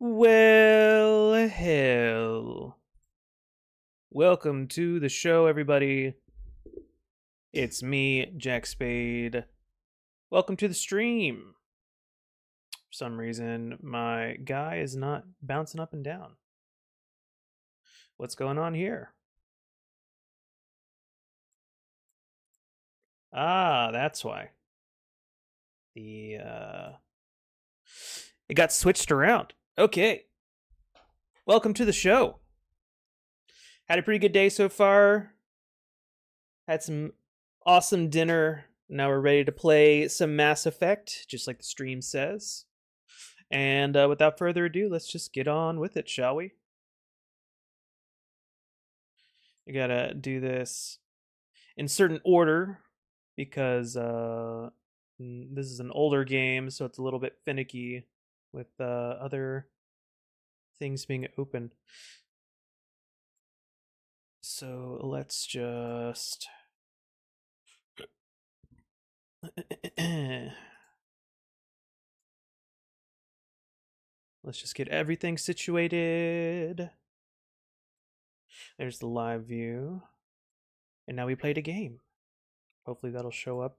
Well, hell. Welcome to the show, everybody. It's me, Jack Spade. Welcome to the stream. For some reason, my guy is not bouncing up and down. What's going on here? Ah, that's why. It got switched around. Okay. Welcome to the show. Had a pretty good day so far. Had some awesome dinner. Now we're ready to play some Mass Effect, just like the stream says. And without further ado, let's just get on with it, shall we? You gotta do this in certain order because this is an older game, so it's a little bit finicky with other things being open. So let's just let's just get everything situated. There's the live view. And now we played a game. Hopefully that'll show up.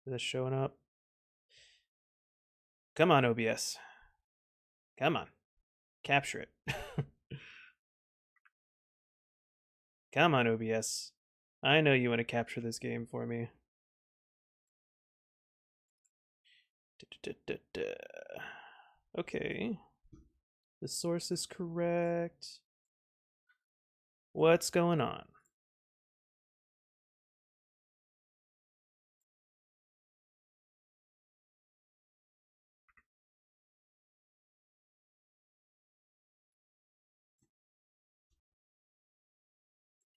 Is this showing up? Come on, OBS. Come on. Capture it. Come on, OBS. I know you want to capture this game for me. Okay. The source is correct. What's going on?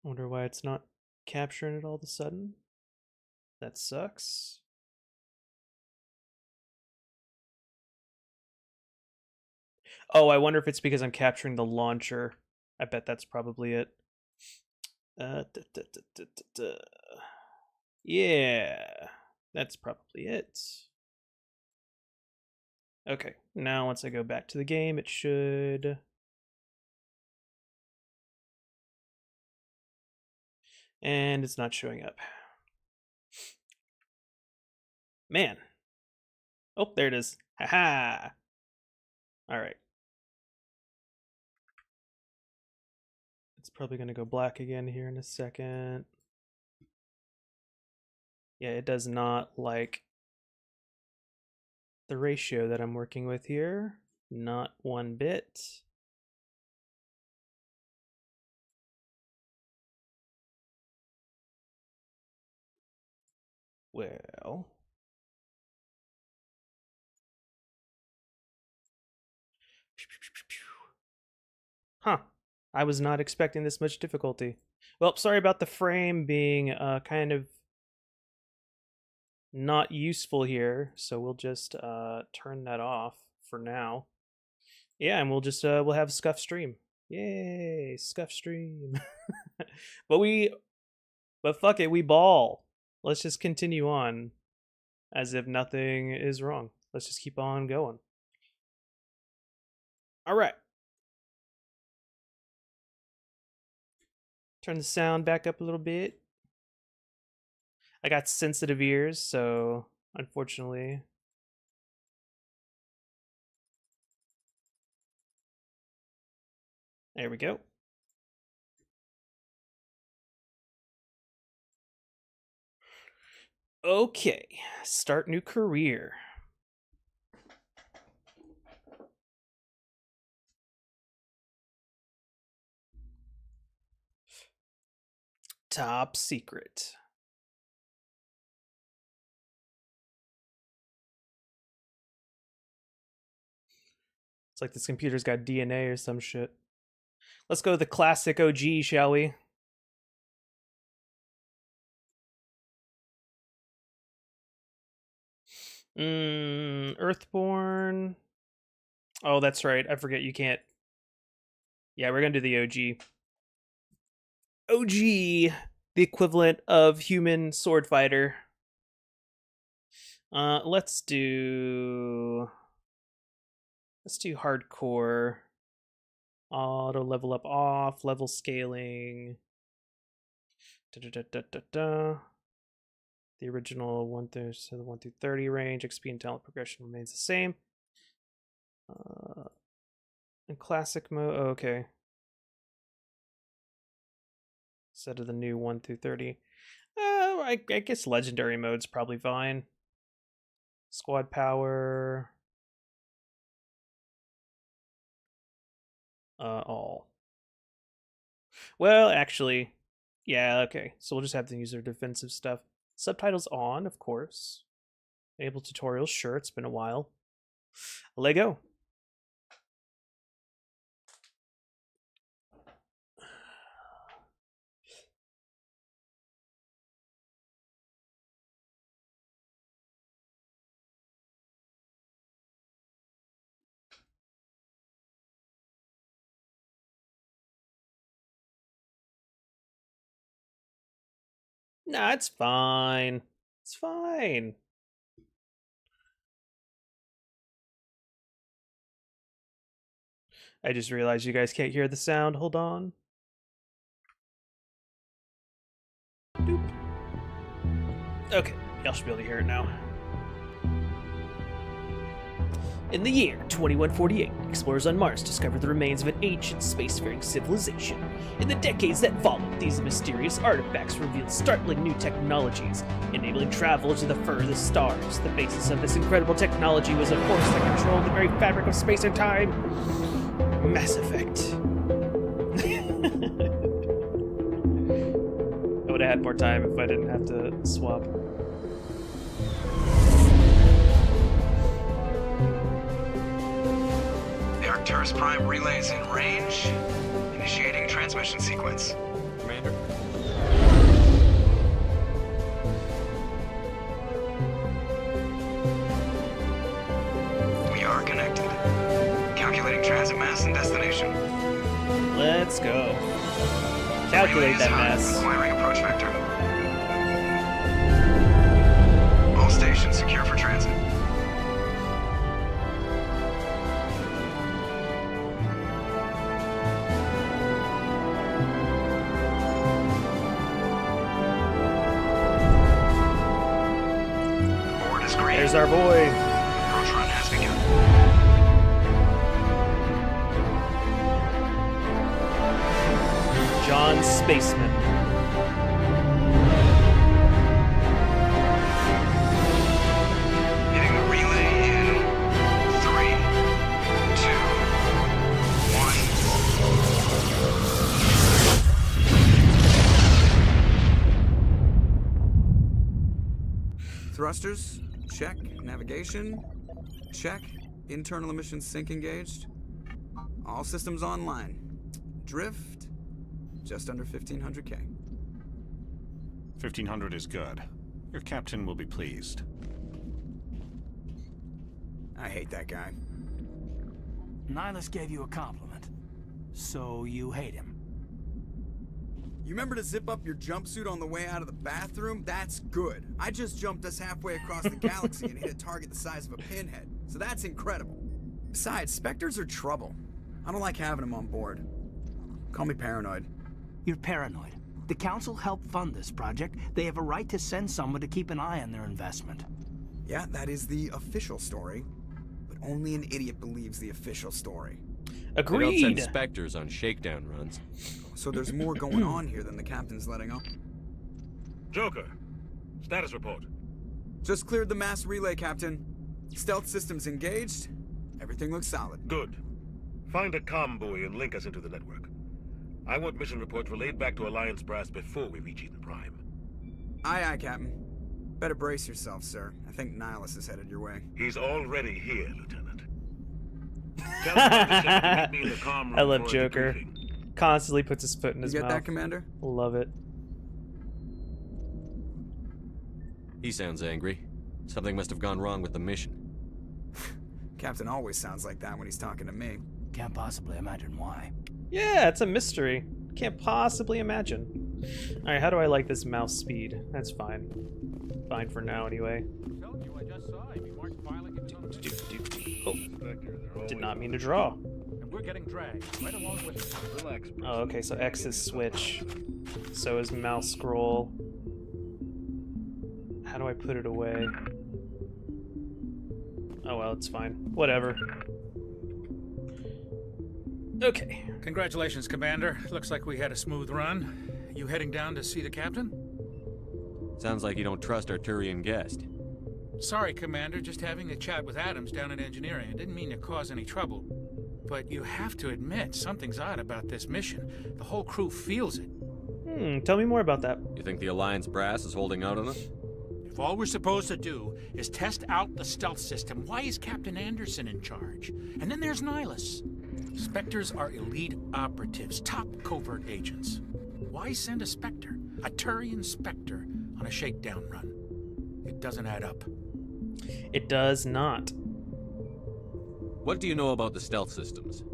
Wonder why it's not capturing it all of a sudden. That sucks. Oh, I wonder if it's because I'm capturing the launcher. I bet that's probably it. Yeah, that's probably it. Okay, now once I go back to the game, it should... And it's not showing up. Man. Oh, there it is. Haha. All right. It's probably going to go black again here in a second. Yeah, it does not like the ratio that I'm working with here. Not one bit. Well. Huh. I was not expecting this much difficulty. Well, sorry about the frame being kind of not useful here, so we'll just turn that off for now. Yeah, and we'll just we'll have Scuff stream. Yay, Scuff stream. but fuck it, we ball. Let's just continue on as if nothing is wrong. Let's just keep on going. All right. Turn the sound back up a little bit. I got sensitive ears, so unfortunately. There we go. Okay, start new career. Top secret. It's like this computer's got DNA or some shit. Let's go to the classic OG, shall we? Earthborn. Oh, that's right. I forget you can't. Yeah, we're gonna do the OG. OG, the equivalent of human sword fighter. Let's do Let's do hardcore. Auto level up off, level scaling. The original 1 through 30 range, XP and talent progression remains the same. In classic mode, oh, okay. Instead of the new 1 through 30. I guess legendary mode's probably fine. Squad power. All. Well, actually, yeah, okay. So we'll just have to use our defensive stuff. Subtitles on, of course. Enable tutorials, sure, it's been a while. Lego. Nah, it's fine. It's fine. I just realized you guys can't hear the sound. Hold on. Doop. Okay, y'all should be able to hear it now. In the year 2148, explorers on Mars discovered the remains of an ancient spacefaring civilization. In the decades that followed, these mysterious artifacts revealed startling new technologies, enabling travel to the furthest stars. The basis of this incredible technology was a force that controlled the very fabric of space and time. Mass Effect. I would have had more time if I didn't have to swap. Arcturus Prime relays in range. Initiating transmission sequence. Commander. We are connected. Calculating transit mass and destination. Let's go. Calculate that mass. Acquiring approach vector. All stations secure for transit. There's our boy. Approach run has begun. John Spaceman. Hitting the relay in 3, 2, 1. Thrusters, check. Navigation, check. Internal emissions sync engaged. All systems online. Drift, just under 1500K. 1500 is good. Your captain will be pleased. I hate that guy. Nihilus gave you a compliment. So you hate him. You remember to zip up your jumpsuit on the way out of the bathroom? That's good. I just jumped us halfway across the galaxy and hit a target the size of a pinhead. So that's incredible. Besides, Spectres are trouble. I don't like having them on board. Call me paranoid. You're paranoid. The Council helped fund this project. They have a right to send someone to keep an eye on their investment. Yeah, that is the official story. But only an idiot believes the official story. Agreed. They don't send Spectres on shakedown runs. So there's more going on here than the captain's letting on. Joker, status report. Just cleared the mass relay, Captain. Stealth systems engaged. Everything looks solid. Good. Find a comm buoy and link us into the network. I want mission reports relayed back to Alliance brass before we reach Eden Prime. Aye, aye, Captain. Better brace yourself, sir. I think Nihilus is headed your way. He's already here, Lieutenant. Tell him to send to meet me in the comm room I love for a Joker. debriefing. Constantly puts his foot in You his get mouth. that, Commander? Love it. He sounds angry. Something must have gone wrong with the mission. Captain always sounds like that when he's talking to me. Can't possibly imagine why. Yeah, it's a mystery. Can't possibly imagine. Alright, how do I like this mouse speed? That's fine. Fine for now, anyway. told you, I just saw him. He marked file like he was on a mission. Oh, Spectre, they're did always not mean to draw. And we're getting dragged right along with him. Relax, Bruce. Oh, okay, so X is switch. So is mouse scroll. How do I put it away? Oh well, it's fine. Whatever. Okay. Congratulations, Commander. Looks like we had a smooth run. You heading down to see the captain? Sounds like you don't trust our Turian guest. Sorry, Commander. Just having a chat with Adams down at engineering. I didn't mean to cause any trouble. But you have to admit, something's odd about this mission. The whole crew feels it. Tell me more about that. You think the Alliance brass is holding out on us? If all we're supposed to do is test out the stealth system, why is Captain Anderson in charge? And then there's Nihilus. Spectres are elite operatives, top covert agents. Why send a Spectre, a Turian Spectre, on a shakedown run? It doesn't add up. It does not. What do you know about the stealth systems?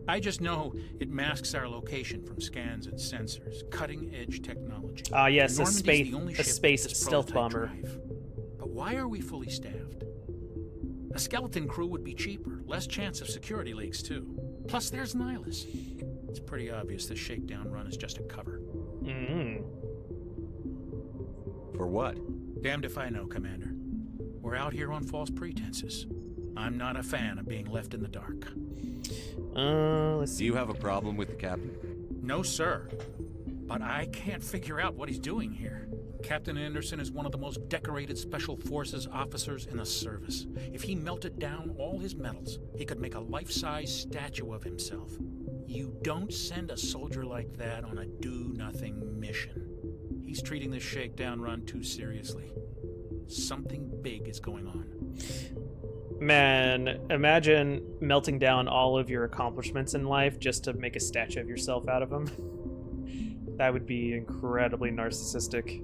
I just know it masks our location from scans and sensors. Cutting-edge technology. Ah, yes, And a Normandy's space, the only a ship space with this stealth prototype bomber. drive. But why are we fully staffed? A skeleton crew would be cheaper, less chance of security leaks too. Plus, there's Nihilus. It's pretty obvious this shakedown run is just a cover. For what? Damned if I know, Commander. We're out here on false pretenses. I'm not a fan of being left in the dark. Let's Do see. you have a problem with the captain? No, sir. But I can't figure out what he's doing here. Captain Anderson is one of the most decorated Special Forces officers in the service. If he melted down all his medals, he could make a life-size statue of himself. You don't send a soldier like that on a do-nothing mission. He's treating this shakedown run too seriously. Something big is going on. Man, imagine melting down all of your accomplishments in life just to make a statue of yourself out of them. That would be incredibly narcissistic.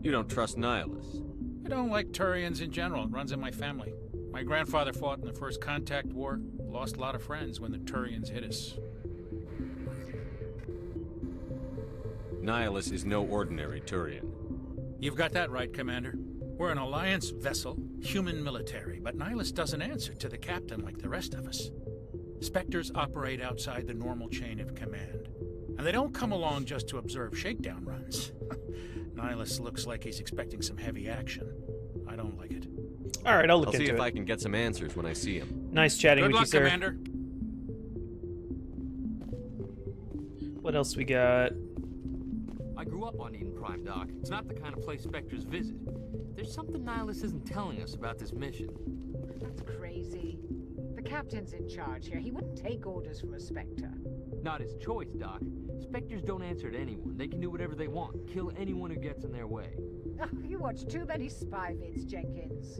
You don't trust Nihilus. I don't like Turians in general. It runs in my family. My grandfather fought in the First Contact War. Lost a lot of friends when the Turians hit us. Nihilus is no ordinary Turian. You've got that right, Commander. We're an Alliance vessel, human military, but Nihilus doesn't answer to the captain like the rest of us. Spectres operate outside the normal chain of command. And they don't come along just to observe shakedown runs. Nihilus looks like he's expecting some heavy action. I don't like it. All right, I'll look I'll see into if it. I can get some answers when I see him. Nice chatting Good with luck, you, sir. Commander. What else we got? I grew up on Eden Prime, Doc. It's not the kind of place Spectres visit. There's something Nihilus isn't telling us about this mission. That's crazy. The captain's in charge here. He wouldn't take orders from a Spectre. Not his choice, Doc. Spectres don't answer to anyone. They can do whatever they want, kill anyone who gets in their way. Oh, you watch too many spy vids, Jenkins.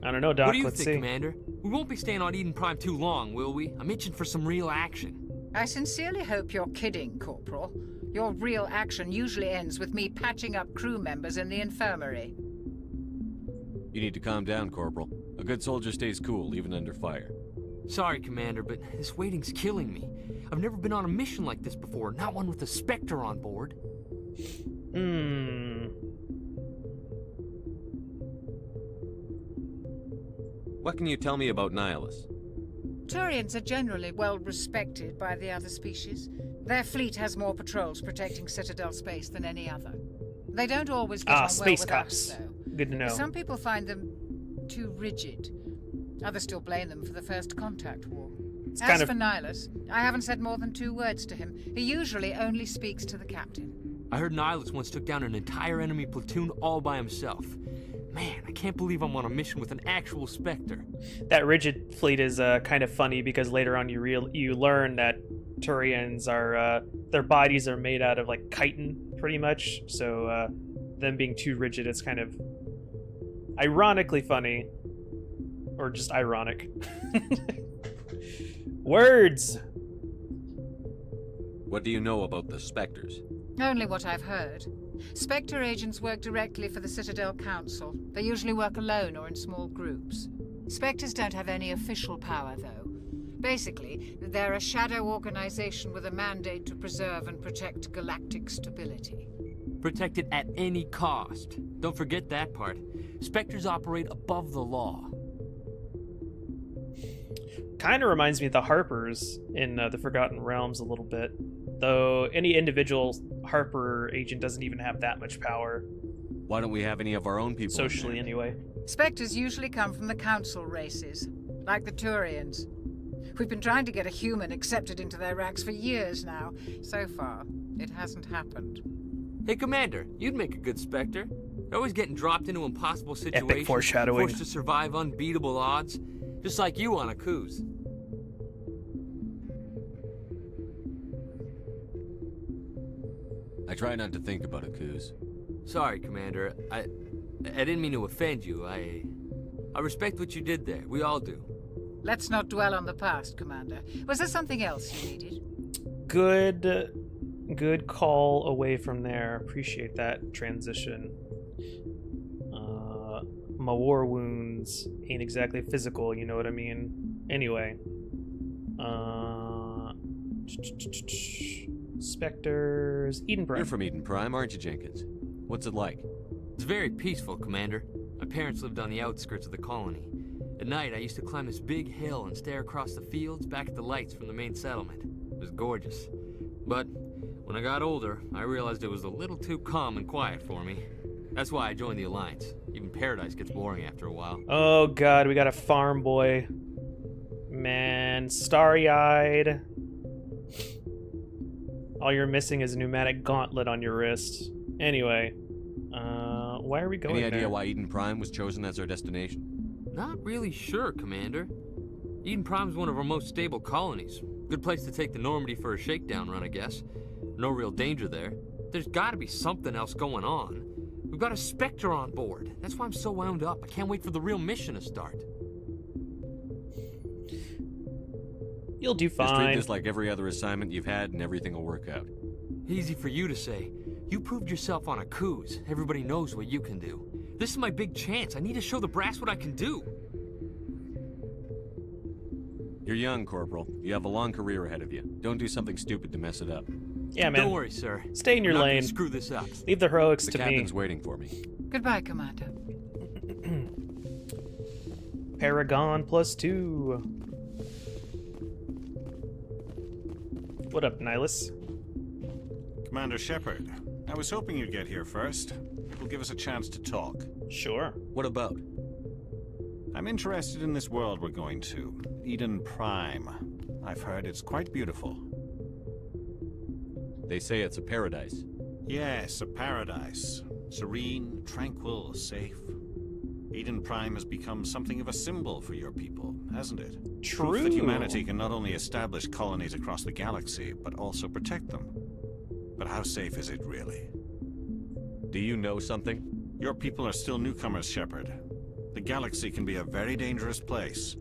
I don't know, Doc. What do you Let's think, see. Commander? We won't be staying on Eden Prime too long, will we? I'm itching for some real action. I sincerely hope you're kidding, Corporal. Your real action usually ends with me patching up crew members in the infirmary. You need to calm down, Corporal. A good soldier stays cool, even under fire. Sorry, Commander, but this waiting's killing me. I've never been on a mission like this before, not one with a Spectre on board. What can you tell me about Nihilus? Turians are generally well respected by the other species. Their fleet has more patrols protecting Citadel space than any other. They don't always get on well space with cops. us, though. Good to know. Some people find them too rigid. Others still blame them for the First Contact War. It's As kind of for Nihilus, I haven't said more than 2 words to him. He usually only speaks to the captain. I heard Nihilus once took down an entire enemy platoon all by himself. Man, I can't believe I'm on a mission with an actual Spectre. that rigid fleet is kind of funny because later on you learn that Turians are their bodies are made out of like chitin pretty much. So them being too rigid is kind of ironically funny, or just ironic. Words. What do you know about the Spectres? Only what I've heard. Spectre agents work directly for the Citadel Council. They usually work alone or in small groups. Spectres don't have any official power, though. Basically, they're a shadow organization with a mandate to preserve and protect galactic stability. Protected at any cost. Don't forget that part. Spectres operate above the law. Kind of reminds me of the Harpers in the Forgotten Realms a little bit. Though any individual Harper agent doesn't even have that much power. Why don't we have any of our own people in Socially, there? anyway. Spectres usually come from the council races, like the Turians. We've been trying to get a human accepted into their ranks for years now. So far, it hasn't happened. Hey, Commander, you'd make a good Spectre. You're always getting dropped into impossible situations. Epic foreshadowing. Forced to survive unbeatable odds. Just like you on a cruise. I try not to think about it, Coos. Sorry, Commander. I didn't mean to offend you. I respect what you did there. We all do. Let's not dwell on the past, Commander. Was there something else you needed? Good call away from there. Appreciate that transition. My war wounds ain't exactly physical, you know what I mean? Anyway. Spectres. Eden Prime. You're from Eden Prime, aren't you, Jenkins? What's it like? It's very peaceful, Commander. My parents lived on the outskirts of the colony. At night, I used to climb this big hill and stare across the fields back at the lights from the main settlement. It was gorgeous. But when I got older, I realized it was a little too calm and quiet for me. That's why I joined the Alliance. Even Paradise gets boring after a while. Oh god, we got a farm boy. Man, starry-eyed. All you're missing is a pneumatic gauntlet on your wrist. Anyway, why are we going Any idea there? why Eden Prime was chosen as our destination? Not really sure, Commander. Eden Prime's one of our most stable colonies. Good place to take the Normandy for a shakedown run, I guess. No real danger there. There's gotta be something else going on. We've got a Spectre on board. That's why I'm so wound up. I can't wait for the real mission to start. You'll do Just treat fine. this like every other assignment you've had and everything will work out. Easy for you to say. You proved yourself on a cruise. Everybody knows what you can do. This is my big chance. I need to show the brass what I can do. You're young, Corporal. You have a long career ahead of you. Don't do something stupid to mess it up. Yeah, man. Don't worry, sir. Stay in your I'm not gonna lane. screw this up. Leave the heroics The to captain's me. waiting for me. Goodbye, Commander. Paragon +2. What up, Nihilus? Commander Shepard, I was hoping you'd get here first. It will give us a chance to talk. Sure. What about? I'm interested in this world we're going to, Eden Prime. I've heard it's quite beautiful. They say it's a paradise. Yes, a paradise. Serene, tranquil, safe. Eden Prime has become something of a symbol for your people, hasn't it? True. Proof that humanity can not only establish colonies across the galaxy, but also protect them. But how safe is it really? Do you know something? Your people are still newcomers, Shepard. The galaxy can be a very dangerous place.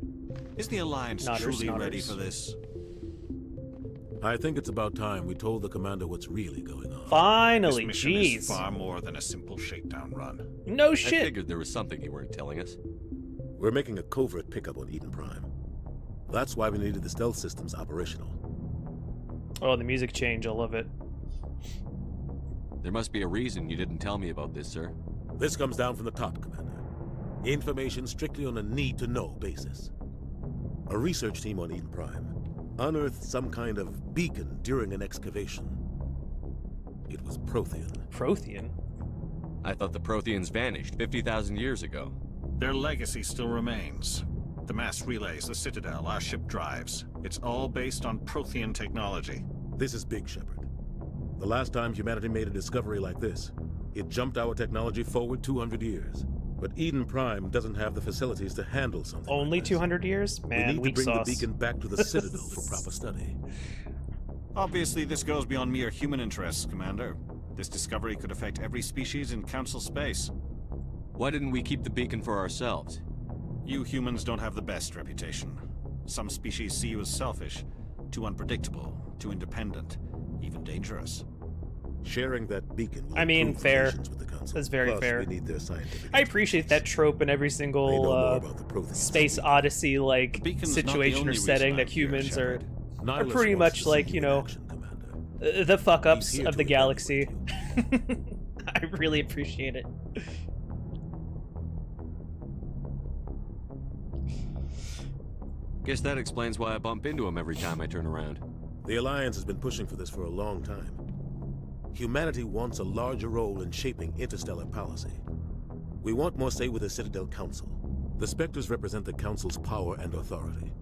Is the Alliance truly ready for this? I think it's about time we told the commander what's really going on. Finally, This mission is jeez. far more than a simple shakedown run. No I shit. figured there was something you weren't telling us. We're making a covert pickup on Eden Prime. That's why we needed the stealth systems operational. Oh, the music change. I love it. There must be a reason you didn't tell me about this, sir. This comes down from the top, Commander. Information strictly on a need-to-know basis. A research team on Eden Prime unearthed some kind of beacon during an excavation. It was Prothean. Prothean? I thought the Protheans vanished 50,000 years ago. Their legacy still remains. The mass relays, the Citadel, our ship drives. It's all based on Prothean technology. This is big, Shepard. The last time humanity made a discovery like this, it jumped our technology forward 200 years. But Eden Prime doesn't have the facilities to handle something Only like this. 200 years? We Man, need to weak bring sauce. the beacon back to the Citadel for proper study. Obviously, this goes beyond mere human interests, Commander. This discovery could affect every species in Council space. Why didn't we keep the beacon for ourselves? You humans don't have the best reputation. Some species see you as selfish, too unpredictable, too independent, even dangerous. Sharing that beacon will I mean, improve fair. relations with the Council. That's very Plus, fair. we need their scientific I appreciate that trope in every They know single more about the Protheans Space than we do. Odyssey like beacon's not the situation or only setting reason that I'm here, humans are Nihilus pretty wants much to like, see you in know, action, Commander. the fuck ups He's here of to the evaluate galaxy. you. I really appreciate it. Guess that explains why I bump into him every time I turn around. The Alliance has been pushing for this for a long time. Humanity wants a larger role in shaping interstellar policy. We want more say with the Citadel Council. The Spectres represent the Council's power and authority.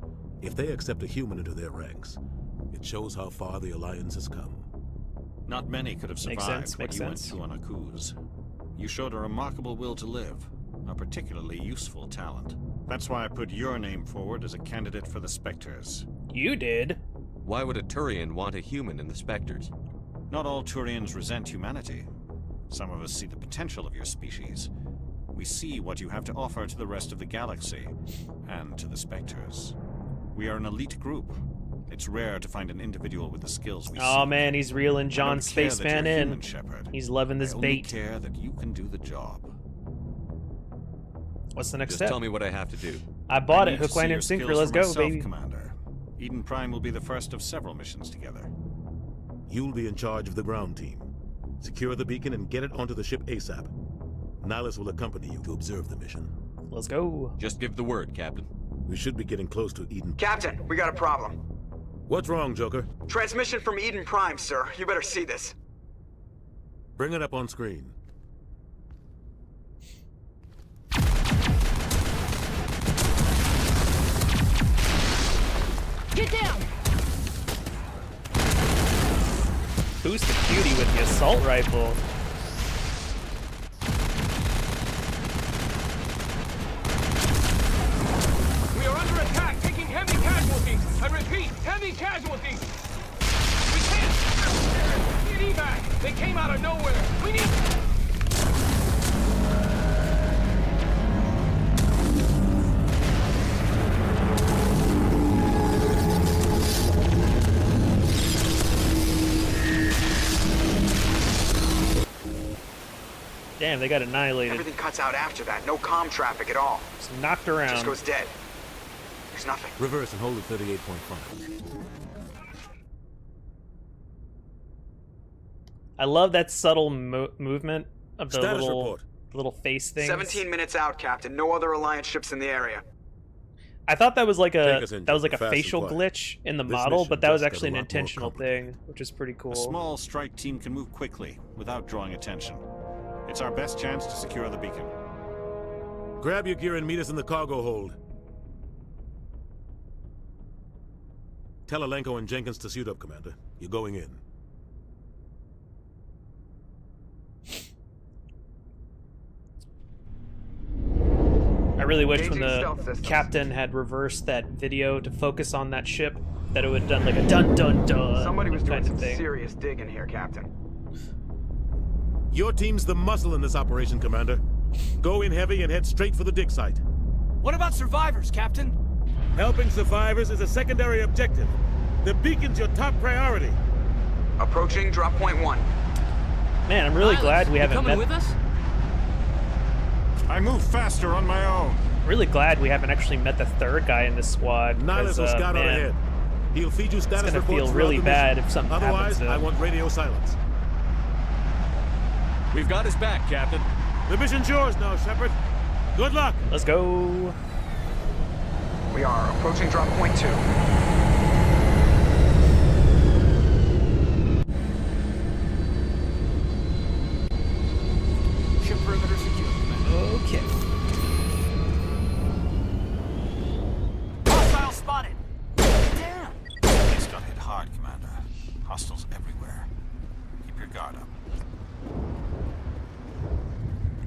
If they accept a human into their ranks, it shows how far the Alliance has come. Not many could have Makes survived sense, what makes you went sense. through on Akuz. You showed a remarkable will to live, a particularly useful talent. That's why I put your name forward as a candidate for the Spectres. You did? Why would a Turian want a human in the Spectres? Not all Turians resent humanity. Some of us see the potential of your species. We see what you have to offer to the rest of the galaxy, and to the Spectres. We are an elite group. It's rare to find an individual with the skills we Oh seek. man, he's reeling John I don't care that Spaceman you're in. human, Shepard. He's loving this I only bait. care that you can do the job. What's the next Just step? tell me what I have to do. I bought I it, need to hook, see line, your and sinker. skills Let's for go, myself, baby. Commander. Eden Prime will be the first of several missions together. You'll be in charge of the ground team. Secure the beacon and get it onto the ship ASAP. Nihilus will accompany you to observe the mission. Let's go. Just give the word, Captain. We should be getting close to Eden. Captain, we got a problem. What's wrong, Joker? Transmission from Eden Prime, sir. You better see this. Bring it up on screen. Get down! Who's the cutie with the assault rifle? We are under attack, taking heavy casualties. I repeat, heavy casualties. We can't. Need evac. They came out of nowhere. We need. Damn, they got annihilated. Everything cuts out after that. No comm traffic at all. Just knocked Just around. goes dead. There's nothing. Reverse and hold at 38.5. I love that subtle movement of the Status little report. little face things. 17 minutes out, Captain. No other Alliance ships in the area. I thought that was like Take us in, a fast and facial quiet. glitch in the This model, mission but that was just got actually a an lot more intentional complicated. thing, which is pretty cool. A small strike team can move quickly, without drawing attention. It's our best chance to secure the beacon. Grab your gear and meet us in the cargo hold. Tell Alenko and Jenkins to suit up, Commander. You're going in. I really wish when Engaging the stealth systems. captain had reversed that video to focus on that ship, that it would have done like a dun dun dun Somebody was doing kind some of thing. serious digging here, Captain. Your team's the muscle in this operation, Commander. Go in heavy and head straight for the dig site. What about survivors, Captain? Helping survivors is a secondary objective. The beacon's your top priority. Approaching drop point 1. Man, I'm really Nihilus, glad we you haven't coming met. with us? I move faster on my own. Really glad we haven't actually met the third guy in this squad. Nihilus 'cause, will scout on man, ahead. He'll feed you status gonna reports feel throughout really the bad mission. if something Otherwise, happens to I him. want radio silence. We've got his back, Captain. The mission's yours now, Shepard. Good luck. Let's go. We are approaching drop point 2. Ship perimeter secure, Commander. Okay. Hostile spotted. Damn. He's got hit hard, Commander. Hostiles everywhere. Keep your guard up.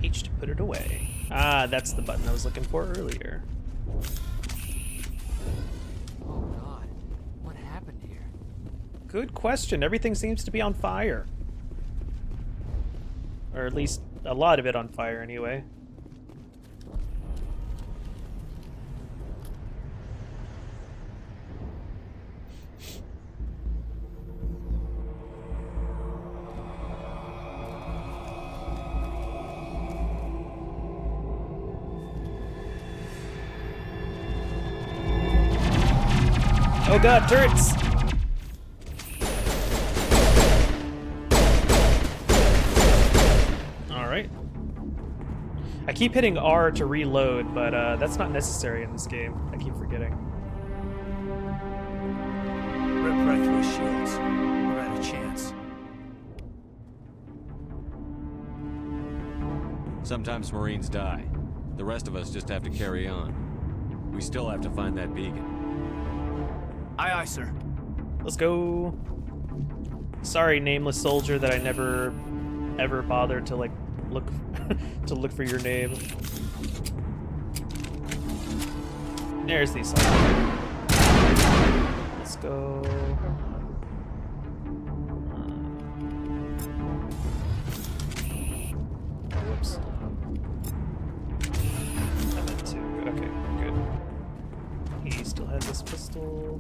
H to put it away. Ah, that's the button I was looking for earlier. Oh God, what happened here? Good question. Everything seems to be on fire. Or at least a lot of it on fire, anyway. Oh god, turrets! right? I keep hitting R to reload, but that's not necessary in this game. I keep forgetting. Rip right through his shields. We're out of chance. Sometimes Marines die. The rest of us just have to carry on. We still have to find that beacon. Aye, aye, sir. Let's go. Sorry, nameless soldier, that I never ever bothered to like look to look for your name. There's the soldier. Let's go. Oh, whoops. I meant to. Okay, good. He still has this pistol.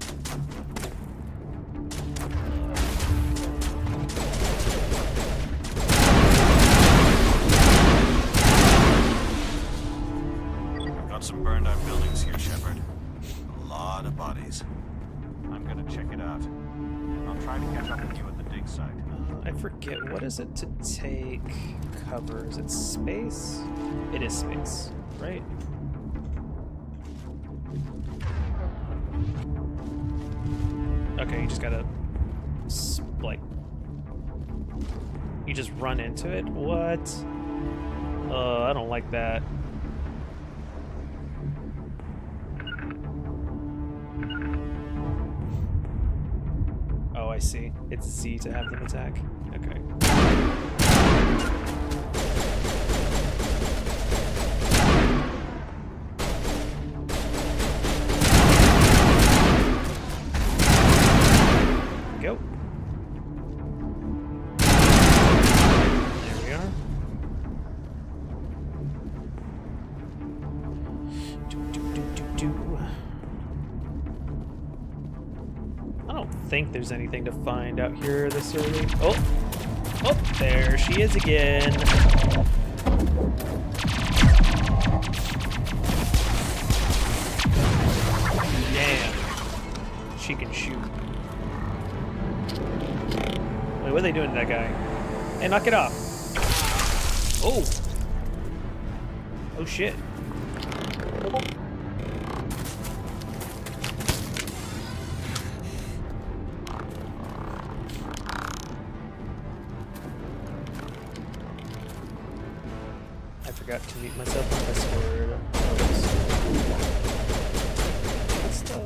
Got some burned out buildings here, Shepard. A lot of bodies. I'm gonna check it out. I'll try to catch up with you at the dig site. I forget, what is it to take cover? Is it space? It is space, right? Okay, you just gotta, like, you just run into it? What? I don't like that. Oh, I see. It's Z to have them attack. Okay. Go. There we are. I don't think there's anything to find out here this early. Oh! Oh, there she is again. Damn. She can shoot. Wait, what are they doing to that guy? Hey, knock it off. Oh. Oh, shit. I forgot to mute myself on Discord. What's the...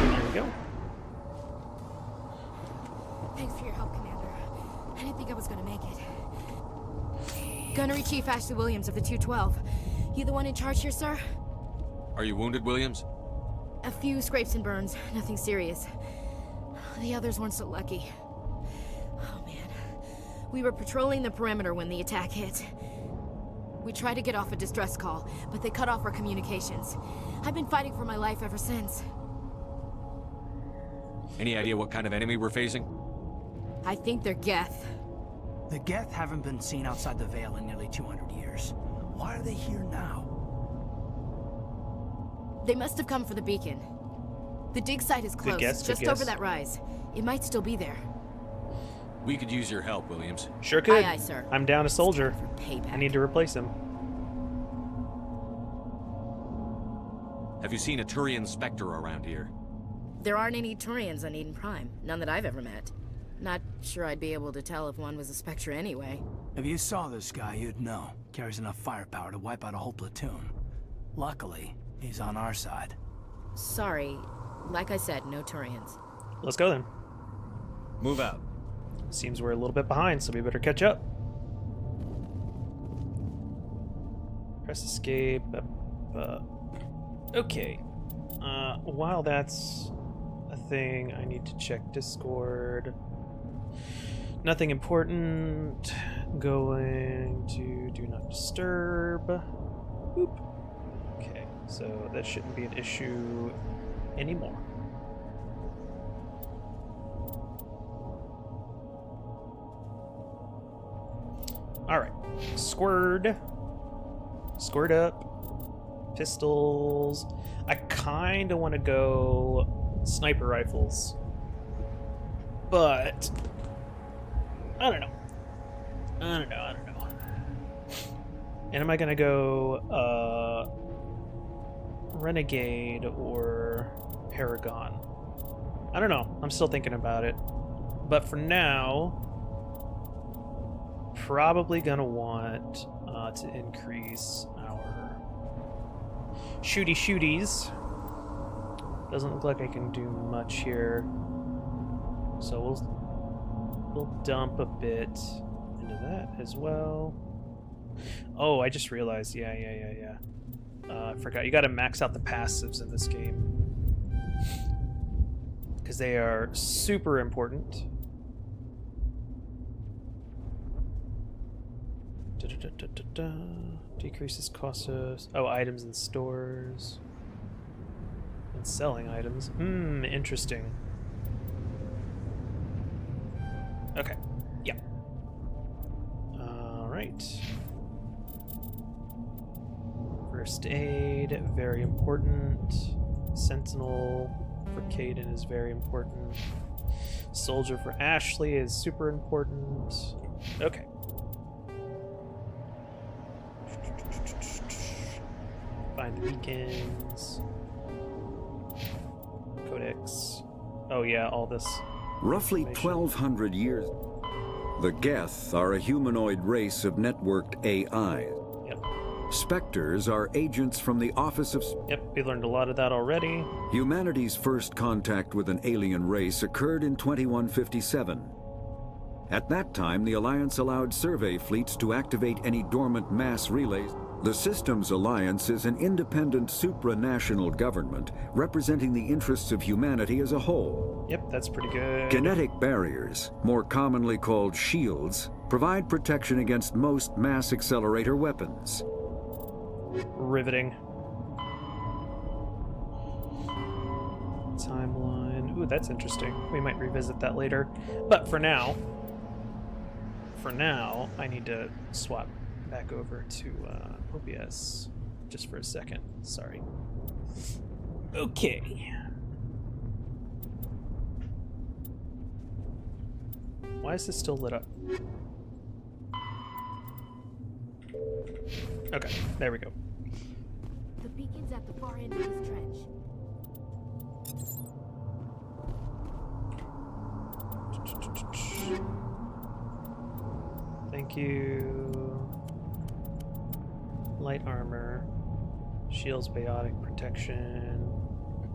There we go. Thanks for your help, Commander. I didn't think I was gonna make it. Gunnery Chief Ashley Williams of the 212. You the one in charge here, sir? Are you wounded, Williams? A few scrapes and burns, nothing serious. The others weren't so lucky. Oh man. We were patrolling the perimeter when the attack hit. We tried to get off a distress call, but they cut off our communications. I've been fighting for my life ever since. Any idea what kind of enemy we're facing? I think they're Geth. The Geth haven't been seen outside the Veil in nearly 200 years. Why are they here now? They must have come for the beacon. The dig site is close, just over that rise. It might still be there. We could use your help, Williams. Sure could. Aye, aye, sir. I'm down a soldier. I need to replace him. Have you seen a Turian Spectre around here? There aren't any Turians on Eden Prime. None that I've ever met. Not sure I'd be able to tell if one was a Spectre anyway. If you saw this guy, you'd know. Carries enough firepower to wipe out a whole platoon. Luckily, he's on our side. Sorry. Like I said, no Turians. Let's go then. Move out. Seems we're a little bit behind, so we better catch up. Press escape. Okay. While that's a thing, I need to check Discord. Nothing important. Going to do not disturb. Boop. Okay, so that shouldn't be an issue anymore. Alright. Squirt up. Pistols. I kind of want to go sniper rifles. But I don't know. And am I going to go Renegade or Paragon? I don't know. I'm still thinking about it. But for now, probably going to want to increase our shooties. Doesn't look like I can do much here. So we'll dump a bit into that as well. Oh, I just realized. Yeah. I forgot. You got to max out the passives in this game because they are super important. Decreases cost of items in stores and selling items. Interesting. Okay. Yeah. All right. First aid, very important. Sentinel for Caden is very important. Soldier for Ashley is super important. Okay. Find the beacons. Codex. Oh yeah, all this. Roughly 1,200 years. The Geth are a humanoid race of networked AI. Yep. Spectres are agents from the Office of... Yep, we learned a lot of that already. Humanity's first contact with an alien race occurred in 2157. At that time, the Alliance allowed survey fleets to activate any dormant mass relays. The Systems Alliance is an independent supranational government representing the interests of humanity as a whole. Yep, that's pretty good. Kinetic barriers, more commonly called shields, provide protection against most mass accelerator weapons. Riveting. Timeline. Ooh, that's interesting. We might revisit that later. But for now, I need to swap back over to OBS just for a second. Sorry. Okay. Why is this still lit up? Okay, there we go. The beacon's at the far end of this trench. Thank you. Light armor. Shields biotic protection.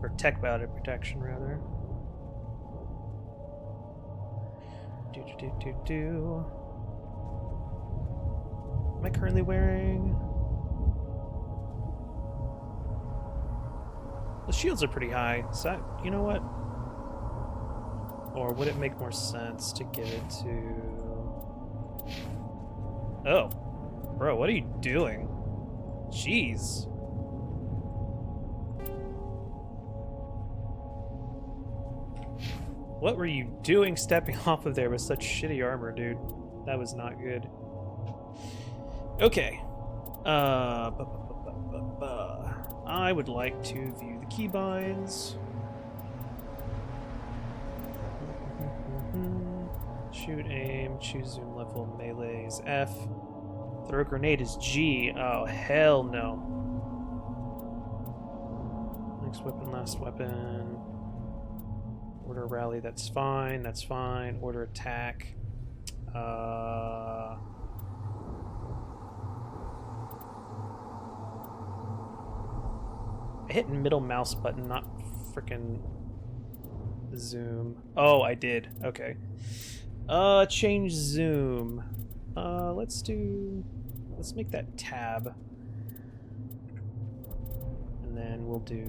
Or tech biotic protection, rather. Do. Am I currently wearing... The shields are pretty high, so you know what? Or would it make more sense to give it to... Oh. Bro, what are you doing? Jeez. What were you doing stepping off of there with such shitty armor, dude? That was not good. Okay. I would like to view the keybinds. Shoot, aim, choose zoom level, melee is F. Throw grenade is G. Oh, hell no. Next weapon, last weapon. Order rally, that's fine, that's fine. Order attack. I hit middle mouse button, not frickin' zoom. Oh, I did. Okay. Change zoom. Let's make that tab. And then we'll do...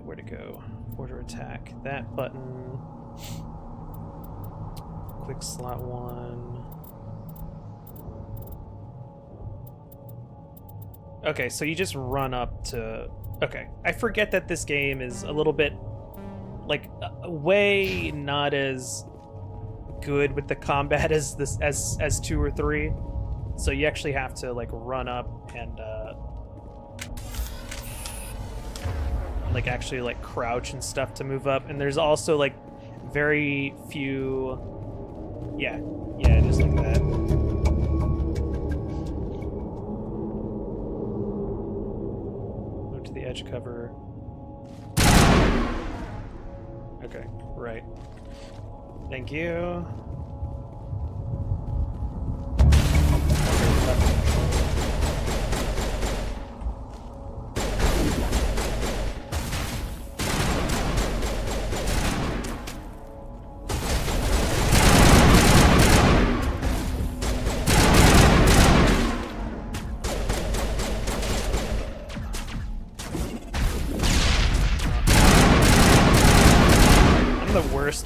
Where to go? Order attack. That button. Quick slot 1. Okay, so you just run up to... Okay, I forget that this game is a little bit, like, way not as good with the combat as 2 or 3. So you actually have to like run up and like actually like crouch and stuff to move up. And there's also like very few. Yeah, just like that. Move to the edge cover. Okay, right. Thank you.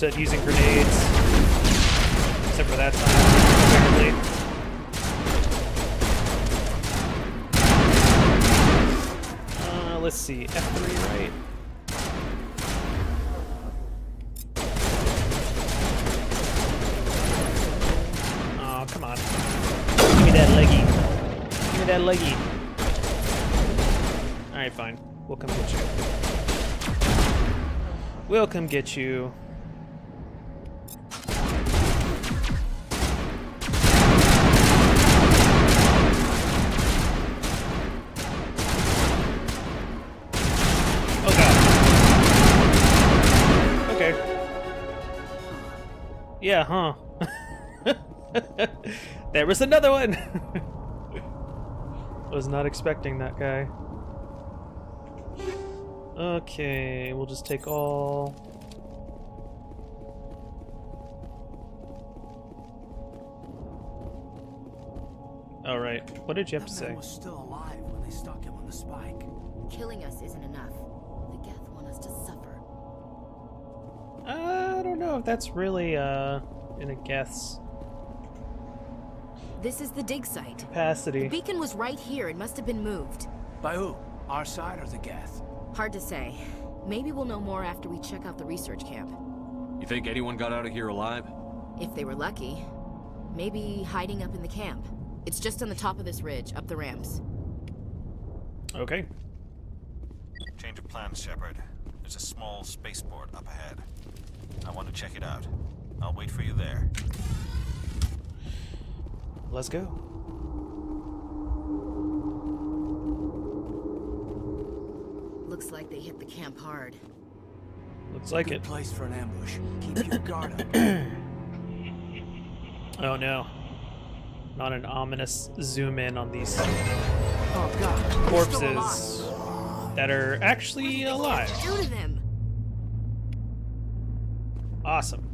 At using grenades, except for that time, apparently. Let's see, F3, right? Oh, come on. Give me that leggy. Give me that leggy. Alright, fine. We'll come get you. We'll come get you. Yeah, huh? There was another one! Was not expecting that guy. Okay, we'll just take all. Alright, what did you have to say? That man was still alive when they stuck him on the spike. Killing us isn't enough. The Geth want us to suffer. I don't know if that's really, in a Geth's This is the dig site. capacity. The beacon was right here. It must have been moved. By who? Our side or the Geth? Hard to say. Maybe we'll know more after we check out the research camp. You think anyone got out of here alive? If they were lucky. Maybe hiding up in the camp. It's just on the top of this ridge, up the ramps. Okay. Change of plans, Shepard. There's a small spaceport up ahead. I want to check it out. I'll wait for you there. Let's go. Looks like they hit the camp hard. Looks like Good it. place for an ambush. Keep your guard up. Oh no. Not an ominous zoom in on these Oh God. corpses that are actually alive. Do to them. Awesome.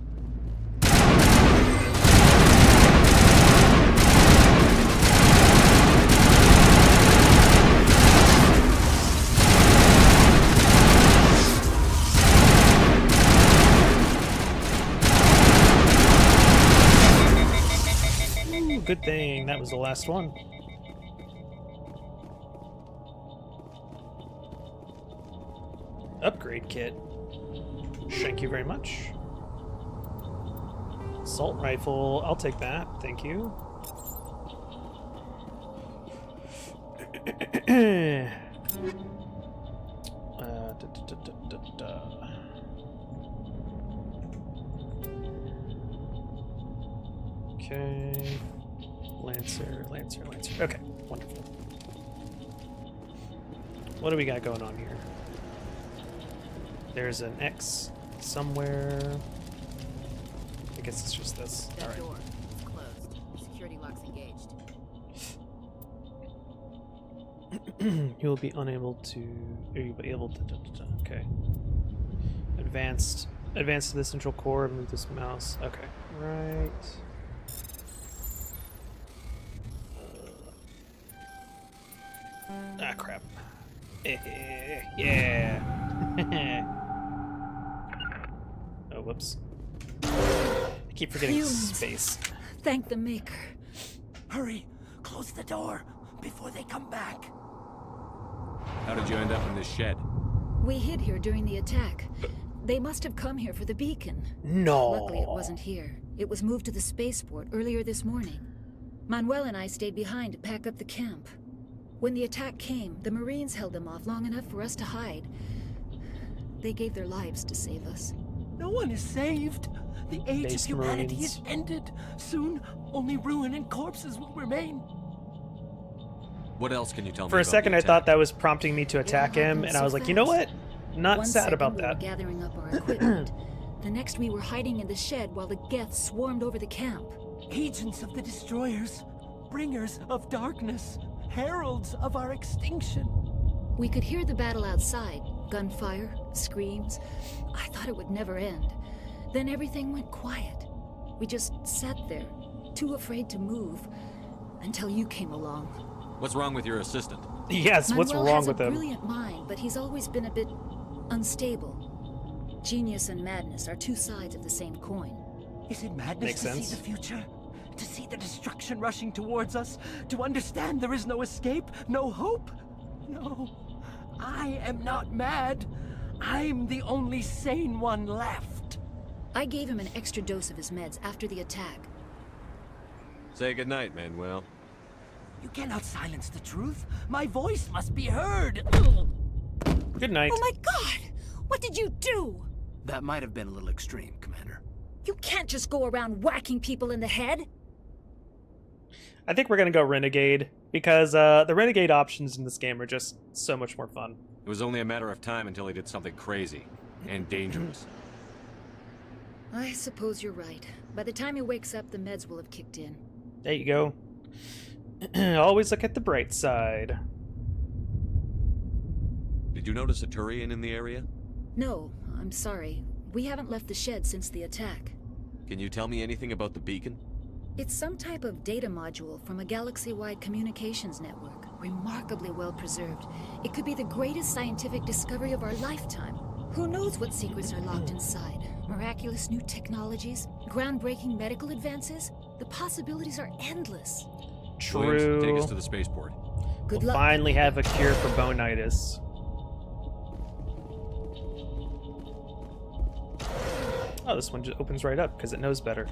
Ooh, good thing that was the last one. Upgrade kit. Thank you very much. Assault rifle, I'll take that, thank you. Okay. Lancer. Okay, wonderful. What do we got going on here? There's an X somewhere. I guess it's just this. That All right. door is closed. Security lock's engaged. You'll be unable to. You'll be able to. Okay. Advance to the central core. Move this mouse. Okay. Right. Ah, crap. Yeah. Oh, whoops. I keep forgetting Humans. space. Thank the Maker. Hurry! Close the door before they come back. How did you end up in this shed? We hid here during the attack. They must have come here for the beacon. No. Luckily, it wasn't here. It was moved to the spaceport earlier this morning. Manuel and I stayed behind to pack up the camp. When the attack came, the Marines held them off long enough for us to hide. They gave their lives to save us. No one is saved. The age of Based humanity Marines. is ended. Soon, only ruin and corpses will remain. What else can you tell me For a about second, the I thought attack? that was prompting me to attack him, and I was like, you know what? Not One sad second about we that. were gathering up our equipment. The next we were hiding in the shed while the Geth swarmed over the camp. Agents of the destroyers, bringers of darkness, heralds of our extinction. We could hear the battle outside. Gunfire, screams. I thought it would never end. Then everything went quiet. We just sat there, too afraid to move, until you came along. What's wrong with your assistant? Yes, what's Manuel wrong has with a him? brilliant mind, but he's always been a bit unstable. Genius and madness are two sides of the same coin. Is it madness Makes to sense. see the future? To see the destruction rushing towards us? To understand there is no escape? No hope? No. I am not mad. I'm the only sane one left. I gave him an extra dose of his meds after the attack. Say goodnight, Manuel. You cannot silence the truth. My voice must be heard. Good night. Oh my god! What did you do? That might have been a little extreme, Commander. You can't just go around whacking people in the head. I think we're gonna go Renegade, because the Renegade options in this game are just so much more fun. It was only a matter of time until he did something crazy and dangerous. I suppose you're right. By the time he wakes up, the meds will have kicked in. There you go. Always look at the bright side. Did you notice a Turian in the area? No, I'm sorry. We haven't left the shed since the attack. Can you tell me anything about the beacon? It's some type of data module from a galaxy-wide communications network. Remarkably well preserved. It could be the greatest scientific discovery of our lifetime. Who knows what secrets are locked inside? Miraculous new technologies? Groundbreaking medical advances? The possibilities are endless. True. Williams, take us to the spaceport. Good We'll luck. finally have a cure for bonitis. Oh, this one just opens right up because it knows better.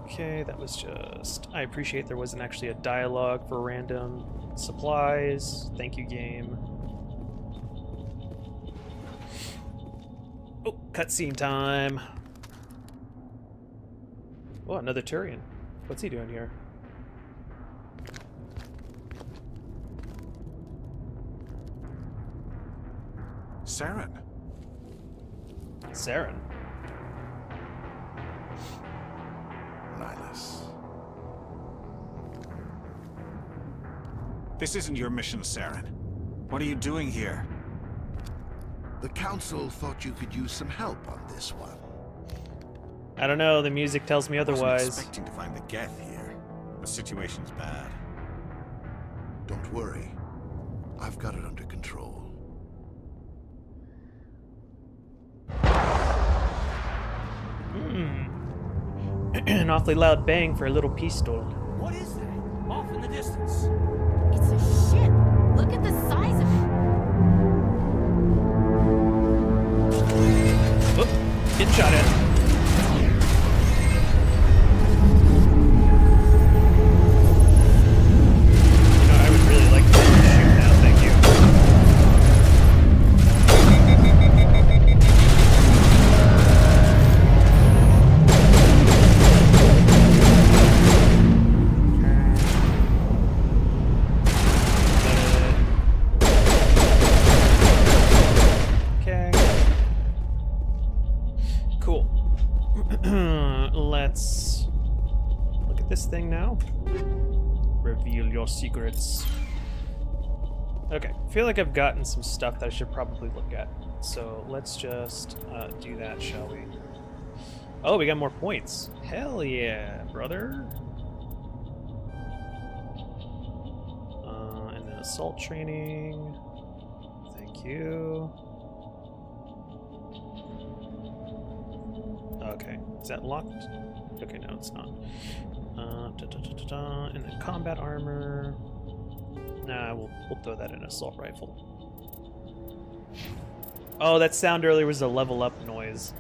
Okay, that was just... I appreciate there wasn't actually a dialogue for random supplies. Thank you, game. Oh, cutscene time. Oh, another Turian. What's he doing here? Saren. Saren. Nihilus. This isn't your mission, Saren. What are you doing here? The Council thought you could use some help on this one. I don't know, the music tells me I wasn't otherwise. expecting to find the Geth here. The situation's bad. Don't worry. I've got it under control. An awfully loud bang for a little pistol. What is that? Off in the distance. It's a ship. Look at the size of it. Oop, get shot at. You know, I would really like to shoot now, thank you. Okay. Cool. Let's look at this thing now. Reveal your secrets. Okay, I feel like I've gotten some stuff that I should probably look at. So let's just do that, shall we? Oh, we got more points. Hell yeah, brother. And then assault training. Thank you. Okay, is that locked? Okay, no, it's not. And then combat armor. Nah, we'll throw that in assault rifle. Oh, that sound earlier was a level up noise.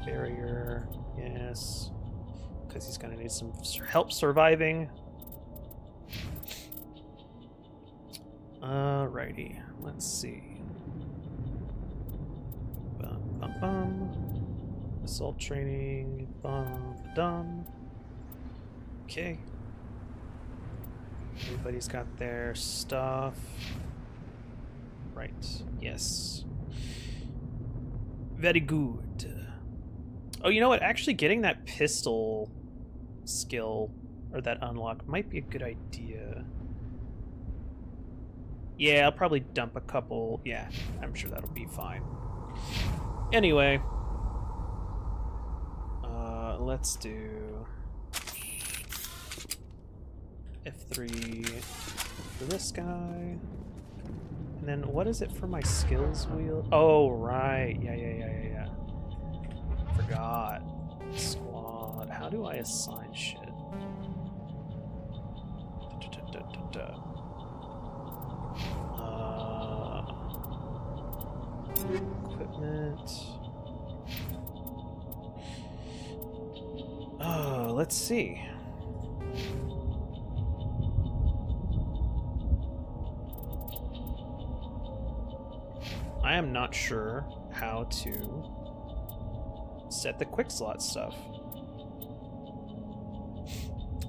Barrier, yes. Because he's gonna need some help surviving. Alrighty, let's see. Bum, bum, bum. Assault training. Bum, dum. Okay. Everybody's got their stuff. Right. Yes. Very good. Oh, you know what? Actually getting that pistol skill, or that unlock, might be a good idea. Yeah, I'll probably dump a couple. Yeah, I'm sure that'll be fine. Anyway. Let's do F3 for this guy. And then what is it for my skills wheel? Oh, right. Yeah. Forgot. Squad. How do I assign shit? Equipment. Oh, let's see. I am not sure how to set the quick slot stuff.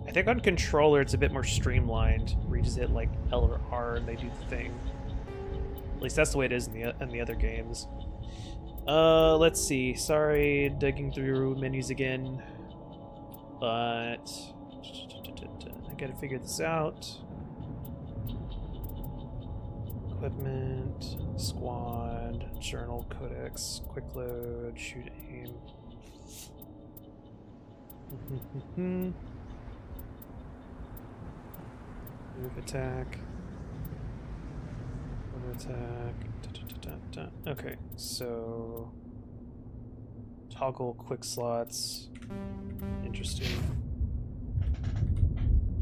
I think on controller it's a bit more streamlined, where you just hit like L or R and they do the thing. At least that's the way it is in the other games. Let's see. Sorry, digging through menus again, but I gotta figure this out. Equipment, squad, journal, codex, quick load, shoot, aim. Move, attack. Move, attack. Okay, so toggle quick slots. Interesting.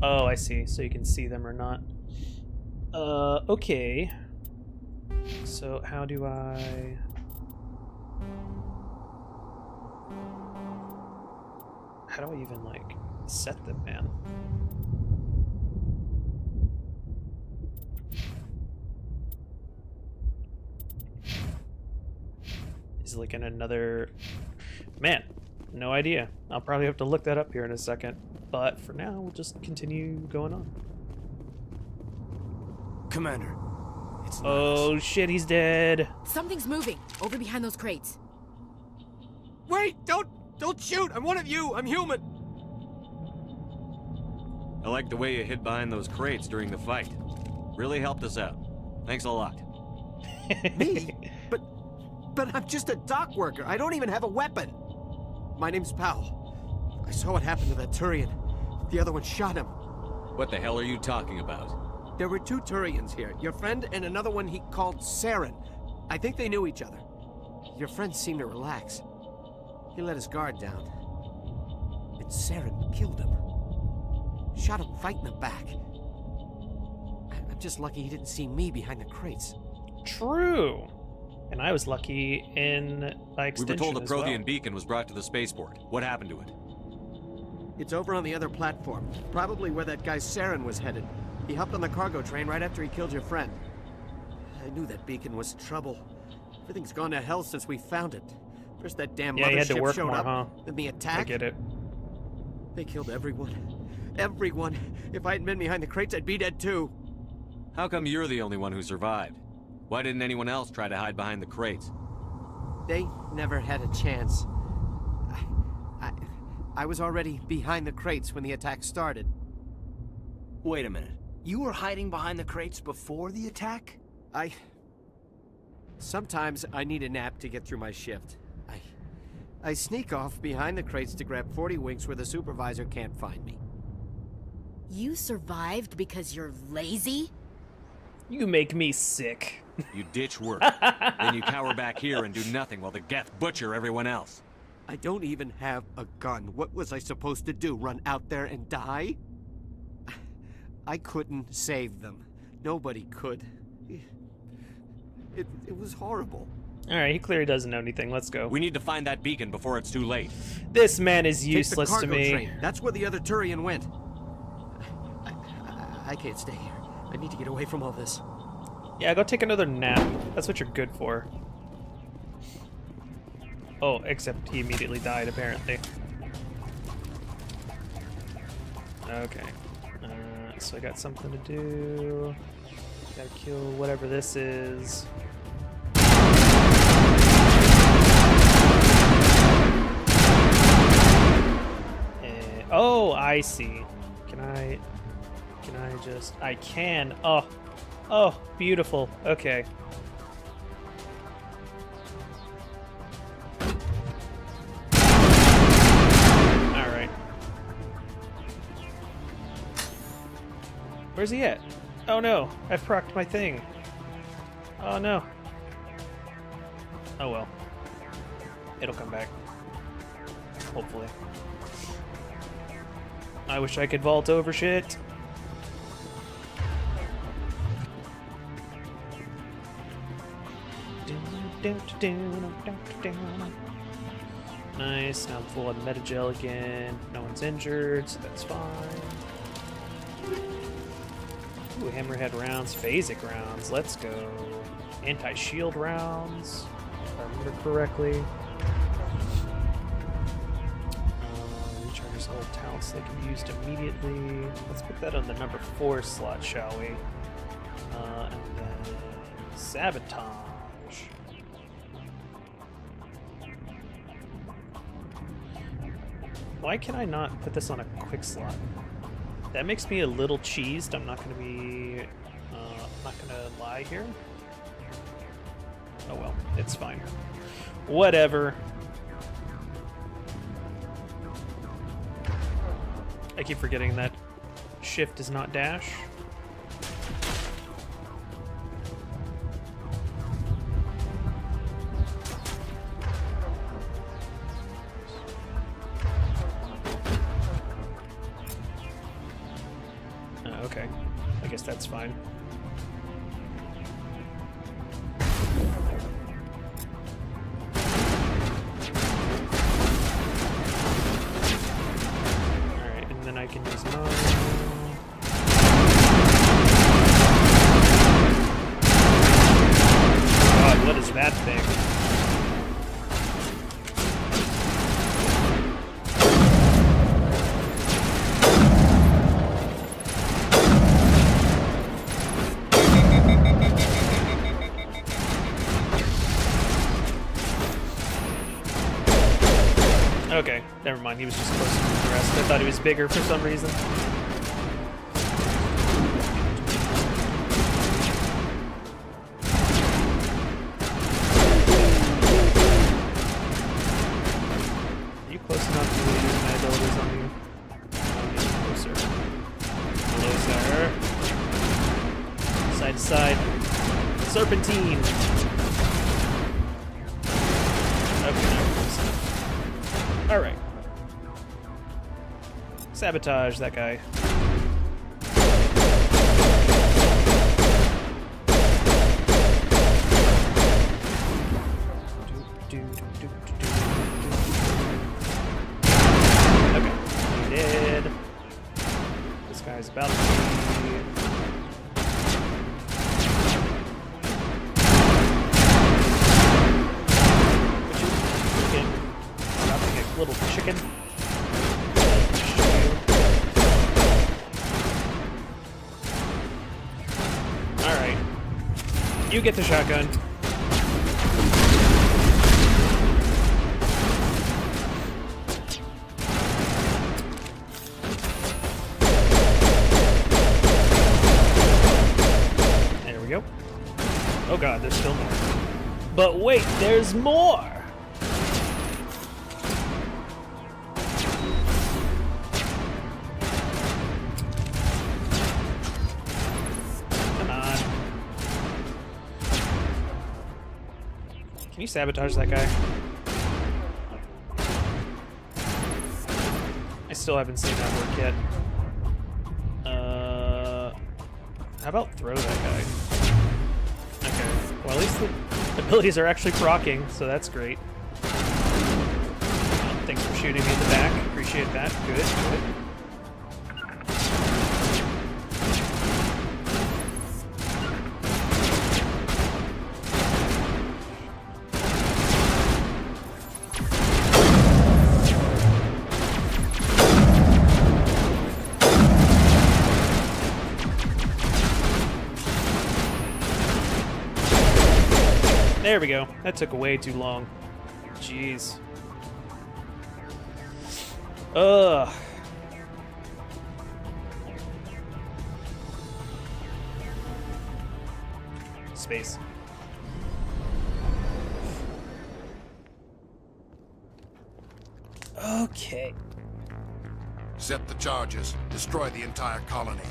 Oh, I see. So you can see them or not. Okay. So how do I... How do I even, like, set them, man? Is it like in another... Man, no idea. I'll probably have to look that up here in a second. But for now, we'll just continue going on. Commander, it's oh shit, he's dead. Something's moving over behind those crates. Wait, don't shoot. I'm one of you. I'm human. I like the way you hid behind those crates during the fight. Really helped us out. Thanks a lot. Me? But I'm just a dock worker. I don't even have a weapon. My name's Powell. I saw what happened to that Turian. The other one shot him. What the hell are you talking about? There were 2 Turians here. Your friend and another one he called Saren. I think they knew each other. Your friend seemed to relax. He let his guard down. And Saren killed him. Shot him right in the back. I'm just lucky he didn't see me behind the crates. True. And I was lucky in, by extension, we were told the Prothean well. beacon was brought to the spaceport. What happened to it? It's over on the other platform. Probably where that guy Saren was headed. He hopped on the cargo train right after he killed your friend. I knew that beacon was trouble. Everything's gone to hell since we found it. First that damn mothership showed up, then the attack. I get it. They killed everyone. Everyone. If I hadn't been behind the crates, I'd be dead too. How come you're the only one who survived? Why didn't anyone else try to hide behind the crates? They never had a chance. I was already behind the crates when the attack started. Wait a minute. You were hiding behind the crates before the attack? Sometimes I need a nap to get through my shift. I sneak off behind the crates to grab 40 winks where the supervisor can't find me. You survived because you're lazy? You make me sick. You ditch work. Then you cower back here and do nothing while the Geth butcher everyone else. I don't even have a gun. What was I supposed to do? Run out there and die? I couldn't save them. Nobody could. It was horrible. Alright, he clearly doesn't know anything. Let's go. We need to find that beacon before it's too late. This man is useless Take the to cargo me. train. That's where the other Turian went. I can't stay here. I need to get away from all this. Yeah, go take another nap. That's what you're good for. Oh, except he immediately died, apparently. Okay. So I got something to do. Gotta kill whatever this is. Oh, I see. Can I just... I can. Oh. Oh, beautiful. Okay. Alright. Where's he at? Oh no, I've procced my thing. Oh no. Oh well. It'll come back. Hopefully. I wish I could vault over shit. Nice, now I'm full of metagel again. No one's injured, so that's fine. Ooh, hammerhead rounds, phasic rounds, let's go. Anti-shield rounds, if I remember correctly. Recharges old talents that can be used immediately. Let's put that on the number 4 slot, shall we? And then sabotage. Why can I not put this on a quick slot? That makes me a little cheesed. I'm not gonna be... I'm not gonna lie here. Oh well, it's fine. Whatever. I keep forgetting that shift is not dash. Okay, I guess that's fine. Alright, and then I can use mine. God, what is that thing? Okay, never mind. He was just closer than the rest. I thought he was bigger for some reason. Are you close enough to really use my abilities on you? Closer. Closer. Side to side. Serpentine. Okay, now we're close enough. Alright. Sabotage that guy. Okay, he did. This guy's about to be... Little chicken. Alright. You get the shotgun. There we go. Oh god, there's still more. But wait, there's more! Can you sabotage that guy? I still haven't seen that work yet. How about throw that guy? Okay. Well, at least the abilities are actually proccing, so that's great. Thanks for shooting me in the back. Appreciate that. Good, good. There we go. That took way too long. Jeez. Ugh. Space. Okay. Set the charges. Destroy the entire colony.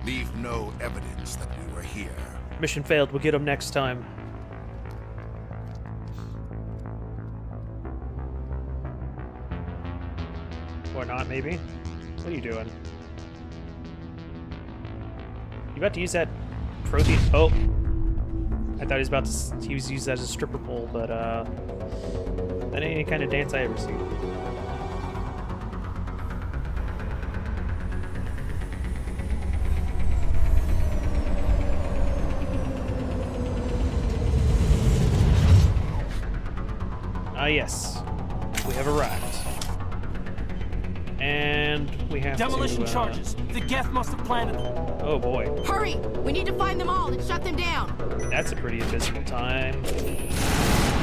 Leave no evidence that we were here. Mission failed. We'll get them next time. Or not, maybe? What are you doing? You about to use that protein? Oh! I thought he was about to use that as a stripper pole, but that ain't any kind of dance I ever see. Ah, yes. We have arrived. And we have Demolition to, charges. The Geth must have planted them. Oh boy. Hurry! We need to find them all and shut them down. That's a pretty abysmal time.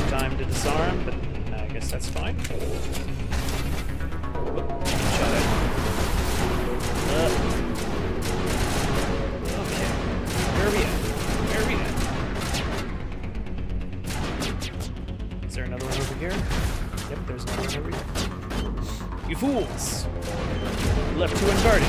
Time to disarm, but I guess that's fine. Shut it. Okay. Where are we at? Where are we at? Is there another one over here? Yep, there's another one over here. You fools! Left two unguarded.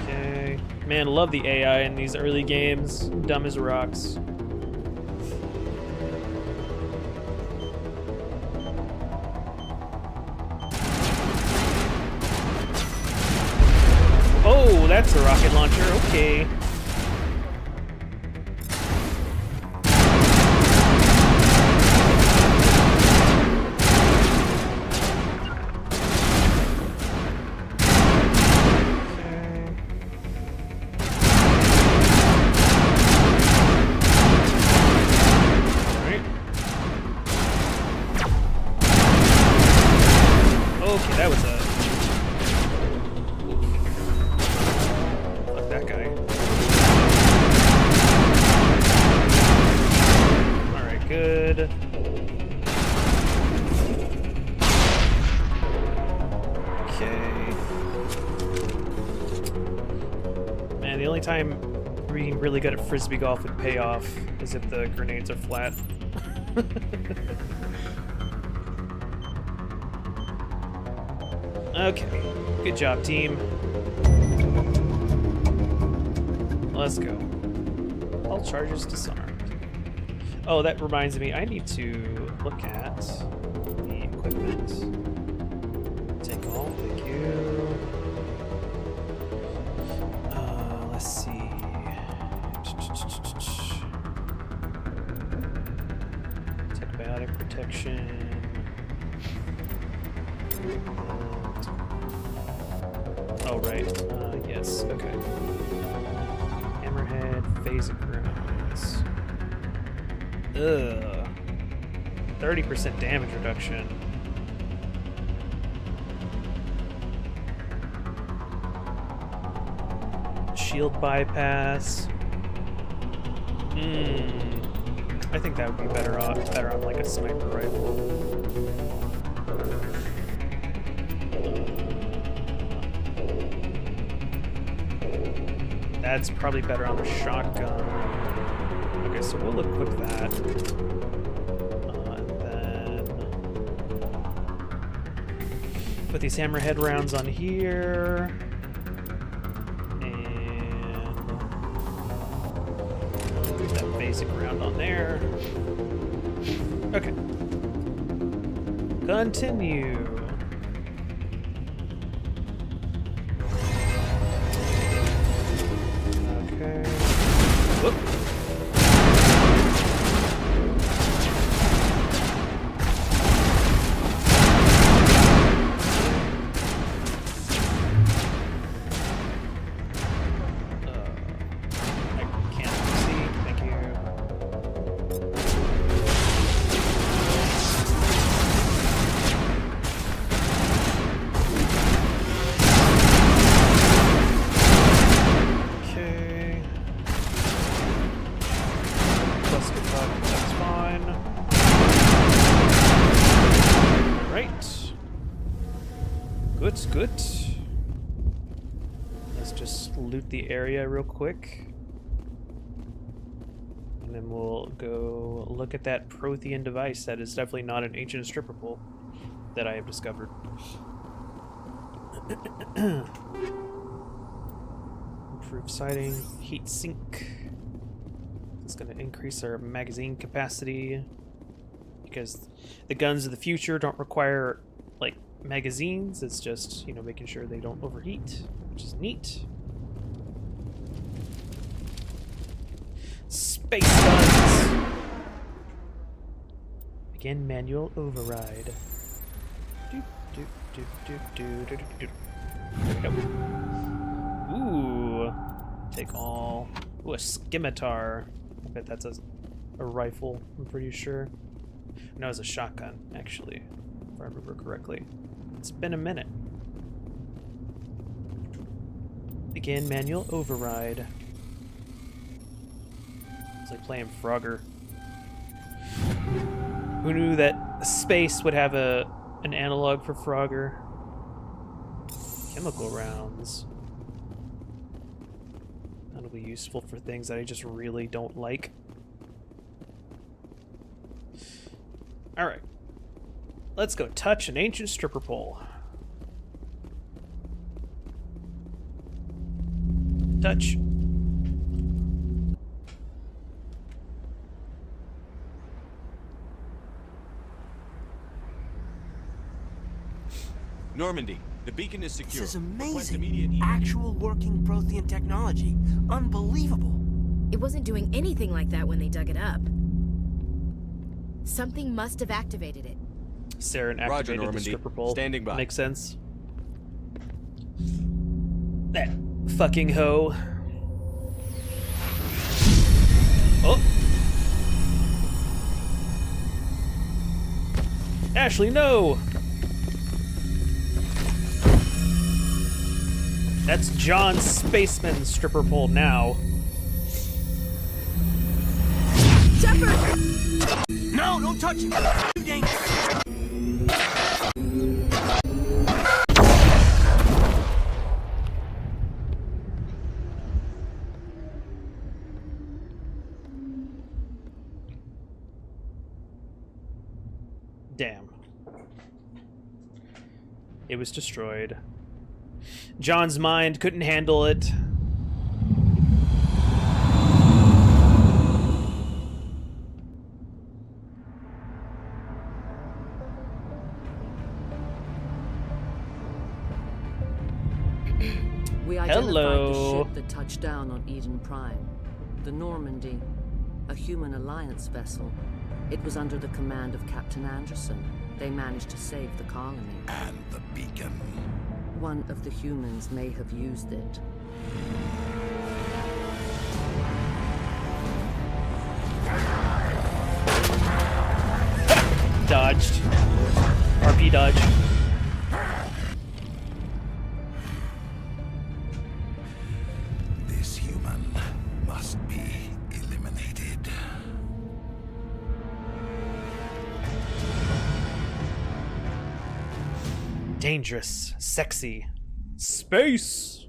Okay. Man, love the AI in these early games. Dumb as rocks. Oh, that's a rocket launcher. Okay. Time being really good at frisbee golf would pay off is if the grenades are flat. Okay, good job, team. Let's go. All charges disarmed. Oh, that reminds me, I need to look at the equipment. Take all, thank you. Let's see. Antibiotic protection. Oh, right. Yes, okay. Hammerhead, phasic rounds. Ugh. 30% damage reduction. Shield bypass. I think that would be better on like a sniper rifle. That's probably better on the shotgun. Okay, so we'll equip that. And then put these hammerhead rounds on here. Basic round on there. Okay. Continue. Good, good. Let's just loot the area real quick. And then we'll go look at that Prothean device that is definitely not an ancient stripper pole that I have discovered. Improved sighting, heat sink. It's going to increase our magazine capacity because the guns of the future don't require like magazines. It's just, you know, making sure they don't overheat, which is neat. Space guns. Begin manual override. Doop, doop, doop, doop, doop, doop, doop. There we go. Ooh, take all. Ooh, a scimitar. I bet that's a rifle. I'm pretty sure. No, it's a shotgun, actually, if I remember correctly. It's been a minute. Begin manual override. It's like playing Frogger. Who knew that space would have an analog for Frogger? Chemical rounds. That'll be useful for things that I just really don't like. Alright. Let's go touch an ancient stripper pole. Touch. Normandy, the beacon is secure. This is amazing. Actual working Prothean technology. Unbelievable. It wasn't doing anything like that when they dug it up. Something must have activated it. Saren activated the stripper pole. Standing by. Makes sense. That fucking hoe. Oh. Ashley, no! That's John Spaceman's stripper pole now. Shepard! No, don't touch him! Too dangerous! Damn. It was destroyed. John's mind couldn't handle it. We identified Hello. the ship that touched down on Eden Prime. The Normandy, a human alliance vessel. It was under the command of Captain Anderson. They managed to save the colony. And the beacon. One of the humans may have used it. Dodged. RP dodge. This human must be eliminated. Dangerous, sexy, space.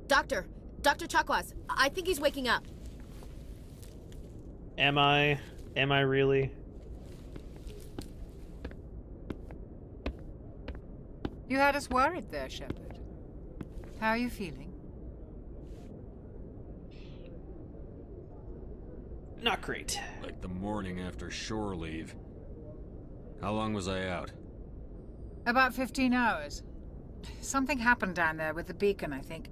Dr. Chakwas, I think he's waking up. Am I really? You had us worried there, Shepard. How are you feeling? Not great. Like the morning after shore leave. How long was I out? About 15 hours. Something happened down there with the beacon, I think.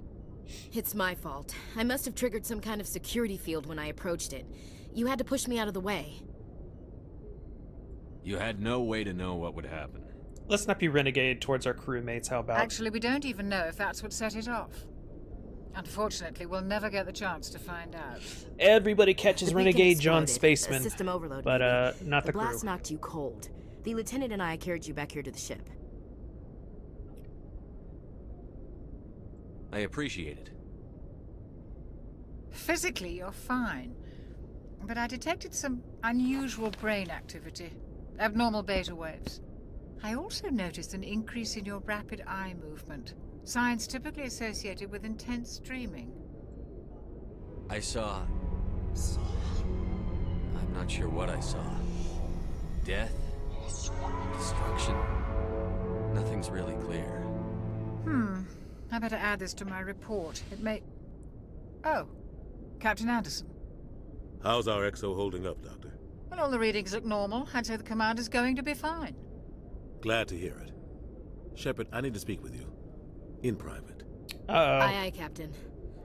It's my fault. I must have triggered some kind of security field when I approached it. You had to push me out of the way. You had no way to know what would happen. Let's not be renegade towards our crewmates, how about? Actually, we don't even know if that's what set it off. Unfortunately, we'll never get the chance to find out. Everybody catches The renegade beacon John exploded. Spaceman. System overload, but maybe. not the crew. blast knocked you cold. The lieutenant and I carried you back here to the ship. I appreciate it. Physically, you're fine. But I detected some unusual brain activity. Abnormal beta waves. I also noticed an increase in your rapid eye movement. Signs typically associated with intense dreaming. I saw... I'm not sure what I saw. Death? Destruction? Nothing's really clear. I better add this to my report. It may... Oh, Captain Anderson. How's our XO holding up, Doctor? Well, all the readings look normal. I'd say the commander's going to be fine. Glad to hear it. Shepard, I need to speak with you. In private. Uh-oh. Aye, aye, Captain.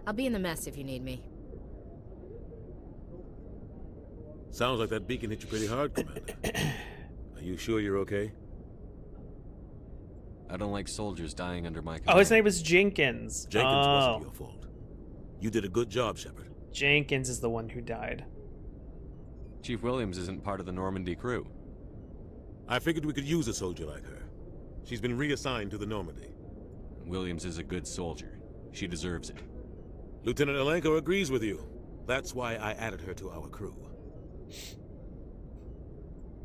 I'll be in the mess if you need me. Sounds like that beacon hit you pretty hard, Commander. Are you sure you're okay? I don't like soldiers dying under my command. Oh, his name was Jenkins. Jenkins wasn't your fault. You did a good job, Shepard. Jenkins is the one who died. Chief Williams isn't part of the Normandy crew. I figured we could use a soldier like her. She's been reassigned to the Normandy. Williams is a good soldier. She deserves it. Lieutenant Alenko agrees with you. That's why I added her to our crew.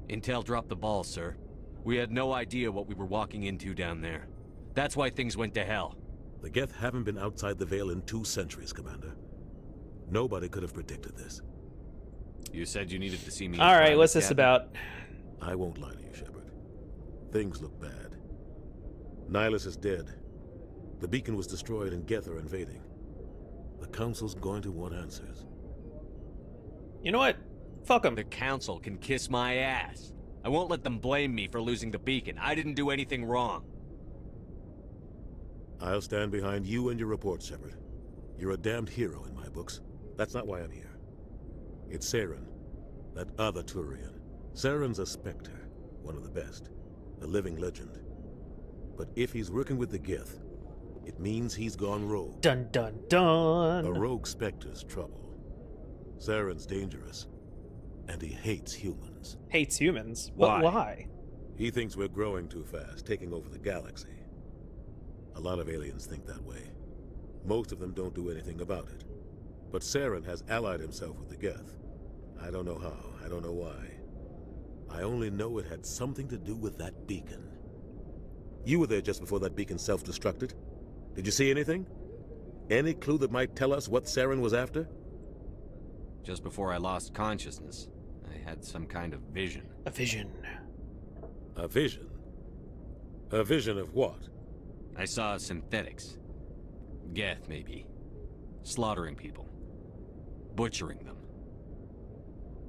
Intel dropped the ball, sir. We had no idea what we were walking into down there. That's why things went to hell. The Geth haven't been outside the Veil in 2 centuries, Commander. Nobody could have predicted this. You said you needed to see me. All right, what's this about? I won't lie to you, Shepard. Things look bad. Nihilus is dead. The beacon was destroyed and Geth are invading. The Council's going to want answers. You know what? Fuck them. The Council can kiss my ass. I won't let them blame me for losing the beacon. I didn't do anything wrong. I'll stand behind you and your report, Shepard. You're a damned hero in my books. That's not why I'm here. It's Saren, that other Turian. Saren's a Spectre, one of the best, a living legend. But if he's working with the Geth, it means he's gone rogue. Dun dun dun. A rogue Spectre's trouble. Saren's dangerous, and he hates humans. Hates humans? Why? Why? He thinks we're growing too fast, taking over the galaxy. A lot of aliens think that way. Most of them don't do anything about it. But Saren has allied himself with the Geth. I don't know how, I don't know why. I only know it had something to do with that beacon. You were there just before that beacon self-destructed. Did you see anything? Any clue that might tell us what Saren was after? Just before I lost consciousness, I had some kind of vision. A vision. A vision? A vision of what? I saw synthetics. Geth, maybe. Slaughtering people. Butchering them.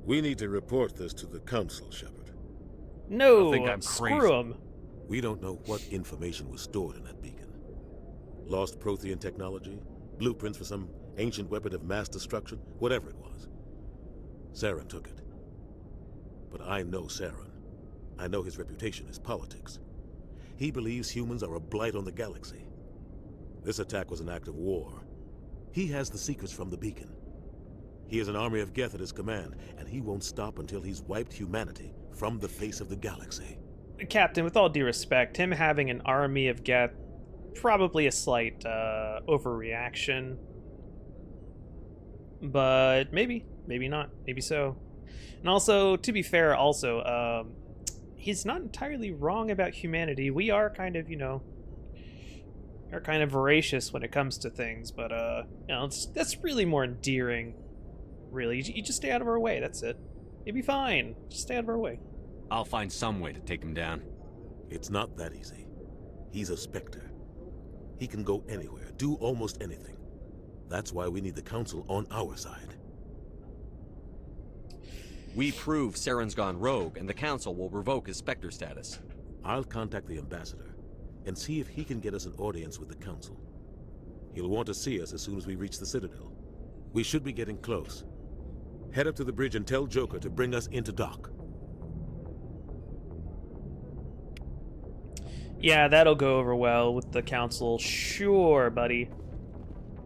We need to report this to the Council, Shepard. No, I think I'm crazy. Screw him. We don't know what information was stored in that beacon. Lost Prothean technology? Blueprints for some ancient weapon of mass destruction? Whatever it was. Saren took it. But I know Saren. I know his reputation is politics. He believes humans are a blight on the galaxy. This attack was an act of war. He has the secrets from the beacon. He has an army of Geth at his command, and he won't stop until he's wiped humanity from the face of the galaxy. Captain, with all due respect, him having an army of Geth, probably a slight overreaction. But maybe not, maybe so. And also, to be fair, he's not entirely wrong about humanity. We are kind of, are kind of voracious when it comes to things, but that's really more endearing. Really, you just stay out of our way. That's it. You'll be fine. Just stay out of our way. I'll find some way to take him down. It's not that easy. He's a Spectre. He can go anywhere, do almost anything. That's why we need the Council on our side. We prove Saren's gone rogue, and the Council will revoke his Spectre status. I'll contact the Ambassador and see if he can get us an audience with the Council. He'll want to see us as soon as we reach the Citadel. We should be getting close. Head up to the bridge and tell Joker to bring us into dock. Yeah, that'll go over well with the Council. Sure, buddy.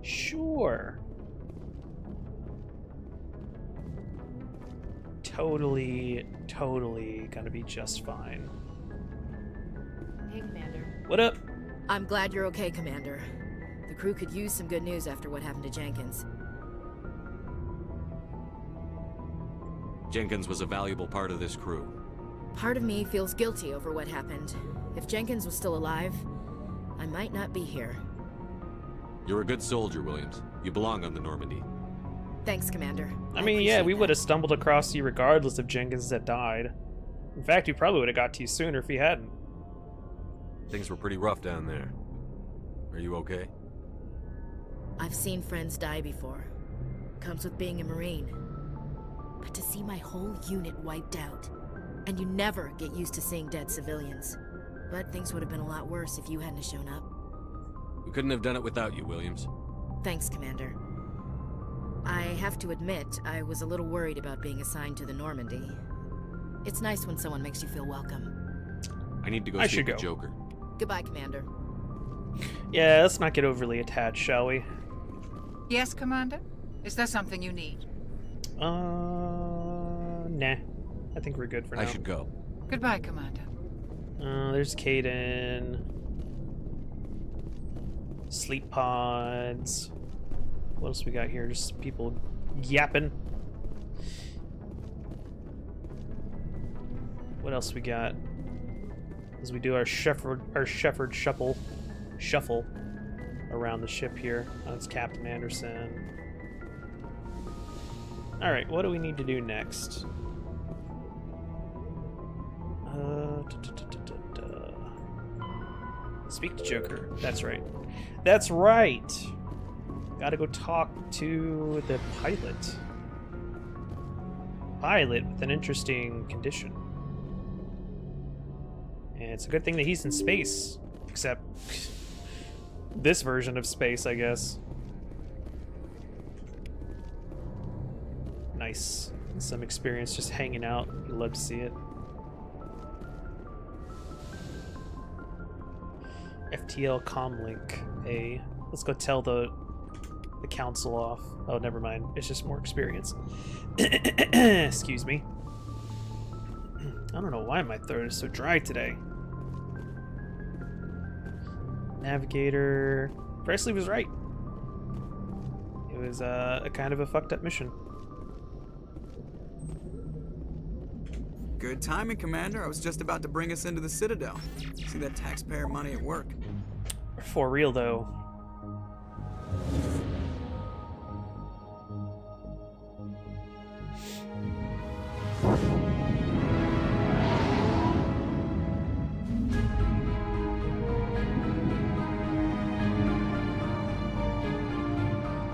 Sure. Totally gonna be just fine. Hey, Commander. What up? I'm glad you're okay, Commander. The crew could use some good news after what happened to Jenkins. Jenkins was a valuable part of this crew. Part of me feels guilty over what happened. If Jenkins was still alive, I might not be here. You're a good soldier, Williams. You belong on the Normandy. Thanks, Commander. I mean, yeah, we would have stumbled across you regardless if Jenkins had died. In fact, we probably would have got to you sooner if he hadn't. Things were pretty rough down there. Are you okay? I've seen friends die before. Comes with being a Marine. But to see my whole unit wiped out, and you never get used to seeing dead civilians. But things would have been a lot worse if you hadn't shown up. We couldn't have done it without you, Williams. Thanks, Commander. I have to admit, I was a little worried about being assigned to the Normandy. It's nice when someone makes you feel welcome. I need to go see the Joker. Goodbye, Commander. Yeah, let's not get overly attached, shall we? Yes, Commander? Is there something you need? Nah. I think we're good for now. I should go. Goodbye, Commander. There's Caden. Sleep pods. What else we got here? Just people yapping. What else we got? As we do our shepherd shuffle around the ship here. That's Captain Anderson. Alright, what do we need to do next? Speak to Joker. That's right. That's right! Gotta go talk to the pilot. Pilot with an interesting condition. And it's a good thing that he's in space. Except this version of space, I guess. Nice. Some experience just hanging out. You'd love to see it. FTL comlink. Let's go tell the council off. Oh, never mind. It's just more experience. Excuse me. I don't know why my throat is so dry today. Navigator. Presley was right. It was a kind of a fucked up mission. Good timing, Commander. I was just about to bring us into the Citadel. See that taxpayer money at work. For real, though.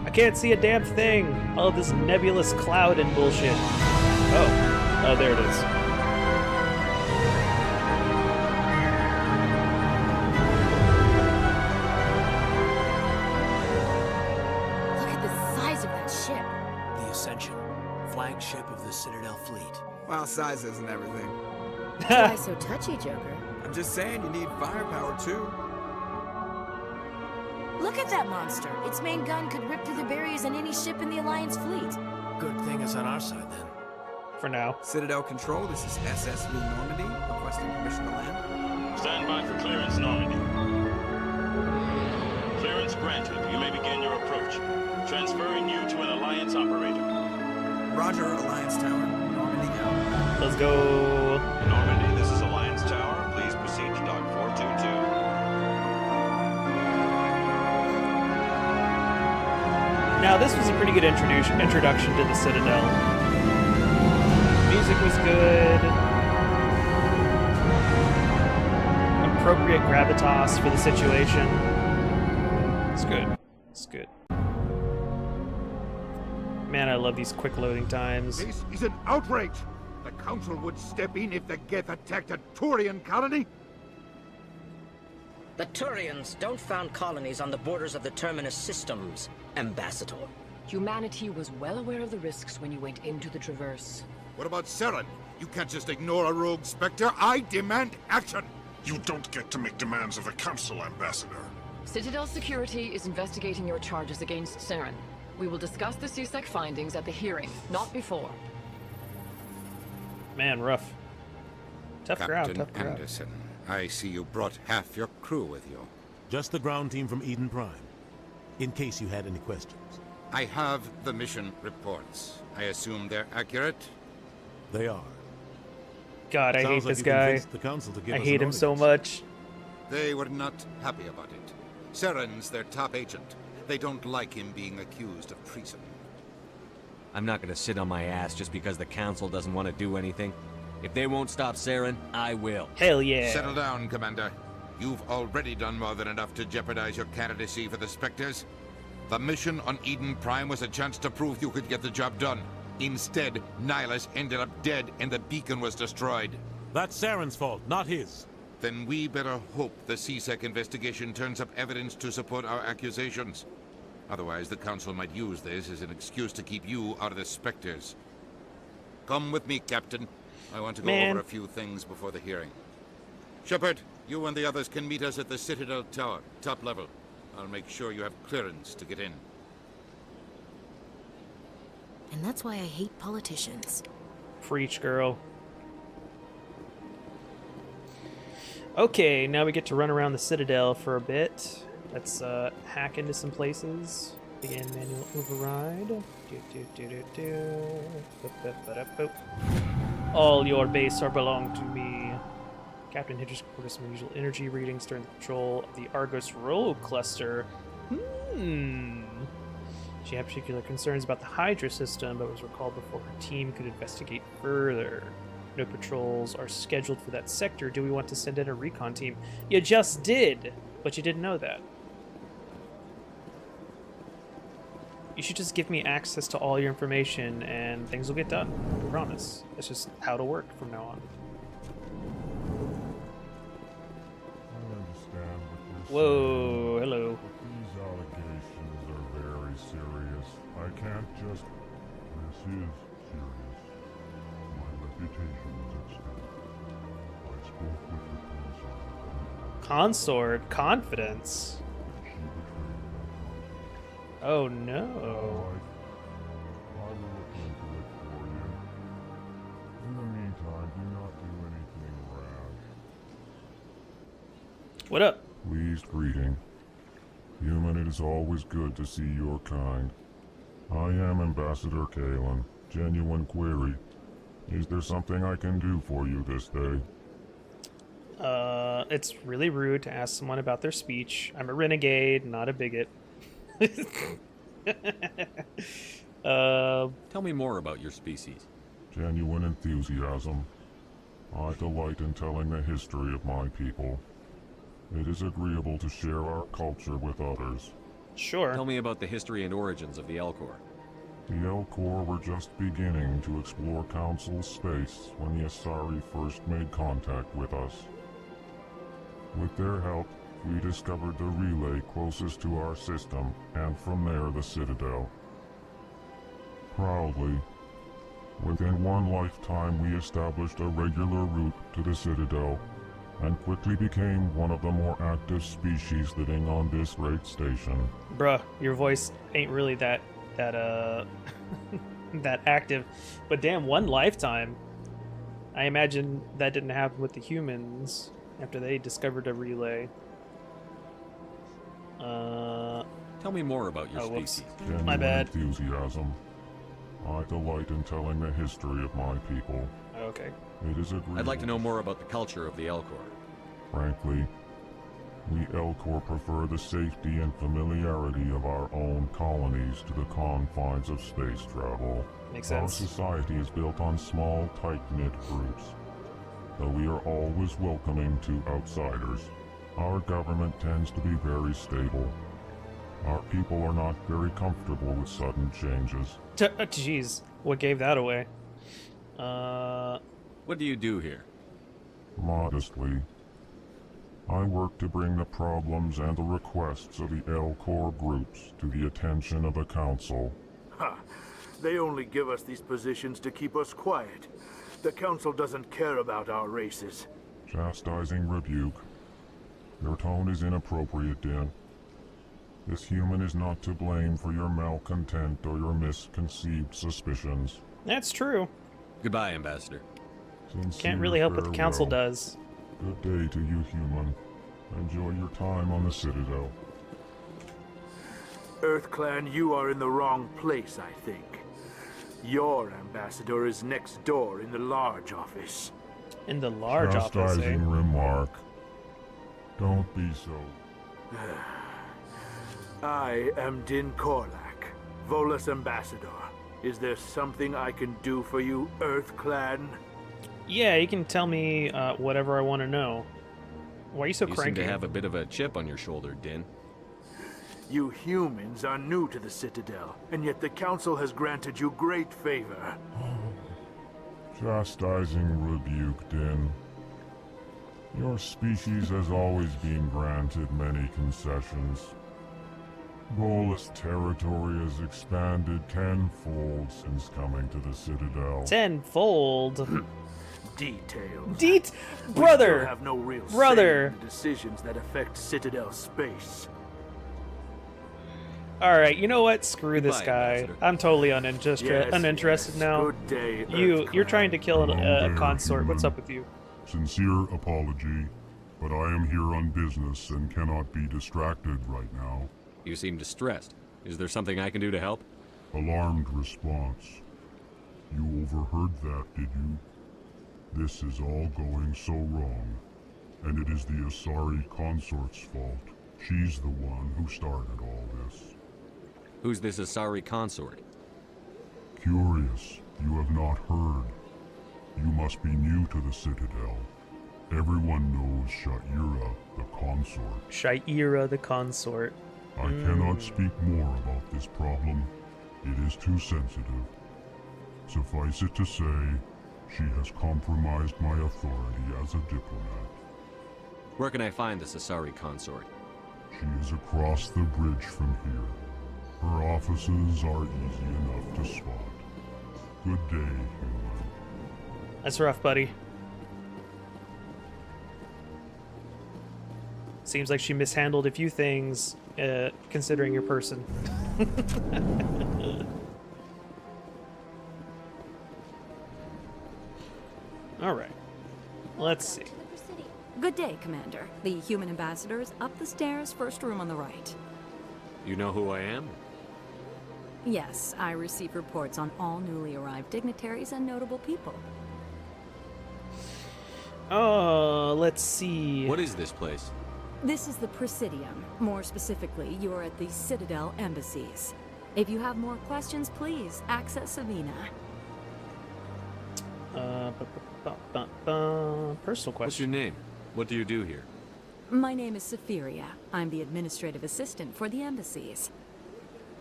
I can't see a damn thing. All this nebulous cloud and bullshit. Oh, there it is. Flagship of the Citadel fleet. Well, size isn't everything. Why so touchy, Joker? I'm just saying you need firepower too. Look at that monster. Its main gun could rip through the barriers in any ship in the Alliance fleet. Good thing it's on our side then. For now. Citadel Control, this is SSV Normandy, requesting permission to land. Stand by for clearance, Normandy. Clearance granted. You may begin your approach. Transferring you to an Alliance operator. Roger, Alliance Tower. Normandy out. Let's go. Normandy, this is Alliance Tower. Please proceed to dock 422. Now, this was a pretty good introduction to the Citadel. Music was good. Appropriate gravitas for the situation. It's good. It's good. Man, I love these quick loading times. This is an outrage! The Council would step in if the Geth attacked a Turian colony? The Turians don't found colonies on the borders of the Terminus systems, Ambassador. Humanity was well aware of the risks when you went into the Traverse. What about Saren? You can't just ignore a rogue Spectre. I demand action! You don't get to make demands of the Council, Ambassador. Citadel Security is investigating your charges against Saren. We will discuss the CSEC findings at the hearing, not before. Man, rough. Tough crowd, Captain tough crowd. Anderson, I see you brought half your crew with you. Just the ground team from Eden Prime, in case you had any questions. I have the mission reports. I assume they're accurate? They are. God, I hate Sounds like this you guy. convinced the council to give I us hate an him so audience. much. They were not happy about it. Saren's their top agent. They don't like him being accused of treason. I'm not gonna sit on my ass just because the council doesn't want to do anything. If they won't stop Saren, I will. Hell yeah. Settle down, Commander. You've already done more than enough to jeopardize your candidacy for the Spectres. The mission on Eden Prime was a chance to prove you could get the job done. Instead, Nihilus ended up dead and the beacon was destroyed. That's Saren's fault, not his. Then we better hope the CSEC investigation turns up evidence to support our accusations. Otherwise, the Council might use this as an excuse to keep you out of the Spectres. Come with me, Captain. I want to go over a few things before the hearing. Shepard, you and the others can meet us at the Citadel Tower, top level. I'll make sure you have clearance to get in. And that's why I hate politicians. Preach, girl. Okay, now we get to run around the Citadel for a bit. Let's hack into some places. Begin manual override. All your base are belong to me. Captain Hitchers reported some unusual energy readings during the patrol of the Argos Rogue Cluster. She had particular concerns about the Hydra system, but was recalled before her team could investigate further. No patrols are scheduled for that sector. Do we want to send in a recon team? You just did, but you didn't know that. You should just give me access to all your information and things will get done. I promise. That's just how it'll work from now on. Whoa, hello. These allegations are very serious. I can't just... This is serious. My reputation is at stake. I spoke with the Consort? Confidence? She betrayed my confidence. Oh no. I will look into it for you. In the meantime, do not do anything rash. What up? Pleased greeting. Human, it is always good to see your kind. I am Ambassador Kalen. Genuine query. Is there something I can do for you this day? It's really rude to ask someone about their speech. I'm a renegade, not a bigot. Tell me more about your species. Genuine enthusiasm. I delight in telling the history of my people. It is agreeable to share our culture with others. Sure. Tell me about the history and origins of the Elcor. The Elcor were just beginning to explore Council space when the Asari first made contact with us. With their help, we discovered the relay closest to our system, and from there the Citadel. Proudly, within one lifetime we established a regular route to the Citadel, and quickly became one of the more active species living on this great station. Bruh, your voice ain't really that that active. But damn, one lifetime. I imagine that didn't happen with the humans after they discovered a relay. Tell me more about your species. Genuine My bad. Enthusiasm. I delight in telling the history of my people. Okay. It is agreeable. I'd like to know more about the culture of the Elcor. Frankly, we Elcor prefer the safety and familiarity of our own colonies to the confines of space travel. Makes Our sense. society is built on small, tight-knit groups. Though we are always welcoming to outsiders, our government tends to be very stable. Our people are not very comfortable with sudden changes. Jeez, what gave that away? What do you do here? Modestly, I work to bring the problems and the requests of the Elcor groups to the attention of the Council. Ha! They only give us these positions to keep us quiet. The Council doesn't care about our races. Chastising rebuke. Your tone is inappropriate, Din. This human is not to blame for your malcontent or your misconceived suspicions. That's true. Goodbye, Ambassador. Can't really help what the Council farewell. does. Good day to you, human. Enjoy your time on the Citadel. EarthClan, you are in the wrong place, I think. Your ambassador is next door in the large office. In the large office, eh? Chastising remark. Don't be so. I am Din Korlak, Volus Ambassador. Is there something I can do for you, Earth Clan? Yeah, you can tell me whatever I want to know. Why are you so You cranky? seem to have a bit of a chip on your shoulder, Din. You humans are new to the Citadel, and yet the Council has granted you great favor. Chastising rebuke, Din. Your species has always been granted many concessions. Bolus territory has expanded tenfold since coming to the Citadel. Tenfold? Details. Brother! We still have no real Brother! say in the decisions that affect Citadel space. Alright, you know what? Screw this Goodbye, guy. Ambassador. I'm totally uninterested now. Good day, You're trying to kill Hello a there, consort. What's human. up with you? Sincere apology, but I am here on business and cannot be distracted right now. You seem distressed. Is there something I can do to help? Alarmed response. You overheard that, did you? This is all going so wrong, and it is the Asari consort's fault. She's the one who started all this. Who's this Asari consort? Curious, you have not heard. You must be new to the Citadel. Everyone knows Sha'ira, the consort. Sha'ira, the consort. I cannot speak more about this problem. It is too sensitive. Suffice it to say, she has compromised my authority as a diplomat. Where can I find this Asari consort? She is across the bridge from here. Her offices are easy enough to spot. Good day, human. That's rough, buddy. Seems like she mishandled a few things, considering your person. Alright. Let's see. Good day, Commander. The human ambassador is up the stairs, first room on the right. You know who I am? Yes, I receive reports on all newly arrived dignitaries and notable people. Oh, let's see. What is this place? This is the Presidium. More specifically, you're at the Citadel embassies. If you have more questions, please access Savina. Personal question. What's your name? What do you do here? My name is Safiria. I'm the administrative assistant for the embassies.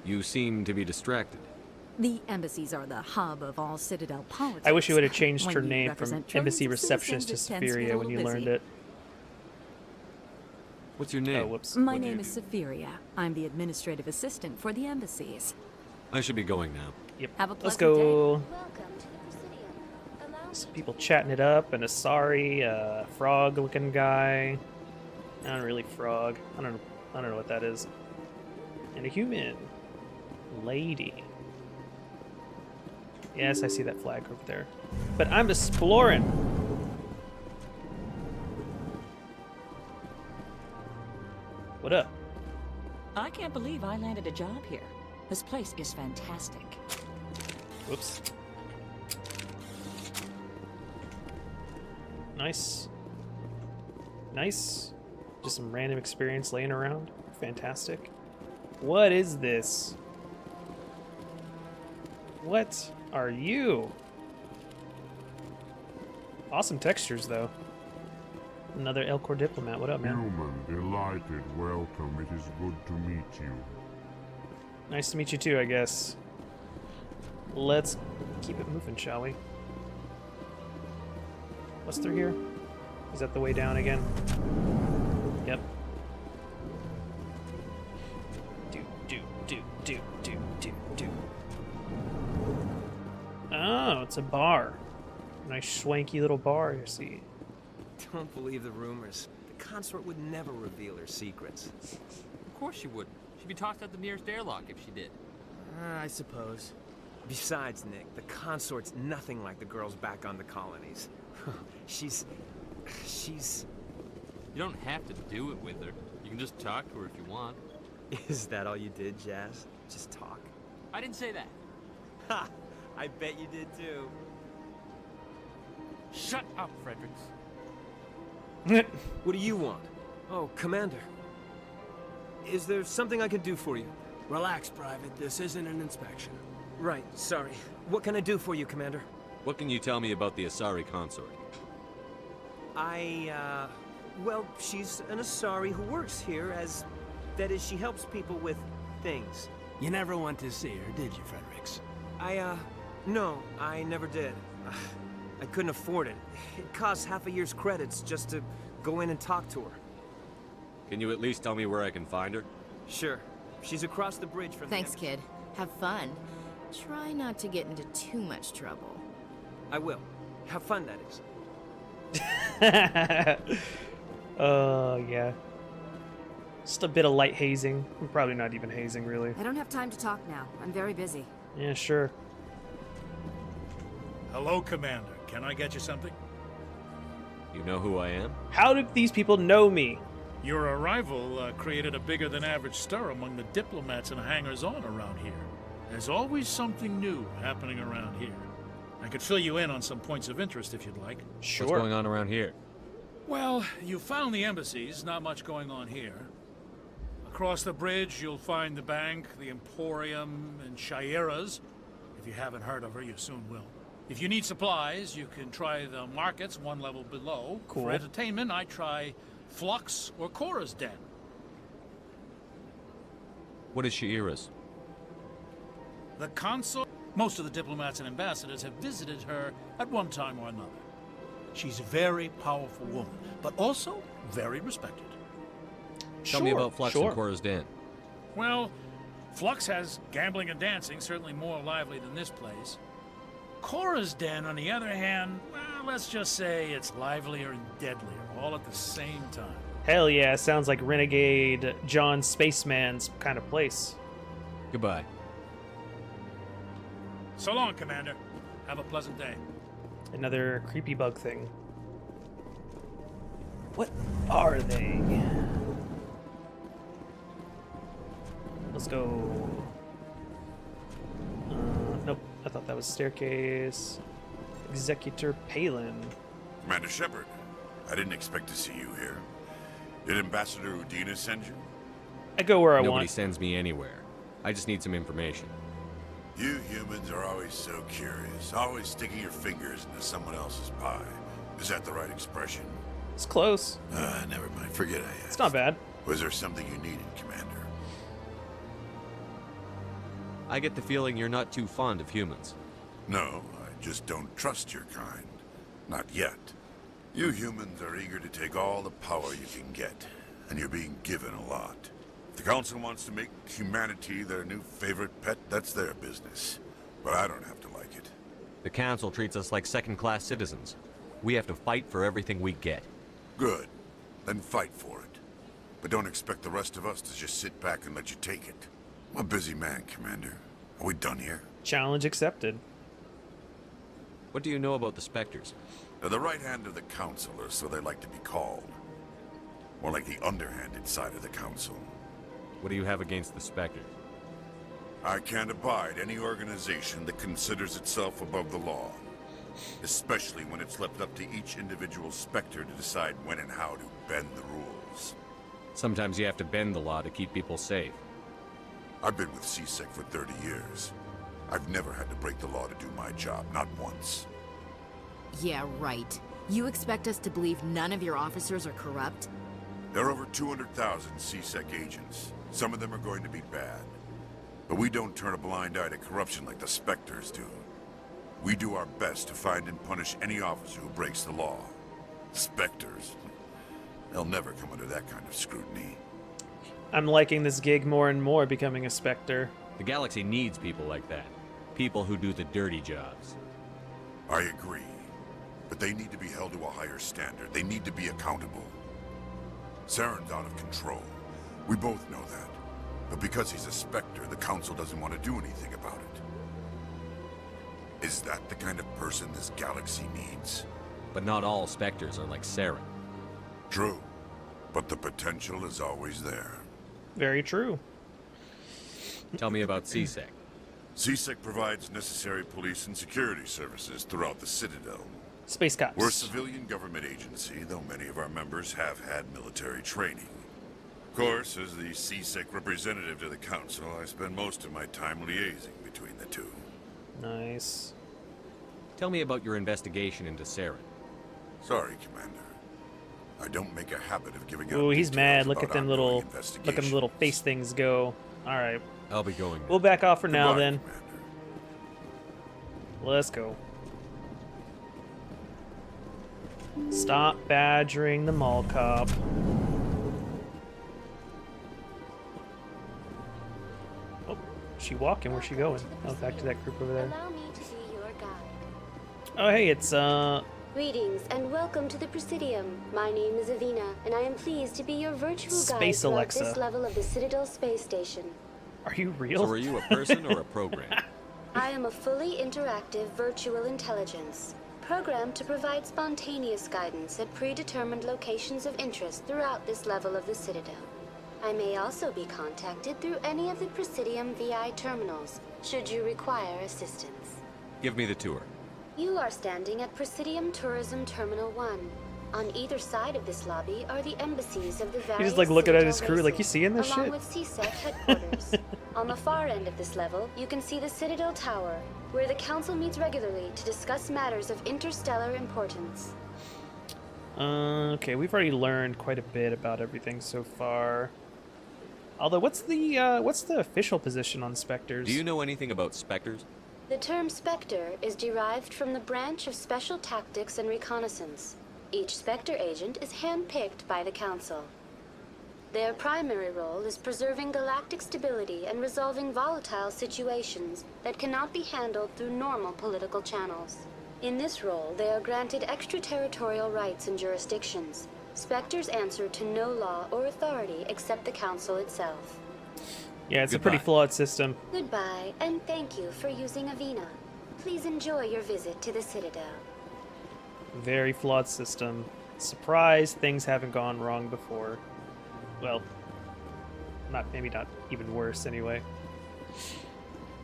You seem to be distracted. The embassies are the hub of all Citadel politics. I wish you would have changed When her you name from represent embassy trillions of receptionist to citizens, it tends to get a Safiria when you little learned busy. it. What's your name? Oh, whoops. My name is Safiria. I'm the administrative assistant for the embassies. I should be going now. Yep. Have a Let's pleasant go. day. Some people chatting it up, and Asari, frog-looking guy. Not really frog. I don't know what that is. And a human lady. Yes, I see that flag over there. But I'm exploring. What up? I can't believe I landed a job here. This place is fantastic. Whoops. Nice. Nice. Just some random experience laying around. Fantastic. What is this? What are you? Awesome textures, though. Another Elcor diplomat. What up, man? Human, delighted, welcome. It is good to meet you. Nice to meet you too, I guess. Let's keep it moving, shall we? What's through here? Is that the way down again? Yep. Do. Oh, it's a bar. Nice swanky little bar, you see. Don't believe the rumors. The consort would never reveal her secrets. Of course she wouldn't. She'd be tossed out the nearest airlock if she did. I suppose. Besides, Nick, the consort's nothing like the girls back on the colonies. She's... You don't have to do it with her. You can just talk to her if you want. Is that all you did, Jazz? Just talk? I didn't say that. Ha! I bet you did too. Shut up, Fredericks. What do you want? Oh, Commander. Is there something I can do for you? Relax, Private. This isn't an inspection. Right, sorry. What can I do for you, Commander? What can you tell me about the Asari consort? Well, she's an Asari who works here as... That is, she helps people with things. You never went to see her, did you, Fredericks? No, I never did. I couldn't afford it. It costs half a year's credits just to go in and talk to her. Can you at least tell me where I can find her? Sure. She's across the bridge from Thanks, kid. Have fun. Try not to get into too much trouble. I will. Have fun, that is. Yeah. Just a bit of light hazing. Probably not even hazing, really. I don't have time to talk now. I'm very busy. Yeah, sure. Hello, Commander. Can I get you something? You know who I am? How do these people know me? Your arrival created a bigger-than-average stir among the diplomats and hangers-on around here. There's always something new happening around here. I could fill you in on some points of interest if you'd like. Sure. What's going on around here? Well, you found the embassies. Not much going on here. Across the bridge, you'll find the bank, the Emporium, and Shaira's. If you haven't heard of her, you soon will. If you need supplies, you can try the markets one level below. Cool. For entertainment, I try Flux or Cora's Den. What is Shaira's? The consul... Most of the diplomats and ambassadors have visited her at one time or another. She's a very powerful woman, but also very respected. Tell me about Flux and Cora's Den. Well, Flux has gambling and dancing, certainly more lively than this place. Cora's Den, on the other hand, well, let's just say it's livelier and deadlier, all at the same time. Hell yeah, sounds like Renegade John Spaceman's kind of place. Goodbye. So long, Commander. Have a pleasant day. Another creepy bug thing. What are they? Let's go. Nope, I thought that was staircase. Executor Palin. Commander Shepard, I didn't expect to see you here. Did Ambassador Udina send you? I go where I want. Nobody sends me anywhere. I just need some information. You humans are always so curious, always sticking your fingers into someone else's pie. Is that the right expression? It's close. Never mind. Forget I asked. It's not bad. Was there something you needed, Commander? I get the feeling you're not too fond of humans. No, I just don't trust your kind. Not yet. You humans are eager to take all the power you can get, and you're being given a lot. If the Council wants to make humanity their new favorite pet, that's their business. But I don't have to like it. The Council treats us like second-class citizens. We have to fight for everything we get. Good. Then fight for it. But don't expect the rest of us to just sit back and let you take it. I'm a busy man, Commander. Are we done here? Challenge accepted. What do you know about the Spectres? They're the right hand of the Council, or so they like to be called. More like the underhanded side of the Council. What do you have against the Spectres? I can't abide any organization that considers itself above the law. Especially when it's left up to each individual Spectre to decide when and how to bend the rules. Sometimes you have to bend the law to keep people safe. I've been with CSEC for 30 years. I've never had to break the law to do my job, not once. Yeah, right. You expect us to believe none of your officers are corrupt? There are over 200,000 CSEC agents. Some of them are going to be bad. But we don't turn a blind eye to corruption like the Spectres do. We do our best to find and punish any officer who breaks the law. Spectres. They'll never come under that kind of scrutiny. I'm liking this gig more and more, becoming a Spectre. The galaxy needs people like that. People who do the dirty jobs. I agree. But they need to be held to a higher standard. They need to be accountable. Saren's out of control. We both know that. But because he's a Spectre, the Council doesn't want to do anything about it. Is that the kind of person this galaxy needs? But not all Spectres are like Saren. True. But the potential is always there. Very true. Tell me about CSEC. CSEC provides necessary police and security services throughout the Citadel. Space cops. We're a civilian government agency, though many of our members have had military training. Of course, as the CSEC representative to the Council, I spend most of my time liaising between the two. Nice. Tell me about your investigation into Saren. Sorry, Commander. I don't make a habit of giving out Ooh, he's mad. Look at about them ongoing little little face things go. All right. I'll be going. We'll back off for now Goodbye, then. Commander. Let's go. Stop badgering the mall cop. Oh, she walking? Where's she going? Oh, back to that group over there. Allow me to be your guide. Oh, hey, it's Greetings and welcome to the Presidium. My name is Avina, and I am pleased to be your virtual guide Space throughout Alexa. this level of the Citadel space station. Are you real? So are you a person or a program? I am a fully interactive virtual intelligence, programmed to provide spontaneous guidance at predetermined locations of interest throughout this level of the Citadel. I may also be contacted through any of the Presidium VI terminals, should you require assistance. Give me the tour. You are standing at Presidium Tourism Terminal 1. On either side of this lobby are the embassies of the various He's just like looking at his Citadel crew like, you races, seeing this along shit? with CSEC headquarters. On the far end of this level, you can see the Citadel Tower, where the Council meets regularly to discuss matters of interstellar importance. Okay, we've already learned quite a bit about everything so far. Although, what's the official position on Spectres? Do you know anything about Spectres? The term Spectre is derived from the branch of Special Tactics and Reconnaissance. Each Spectre agent is handpicked by the Council. Their primary role is preserving galactic stability and resolving volatile situations that cannot be handled through normal political channels. In this role, they are granted extraterritorial rights and jurisdictions. Spectres answer to no law or authority except the Council itself. Yeah, it's a pretty flawed system. Goodbye, and thank you for using Avina. Please enjoy your visit to the Citadel. Very flawed system. Surprise, things haven't gone wrong before. Well, maybe not even worse anyway.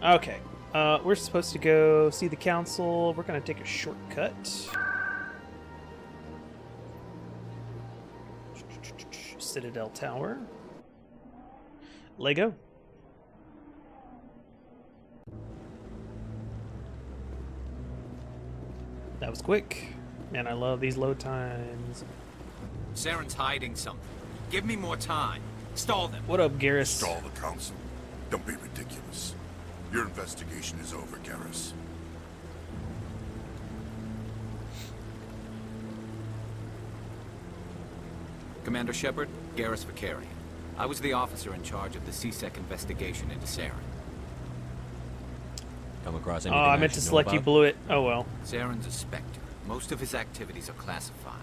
Okay, we're supposed to go see the Council. We're gonna take a shortcut. Citadel Tower. Lego. That was quick. Man, I love these load times. Saren's hiding something. Give me more time. Stall them. What up, Garrus? Stall the Council? Don't be ridiculous. Your investigation is over, Garrus. Commander Shepard, Garrus Vicarian. I was the officer in charge of the CSEC investigation into Saren. Come across Oh, anything I meant to should know select you, about? blew it. Oh well. Saren's a Spectre. Most of his activities are classified.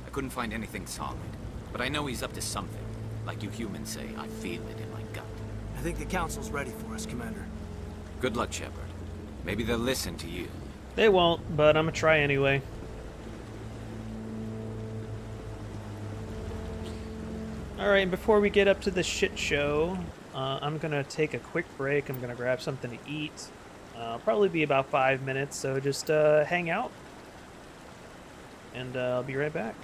I couldn't find anything solid. But I know he's up to something. Like you humans say, I feel it in my gut. I think the Council's ready for us, Commander. Good luck, Shepard. Maybe they'll listen to you. They won't, but I'm gonna try anyway. Alright, and before we get up to the shit show, I'm gonna take a quick break. I'm gonna grab something to eat. Probably be about 5 minutes, so just hang out. And I'll be right back.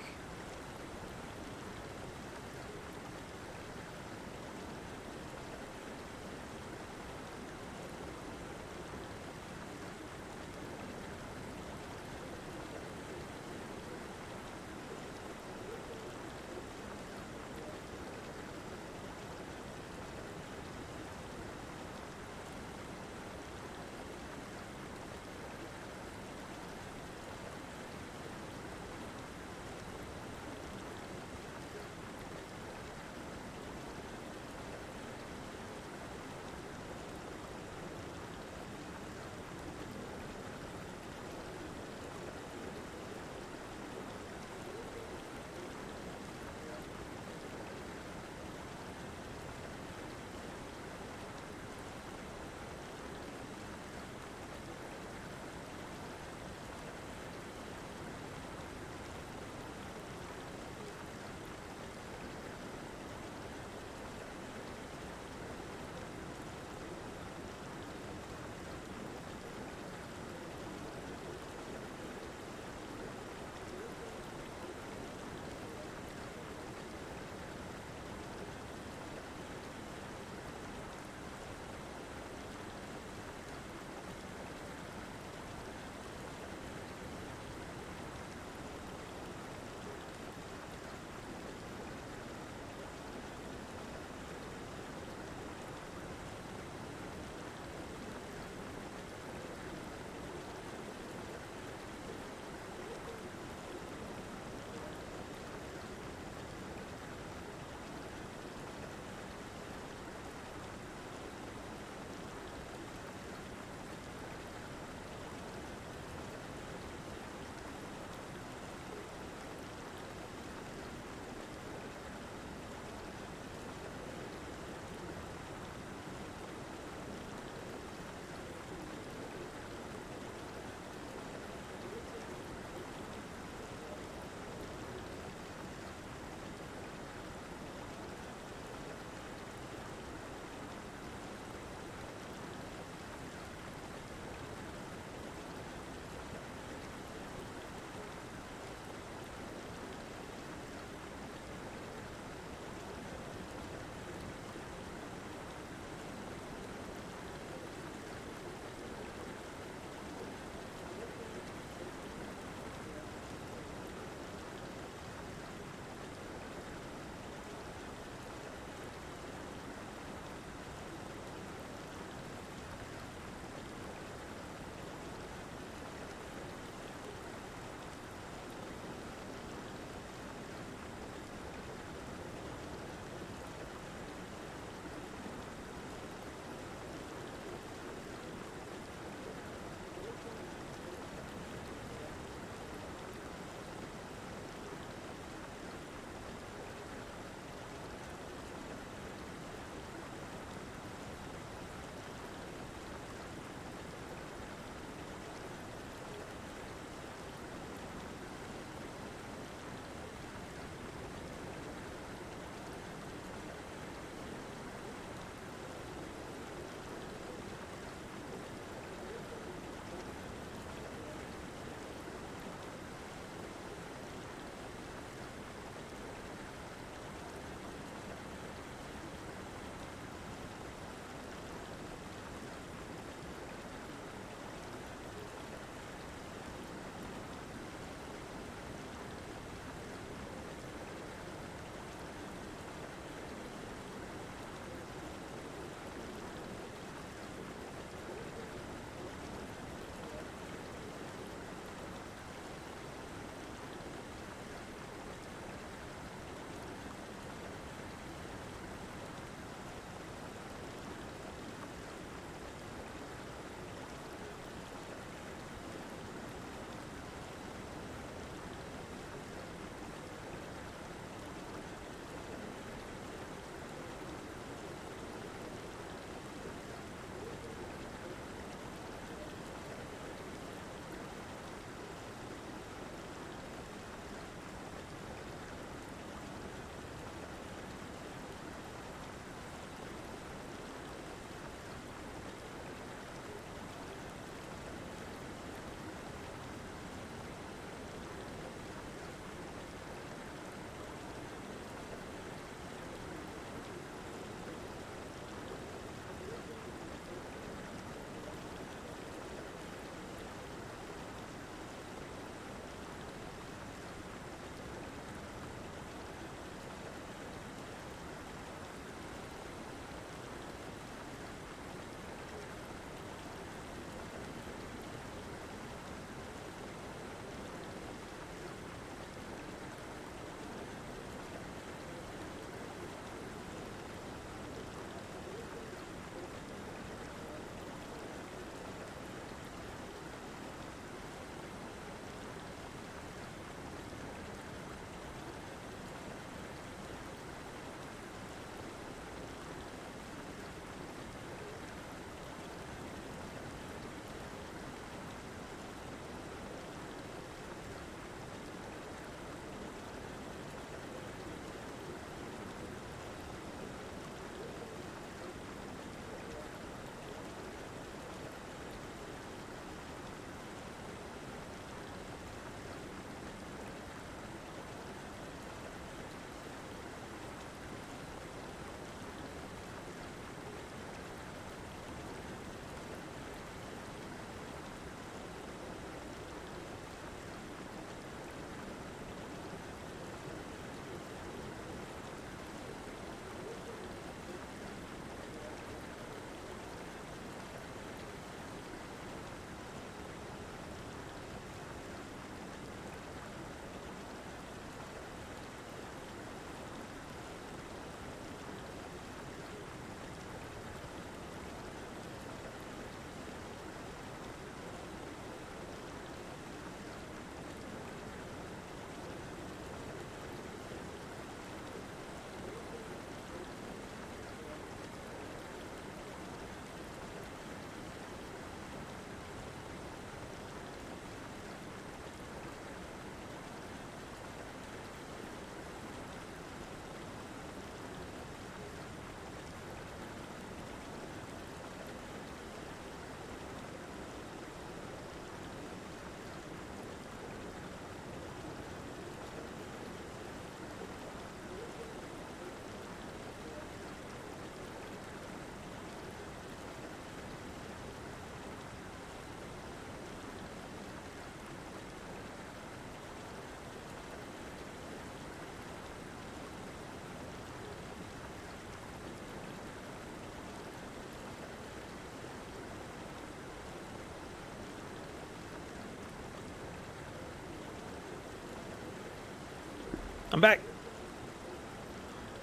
I'm back.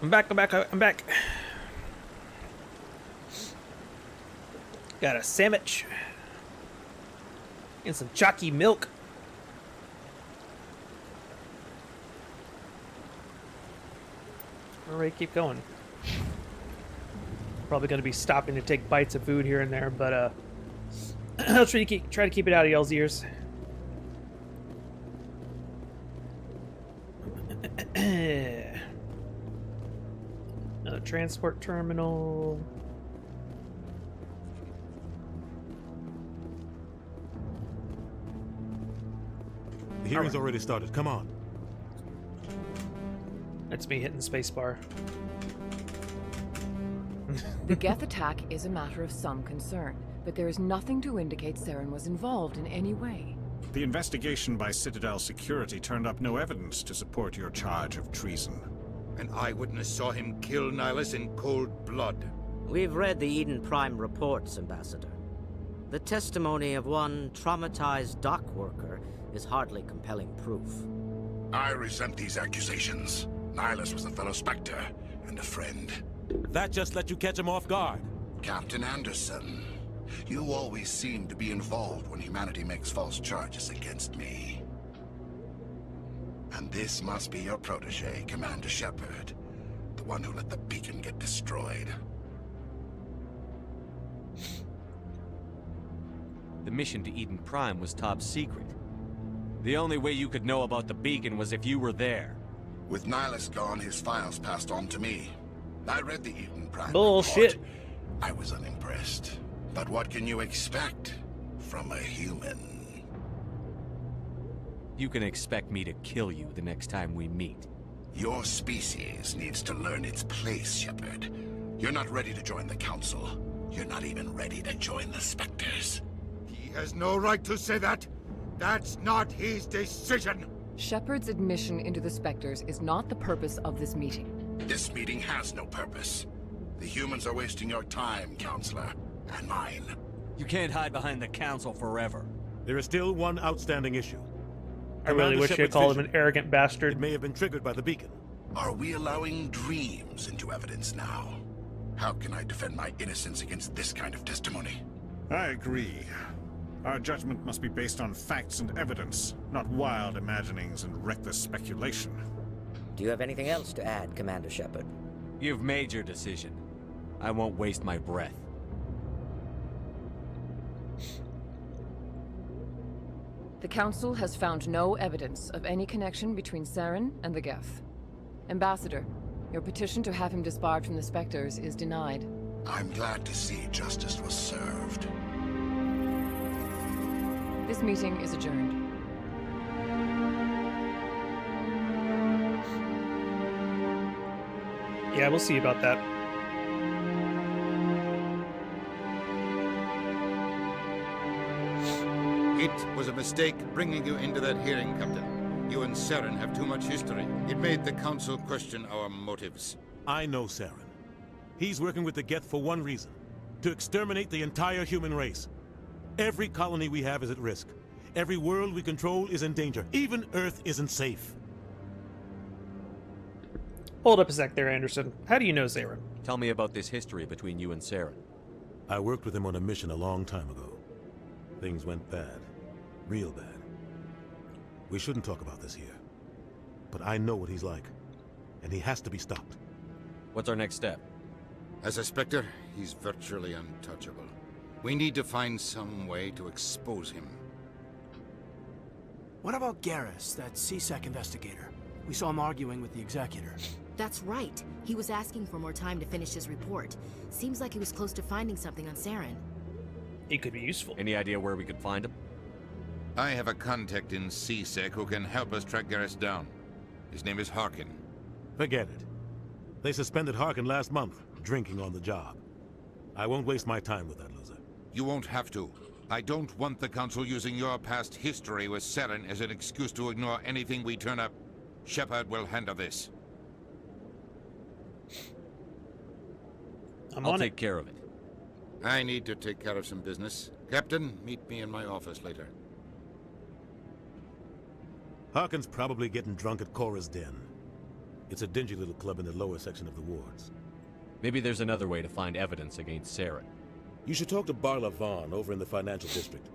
I'm back. Got a sandwich. And some chalky milk. All right, keep going. Probably going to be stopping to take bites of food here and there, but I'll try to keep it out of y'all's ears. Another transport terminal. The hearing's already started. Come on. That's me hitting the spacebar. The Geth attack is a matter of some concern, but there is nothing to indicate Saren was involved in any way. The investigation by Citadel Security turned up no evidence to support your charge of treason. An eyewitness saw him kill Nihilus in cold blood. We've read the Eden Prime reports, Ambassador. The testimony of one traumatized dock worker is hardly compelling proof. I resent these accusations. Nihilus was a fellow Spectre and a friend. That just let you catch him off guard. Captain Anderson, you always seem to be involved when humanity makes false charges against me. And this must be your protege, Commander Shepard, the one who let the beacon get destroyed. The mission to Eden Prime was top secret. The only way you could know about the beacon was if you were there. With Nihilus gone, his files passed on to me. I read the Eden Prime Bullshit. report. I was unimpressed. But what can you expect from a human? You can expect me to kill you the next time we meet. Your species needs to learn its place, Shepard. You're not ready to join the Council. You're not even ready to join the Spectres. He has no right to say that. That's not his decision. Shepard's admission into the Spectres is not the purpose of this meeting. This meeting has no purpose. The humans are wasting your time, Counselor, and mine. You can't hide behind the Council forever. There is still one outstanding issue. I really wish you called him an arrogant bastard. It may have been triggered by the beacon. Are we allowing dreams into evidence now? How can I defend my innocence against this kind of testimony? I agree. Our judgment must be based on facts and evidence, not wild imaginings and reckless speculation. Do you have anything else to add, Commander Shepard? You've made your decision. I won't waste my breath. The Council has found no evidence of any connection between Saren and the Geth. Ambassador, your petition to have him disbarred from the Spectres is denied. I'm glad to see justice was served. This meeting is adjourned. Yeah, we'll see about that. It was a mistake bringing you into that hearing, Captain. You and Saren have too much history. It made the Council question our motives. I know Saren. He's working with the Geth for one reason. To exterminate the entire human race. Every colony we have is at risk. Every world we control is in danger. Even Earth isn't safe. Hold up a sec there, Anderson. How do you know Saren? Tell me about this history between you and Saren. I worked with him on a mission a long time ago. Things went bad. Real bad. We shouldn't talk about this here. But I know what he's like. And he has to be stopped. What's our next step? As a Spectre, he's virtually untouchable. We need to find some way to expose him. What about Garrus, that CSEC investigator? We saw him arguing with the Executor. That's right. He was asking for more time to finish his report. Seems like he was close to finding something on Saren. He could be useful. Any idea where we could find him? I have a contact in CSEC who can help us track Garrus down. His name is Harkin. Forget it. They suspended Harkin last month, drinking on the job. I won't waste my time with that loser. You won't have to. I don't want the Council using your past history with Saren as an excuse to ignore anything we turn up. Shepard will handle this. I'll take care of it. I need to take care of some business. Captain, meet me in my office later. Harkin's probably getting drunk at Cora's den. It's a dingy little club in the lower section of the wards. Maybe there's another way to find evidence against Saren. You should talk to Barla Vaughn over in the financial district.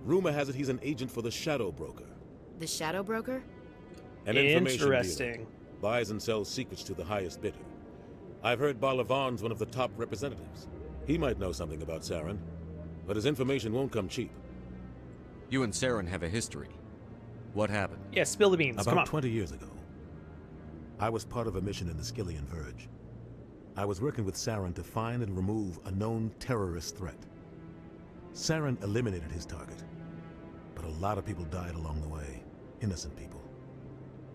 Rumor has it he's an agent for the Shadow Broker. The Shadow Broker? An information Interesting. dealer. Buys and sells secrets to the highest bidder. I've heard Barla Vaughn's one of the top representatives. He might know something about Saren, but his information won't come cheap. You and Saren have a history. What happened? Yeah, spill the beans. Come on. About 20 years ago, I was part of a mission in the Skillian Verge. I was working with Saren to find and remove a known terrorist threat. Saren eliminated his target, but a lot of people died along the way. Innocent people.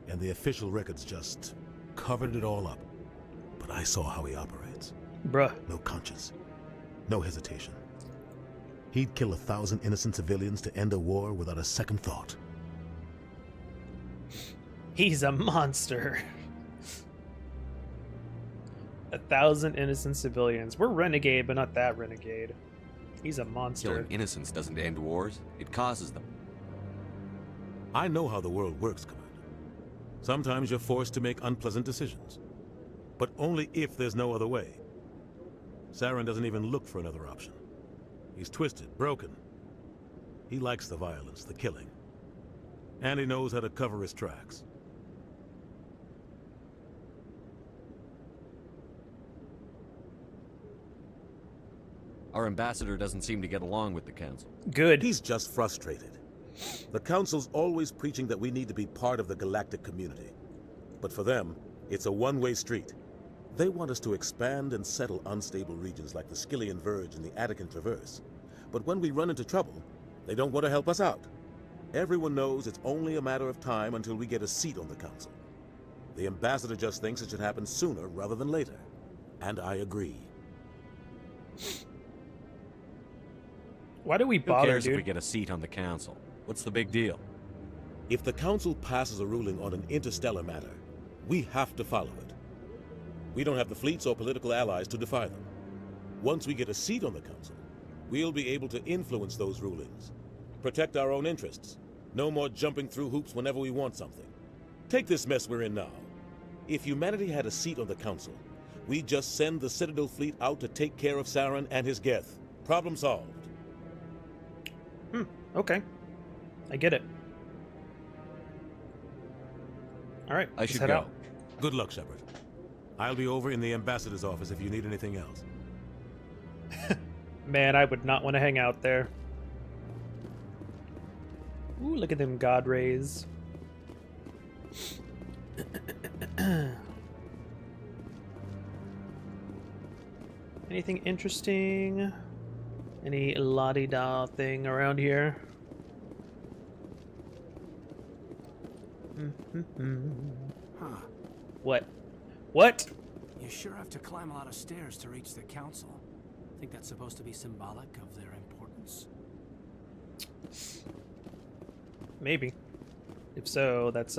And the official records just covered it all up. But I saw how he operates. Bruh. No conscience. No hesitation. He'd kill 1,000 innocent civilians to end a war without a second thought. He's a monster. 1,000 innocent civilians. We're renegade, but not that renegade. He's a monster. Killing innocents doesn't end wars. It causes them. I know how the world works, Commander. Sometimes you're forced to make unpleasant decisions. But only if there's no other way. Saren doesn't even look for another option. He's twisted, broken. He likes the violence, the killing. And he knows how to cover his tracks. Our ambassador doesn't seem to get along with the Council. Good. He's just frustrated. The Council's always preaching that we need to be part of the galactic community. But for them, it's a one-way street. They want us to expand and settle unstable regions like the Skillian Verge and the Attican Traverse. But when we run into trouble, they don't want to help us out. Everyone knows it's only a matter of time until we get a seat on the Council. The ambassador just thinks it should happen sooner rather than later. And I agree. Why do we Who bother, cares dude? if we get a seat on the Council? What's the big deal? If the Council passes a ruling on an interstellar matter, we have to follow it. We don't have the fleets or political allies to defy them. Once we get a seat on the Council, we'll be able to influence those rulings. Protect our own interests. No more jumping through hoops whenever we want something. Take this mess we're in now. If humanity had a seat on the Council, we'd just send the Citadel fleet out to take care of Saren and his Geth. Problem solved. Okay. I get it. Alright, I should head go. out. Good luck, Shepard. I'll be over in the ambassador's office if you need anything else. Man, I would not want to hang out there. Ooh, look at them god rays. Anything interesting? Any la-di-da thing around here? Huh. What? What? You sure have to climb a lot of stairs to reach the Council. Think that's supposed to be symbolic of their importance? Maybe. If so, that's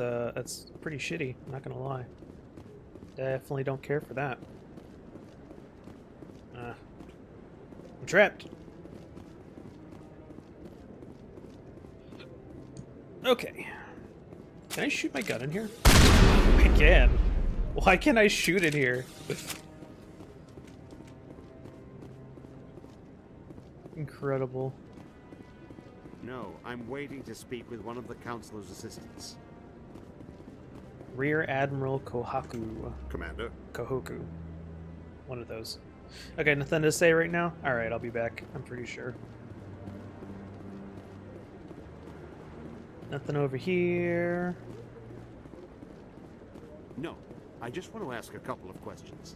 pretty shitty, I'm not gonna lie. Definitely don't care for that. I'm trapped. Okay. Can I shoot my gun in here? I can. Why can't I shoot in here? Incredible. No, I'm waiting to speak with one of the Councilor's assistants. Rear Admiral Kohaku. Commander. Kohoku. One of those. Okay, nothing to say right now? Alright, I'll be back. I'm pretty sure. Nothing over here. No, I just want to ask a couple of questions.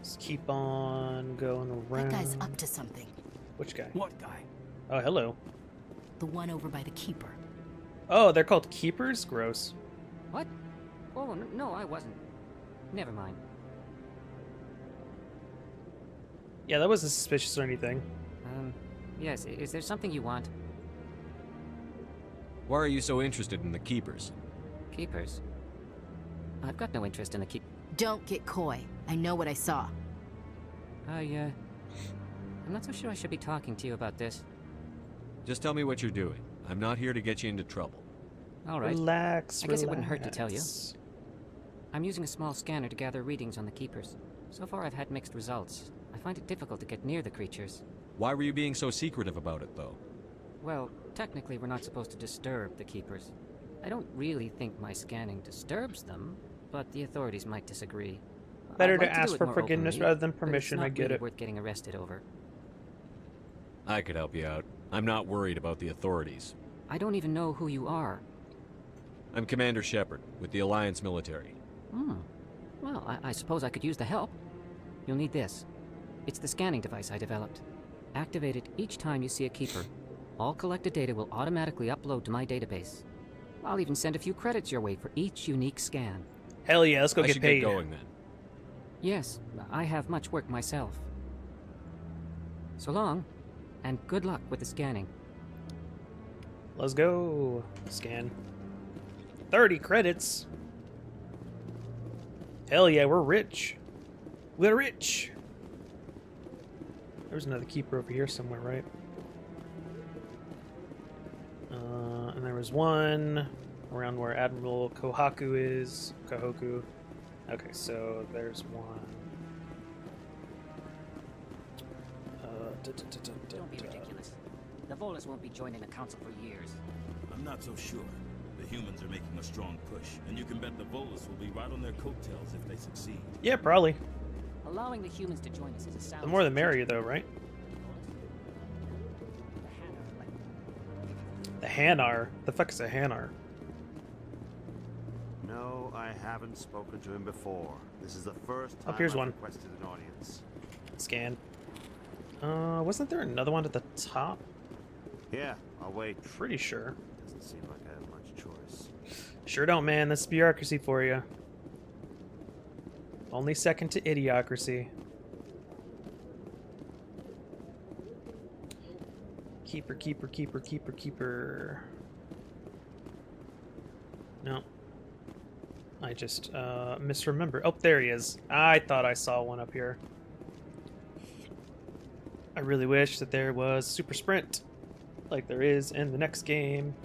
Just keep on going around. That guy's up to something. Which guy? What guy? Oh, hello. The one over by the Keeper. Oh, they're called keepers? Gross. What? Oh, no, I wasn't. Never mind. Yeah, that wasn't suspicious or anything. Yes, is there something you want? Why are you so interested in the Keepers? Keepers? I've got no interest in the keep. Don't get coy. I know what I saw. I'm not so sure I should be talking to you about this. Just tell me what you're doing. I'm not here to get you into trouble. All right. Relax, I guess it wouldn't hurt to tell you. I'm using a small scanner to gather readings on the Keepers. So far I've had mixed results. I find it difficult to get near the creatures. Why were you being so secretive about it, though? Well, technically we're not supposed to disturb the Keepers. I don't really think my scanning disturbs them, but the authorities might disagree. Better I'd to like do ask it for more forgiveness openly, rather than but permission, it's not I get really it. worth getting arrested over. I could help you out. I'm not worried about the authorities. I don't even know who you are. I'm Commander Shepard, with the Alliance military. Well, I suppose I could use the help. You'll need this. It's the scanning device I developed. Activate it each time you see a Keeper. All collected data will automatically upload to my database. I'll even send a few credits your way for each unique scan. Hell yeah, let's go I get should paid. get going then. Yes, I have much work myself. So long, and good luck with the scanning. Let's go. Scan. 30 credits. Hell yeah, we're rich. We're rich. There's another keeper over here somewhere, right? And there was one around where Admiral Kohaku is. Kohoku. Okay, so there's one. Don't be ridiculous. The Volus won't be joining the Council for years. I'm not so sure. The humans are making a strong push, and you can bet the Volus will be right on their coattails if they succeed. Yeah, probably. Allowing the humans to join us is a sound. The more the merrier, though, right? The Hanar? The fuck is a Hanar? No, I haven't spoken to him before. This is the first time here's I've one. requested an audience. Scan. Wasn't there another one at the top? Yeah, I'll wait. Pretty sure. Doesn't seem like I have much choice. Sure don't, man. That's bureaucracy for you. Only second to idiocracy. Keeper, keeper, keeper, keeper, keeper. No. I just misremember. Oh, there he is. I thought I saw one up here. I really wish that there was super sprint like there is in the next game.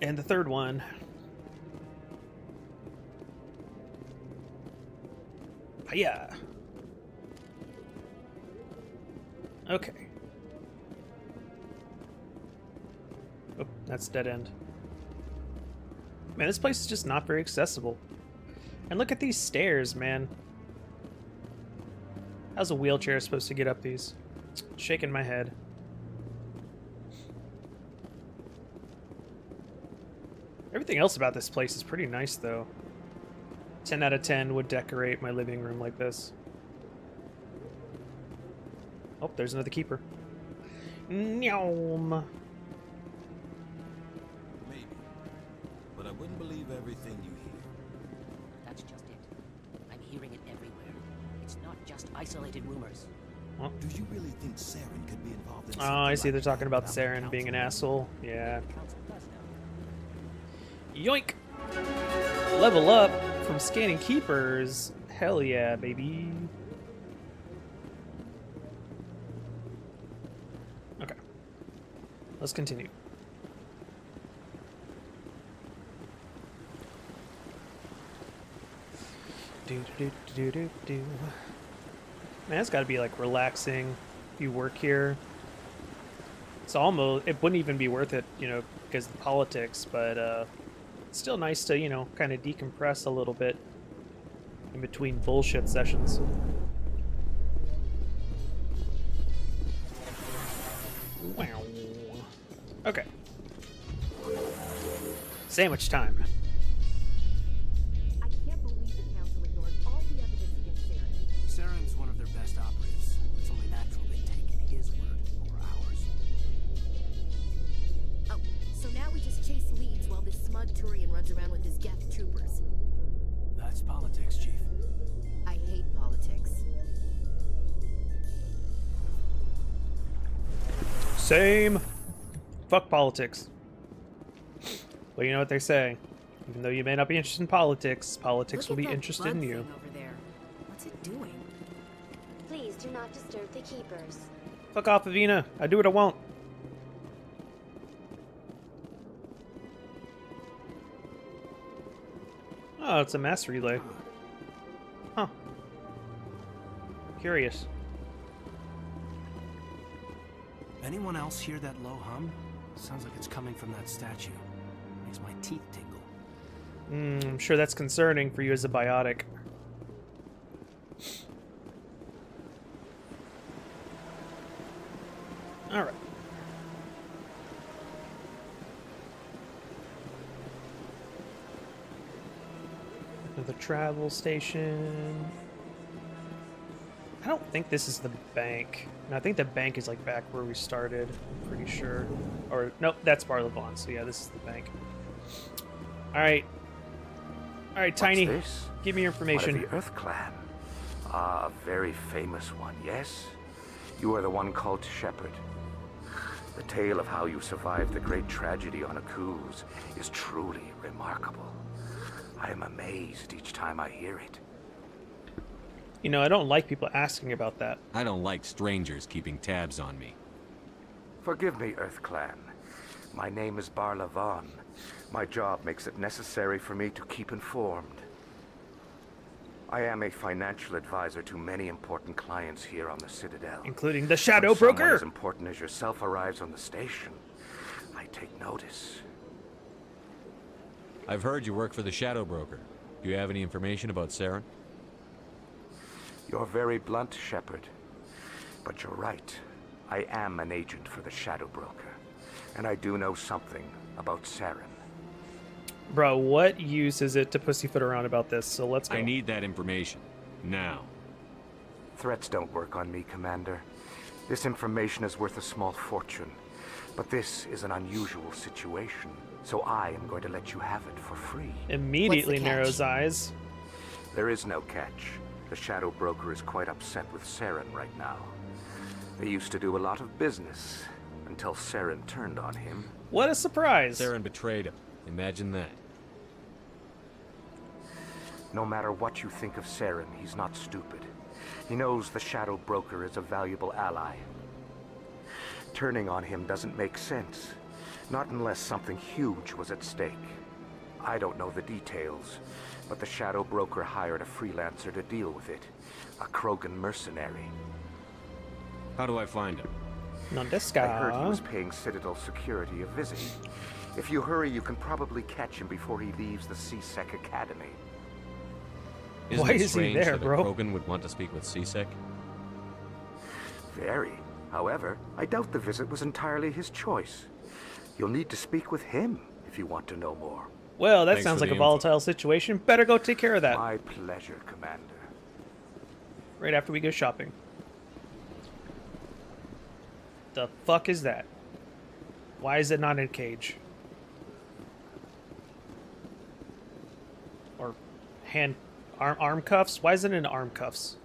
And the third one. Yeah. Okay. Oh, that's dead end. Man, this place is just not very accessible. And look at these stairs, man. How's a wheelchair supposed to get up these? Shaking my head. Everything else about this place is pretty nice, though. 10 out of 10 would decorate my living room like this. Oh, there's another keeper. Nyom. Maybe. But I wouldn't believe everything you hear. That's just it. I'm hearing it everywhere. It's not just isolated rumors. Well, Do you really think Saren could be involved in oh, I see. They're talking about Saren being an asshole. Yeah. Yoink! Level up from scanning keepers. Hell yeah, baby. Okay. Let's continue. Do. Man, it's gotta be like relaxing if you work here. It's almost, it wouldn't even be worth it, you know, because of the politics, but it's still nice to, you know, kind of decompress a little bit in between bullshit sessions. Wow. Okay. Sandwich time. I can't believe the council ignored all the evidence against Saren. Saren's one of their best operatives. It's only natural they'd taken his word over ours. Oh, so now we just chase leads while this smug Turian runs around with his Geth troopers. That's politics, Chief. I hate politics. Same. Fuck politics. Well, you know what they say. Even though you may not be interested in politics, politics will be interested in you. Over there. What's it doing? Please do not disturb the keepers. Fuck off, Avina. I do what I want. Oh, it's a mass relay. Huh. Curious. Anyone else hear that low hum? Sounds like it's coming from that statue. Makes my teeth tingle. I'm sure that's concerning for you as a biotic. Alright. Another travel station. I don't think this is the bank. No, I think the bank is like back where we started. I'm pretty sure. Or nope, that's Barlevon. So yeah, this is the bank. All right, Tiny. What's this? Give me your information. One of the Earth Clan. Ah, a very famous one. Yes, you are the one called Shepard. The tale of how you survived the great tragedy on Akuz is truly remarkable. I am amazed each time I hear it. You know, I don't like people asking about that. I don't like strangers keeping tabs on me. Forgive me, Earth Clan. My name is Barlevon. My job makes it necessary for me to keep informed. I am a financial advisor to many important clients here on the Citadel. Including the Shadow When Broker! someone as important as yourself arrives on the station, I take notice. I've heard you work for the Shadow Broker. Do you have any information about Saren? You're very blunt, Shepard. But you're right. I am an agent for the Shadow Broker. And I do know something about Saren. Bro, what use is it to pussyfoot around about this? So let's go. I need that information. Now. Threats don't work on me, Commander. This information is worth a small fortune. But this is an unusual situation, so I am going to let you have it for free. Immediately narrows eyes. There is no catch. The Shadow Broker is quite upset with Saren right now. They used to do a lot of business until Saren turned on him. What a surprise! Saren betrayed him. Imagine that. No matter what you think of Saren, he's not stupid. He knows the Shadow Broker is a valuable ally. Turning on him doesn't make sense. Not unless something huge was at stake. I don't know the details, but the Shadow Broker hired a freelancer to deal with it. A Krogan mercenary. How do I find him? I heard he was paying Citadel security a visit. If you hurry, you can probably catch him before he leaves the CSEC Academy. Isn't Why it is he strange there, that bro? a Krogan would want to speak with CSEC? Very. However, I doubt the visit was entirely his choice. You'll need to speak with him if you want to know more. Well, that sounds like a volatile situation. Better go take care of that. My pleasure, Commander. Right after we go shopping. The fuck is that? Why is it not in a cage? Or arm cuffs? Why is it in arm cuffs?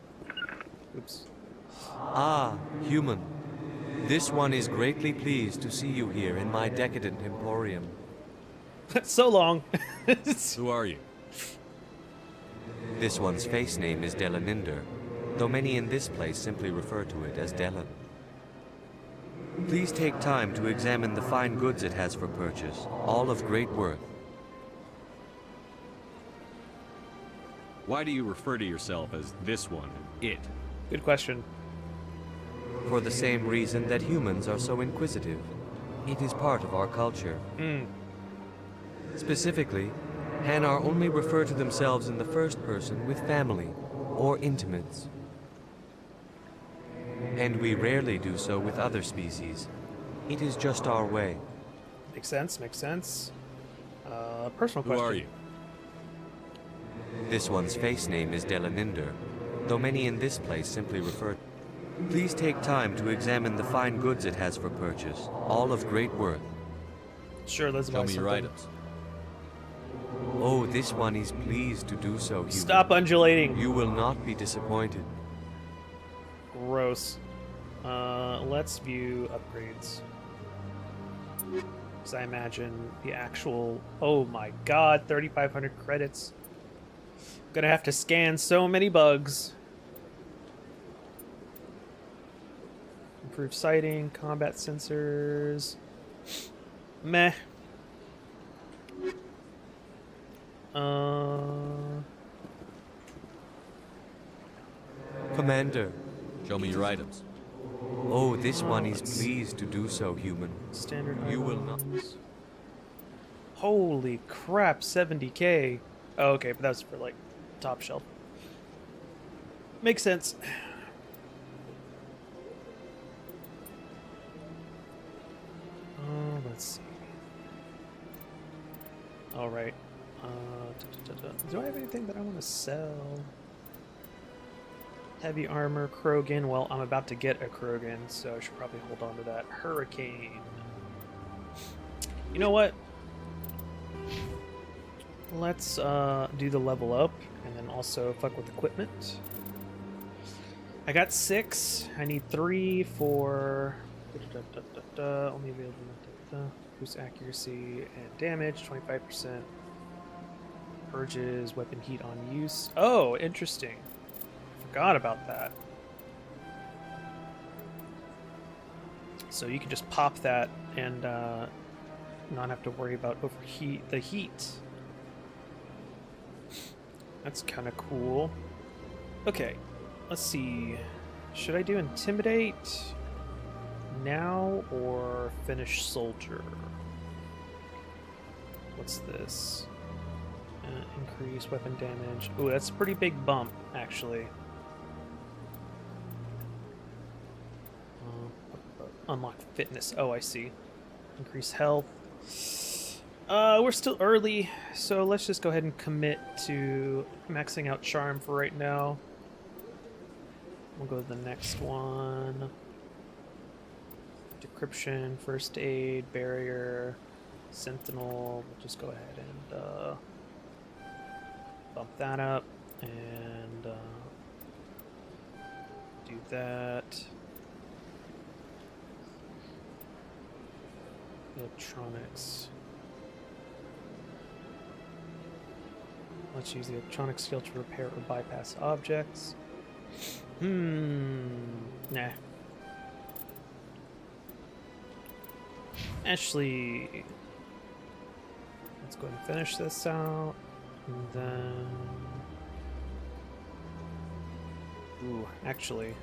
Oops. Ah, human. This one is greatly pleased to see you here in my decadent emporium. So long. Who are you? This one's face name is Delaninder, though many in this place simply refer to it as Delan. Please take time to examine the fine goods it has for purchase, all of great worth. Why do you refer to yourself as this one, it? Good question. For the same reason that humans are so inquisitive. It is part of our culture. Specifically, Hanar only refer to themselves in the first person with family or intimates. And we rarely do so with other species. It is just our way. Makes sense, makes sense. Personal question. Who are you? This one's face name is Delaninder, though many in this place simply refer. Please take time to examine the fine goods it has for purchase, all of great worth. Sure, let's Tell buy me your something. items. Oh, this one is pleased to do so, human. Stop undulating. You will not be disappointed. Gross. Let's view upgrades. Because I imagine the actual... Oh my god, 3,500 credits. Gonna have to scan so many bugs. Improved sighting, combat sensors. Meh. Commander. Show me your items. Oh, this one is pleased to do so, human. Standard You will not. items. Holy crap, 70k. Oh, okay, but that was for like top shelf. Makes sense. Let's see. All right. Do I have anything that I want to sell? Heavy armor, Krogan. Well, I'm about to get a Krogan, so I should probably hold on to that. Hurricane. You know what? Let's do the level up, and then also fuck with equipment. I got 6. I need 3 for only available. Boost accuracy and damage, 25%. Purges weapon heat on use. Oh, interesting. Forgot about that. So you can just pop that and not have to worry about the heat. That's kind of cool. Okay, let's see. Should I do Intimidate now or finish Soldier? What's this? Increase weapon damage. Ooh, that's a pretty big bump, actually. Unlock fitness. Oh, I see. Increase health. We're still early, so let's just go ahead and commit to maxing out charm for right now. We'll go to the next one. Decryption, first aid, barrier, sentinel. We'll just go ahead and bump that up and do that. Electronics. Let's use the electronic skill to repair or bypass objects. Nah. Actually, let's go ahead and finish this out. And then... Ooh, actually,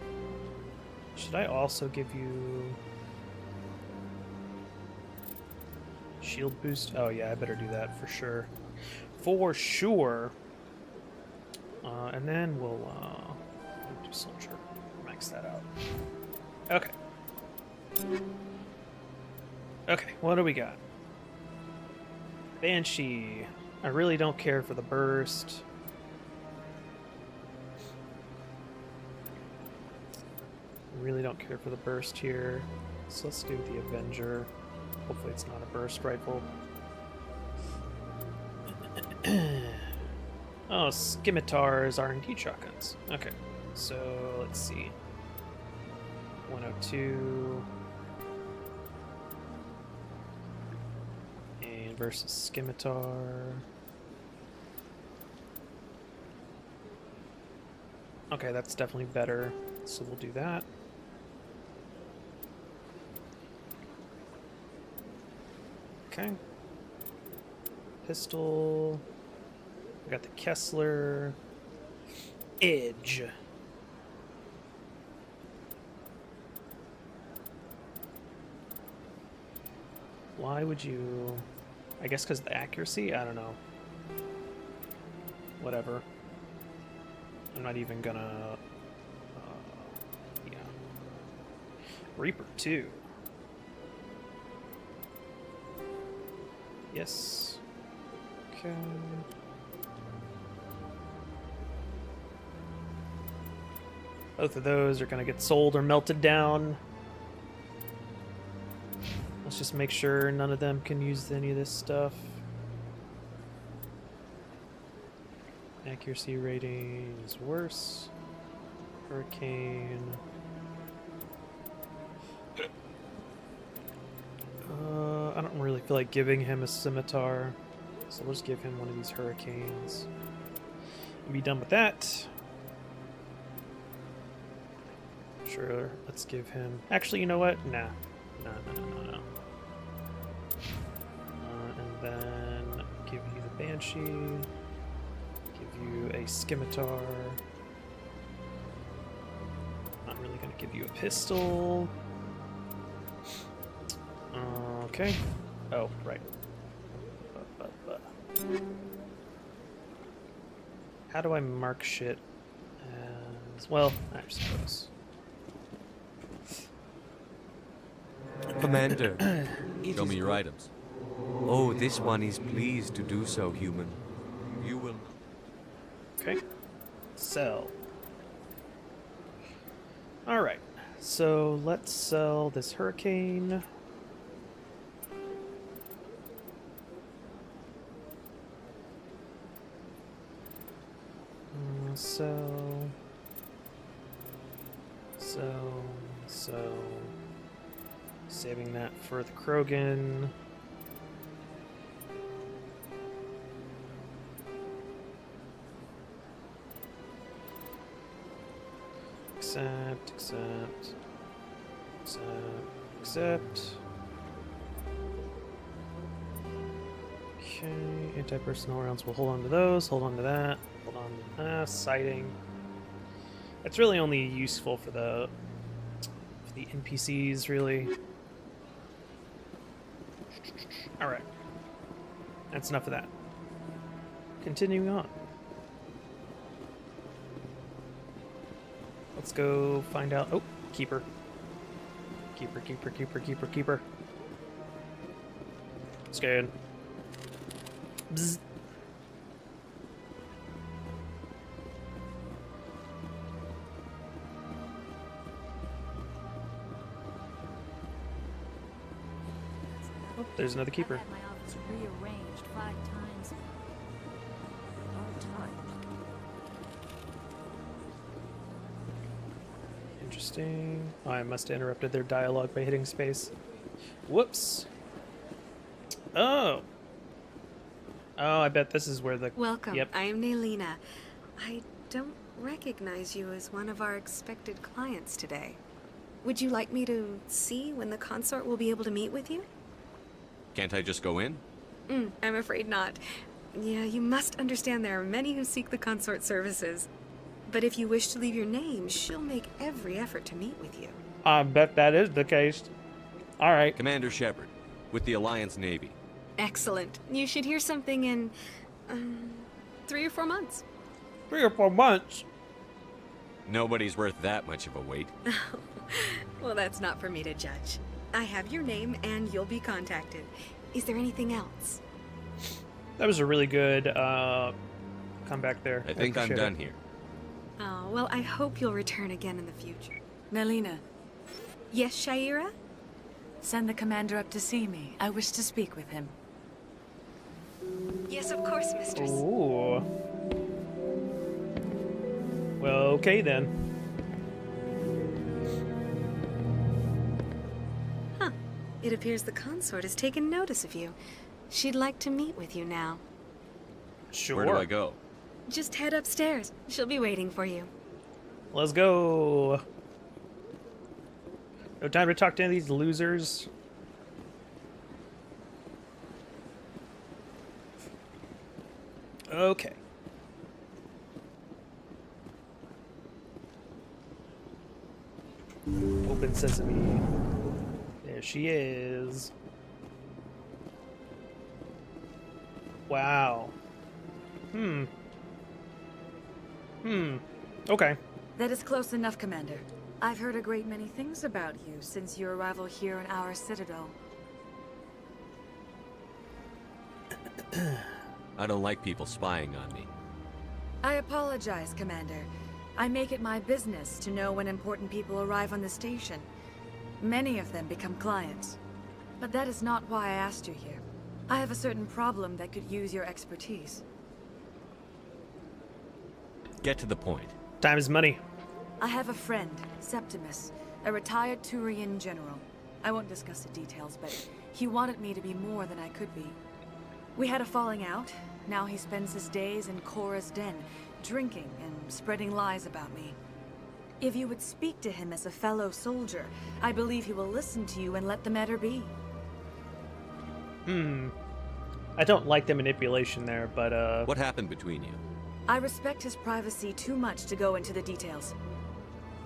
should I also give you... shield boost? Oh yeah, I better do that for sure. For sure. And then we'll do soldier. Max that out. Okay. Okay, what do we got? Banshee. I really don't care for the burst. I really don't care for the burst here. So let's do the Avenger. Hopefully it's not a burst rifle. Oh, scimitars are indeed shotguns. Okay, so let's see. 102. And versus scimitar. Okay, that's definitely better. So we'll do that. Okay. Pistol. We got the Kessler. Edge. Why would you... I guess because of the accuracy? I don't know. Whatever. I'm not even gonna... yeah. Reaper 2. Yes. Okay. Both of those are going to get sold or melted down. Let's just make sure none of them can use any of this stuff. Accuracy rating is worse. Hurricane. I don't really feel like giving him a scimitar, so let's give him one of these hurricanes. And be done with that. Sure, let's give him... Actually, you know what? Nah. No. And then give you the Banshee. Give you a scimitar. really gonna give you a pistol. Okay. Oh, right. How do I mark shit as well? I suppose. Commander, show me your items. Oh, this one is pleased to do so, human. You will. Okay. Sell. Alright. So let's sell this hurricane. So. Saving that for the Krogan. Accept. Okay, anti-personnel rounds. We'll hold on to those. Hold on to that. Hold on. Sighting. It's really only useful for the NPCs, really. All right. That's enough of that. Continuing on. Let's go find out. Oh, keeper. Keeper. Scan. Bzz. Oh, there's another keeper. My office rearranged 5 times. All time. Interesting. Oh, I must have interrupted their dialogue by hitting space. Whoops. Oh. Oh, I bet this is where the... Welcome. Yep. I am Naylina. I don't recognize you as one of our expected clients today. Would you like me to see when the consort will be able to meet with you? Can't I just go in? I'm afraid not. Yeah, you must understand there are many who seek the consort services. But if you wish to leave your name, she'll make every effort to meet with you. I bet that is the case. All right. Commander Shepard, with the Alliance Navy. Excellent. You should hear something in 3 or 4 months. 3 or 4 months? Nobody's worth that much of a wait. Well, that's not for me to judge. I have your name and you'll be contacted. Is there anything else? That was a really good comeback there. I think I'm appreciate done it. here. Oh, well, I hope you'll return again in the future. Naylina. Yes, Shaira? Send the commander up to see me. I wish to speak with him. Yes, of course, mistress. Ooh. Well, okay then. Huh. It appears the consort has taken notice of you. She'd like to meet with you now. Sure. Where do I go? Just head upstairs. She'll be waiting for you. Let's go. No time to talk to any of these losers. Okay. Open sesame. There she is. Wow. Okay. That is close enough, Commander. I've heard a great many things about you since your arrival here in our citadel. I don't like people spying on me. I apologize, Commander. I make it my business to know when important people arrive on the station. Many of them become clients. But that is not why I asked you here. I have a certain problem that could use your expertise. Get to the point. Time is money. I have a friend, Septimus, a retired Turian general. I won't discuss the details, but he wanted me to be more than I could be. We had a falling out. Now he spends his days in Korra's den, drinking and spreading lies about me. If you would speak to him as a fellow soldier, I believe he will listen to you and let the matter be. I don't like the manipulation there, but What happened between you? I respect his privacy too much to go into the details.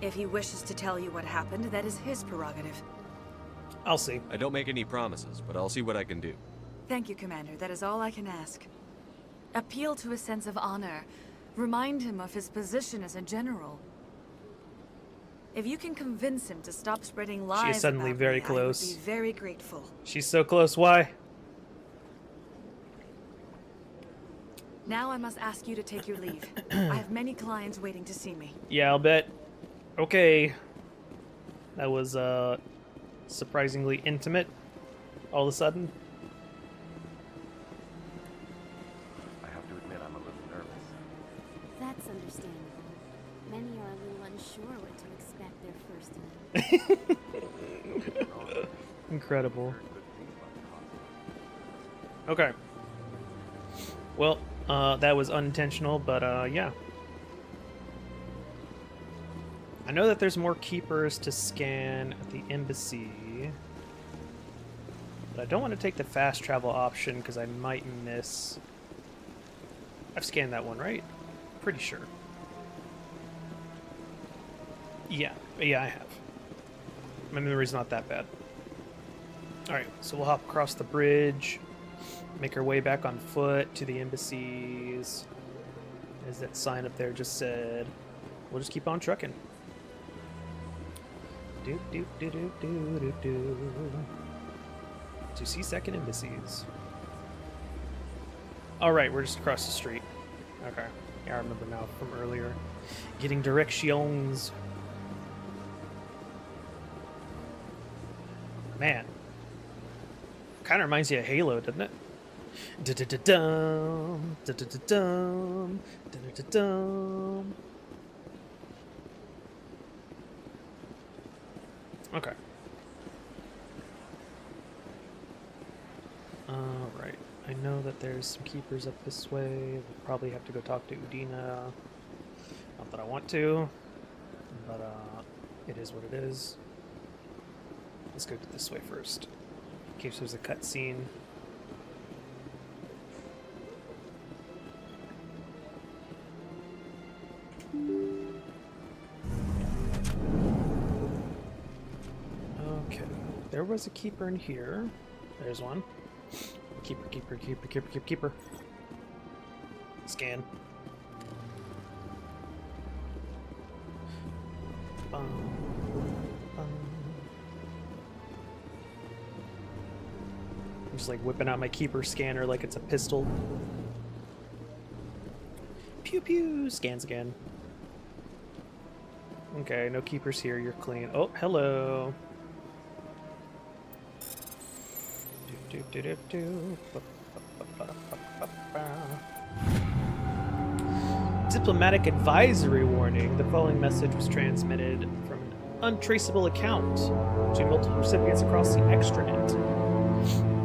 If he wishes to tell you what happened, that is his prerogative. I'll see. I don't make any promises, but I'll see what I can do. Thank you, Commander. That is all I can ask. Appeal to his sense of honor. Remind him of his position as a general. If you can convince him to stop spreading lies She is suddenly about very me, close. I would be very grateful. She's so close. Why? Now I must ask you to take your leave. I have many clients waiting to see me. Yeah, I'll bet. Okay. That was surprisingly intimate all of a sudden. I have to admit I'm a little nervous. That's understandable. Many are a little unsure what to expect their first night. Incredible. Okay. Well, that was unintentional, but yeah. I know that there's more keepers to scan at the embassy, but I don't want to take the fast travel option because I might miss. I've scanned that one, right? Pretty sure. Yeah, I have. My memory's not that bad. Alright, so we'll hop across the bridge, make our way back on foot to the embassies. As that sign up there just said, we'll just keep on trucking. To C-second embassies. Alright, we're just across the street. Okay. Yeah, I remember now from earlier. Getting directions. Man. Kind of reminds you of Halo, doesn't it? Da-da-da-dum, da-da-da-dum, da-da-da-dum. Okay. Alright. I know that there's some keepers up this way. We'll probably have to go talk to Udina. Not that I want to, but it is what it is. Let's go this way first, in case there's a cutscene. Okay, there was a keeper in here. There's one. Keeper. Scan. I'm just like whipping out my keeper scanner like it's a pistol. Pew pew! Scans again. Okay, no keepers here. You're clean. Oh, hello. Diplomatic advisory warning. The following message was transmitted from an untraceable account to multiple recipients across the extranet.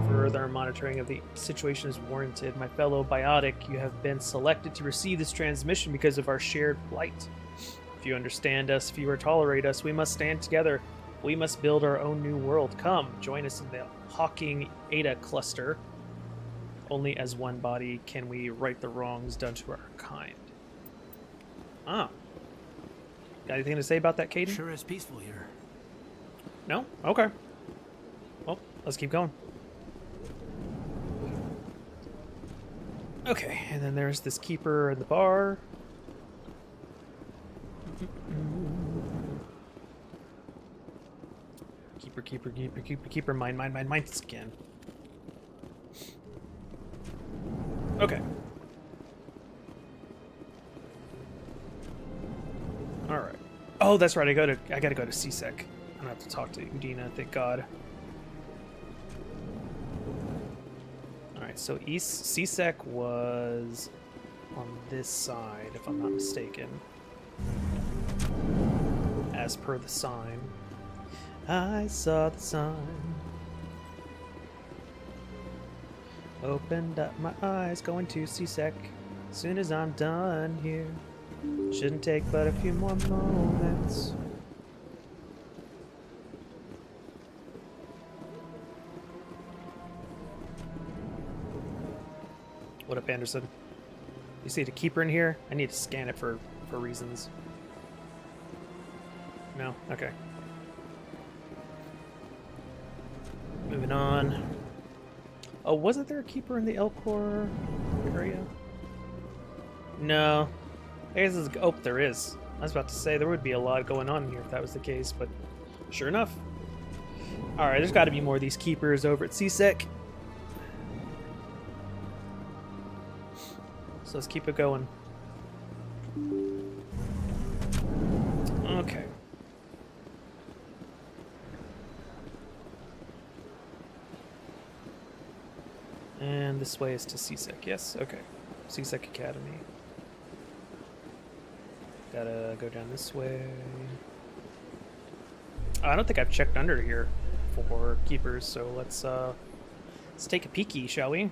Further monitoring of the situation is warranted. My fellow biotic, you have been selected to receive this transmission because of our shared plight. If you understand us, if you tolerate us, we must stand together. We must build our own new world. Come, join us in the Hawking Eta cluster. Only as one body can we right the wrongs done to our kind. Ah. Got anything to say about that, Caden? Sure is peaceful here. No? Okay. Well, let's keep going. Okay, and then there's this keeper in the bar. Keeper, mine scan. Okay. Alright. Oh, that's right, I gotta go to CSEC. I don't have to talk to Udina, thank God. Alright, so CSEC was on this side, if I'm not mistaken. As per the sign. I saw the sign. Opened up my eyes, going to CSEC. Soon as I'm done here. Shouldn't take but a few more moments. What up, Anderson? You see the keeper in here? I need to scan it for reasons. No? Okay. Moving on. Oh, wasn't there a keeper in the Elcor area? No. I guess it's... Oh, there is. I was about to say there would be a lot going on here if that was the case, but sure enough. Alright, there's got to be more of these keepers over at CSEC. So let's keep it going. Okay. And this way is to CSEC, yes? Okay. CSEC Academy. Gotta go down this way. Oh, I don't think I've checked under here for keepers, so let's take a peeky, shall we?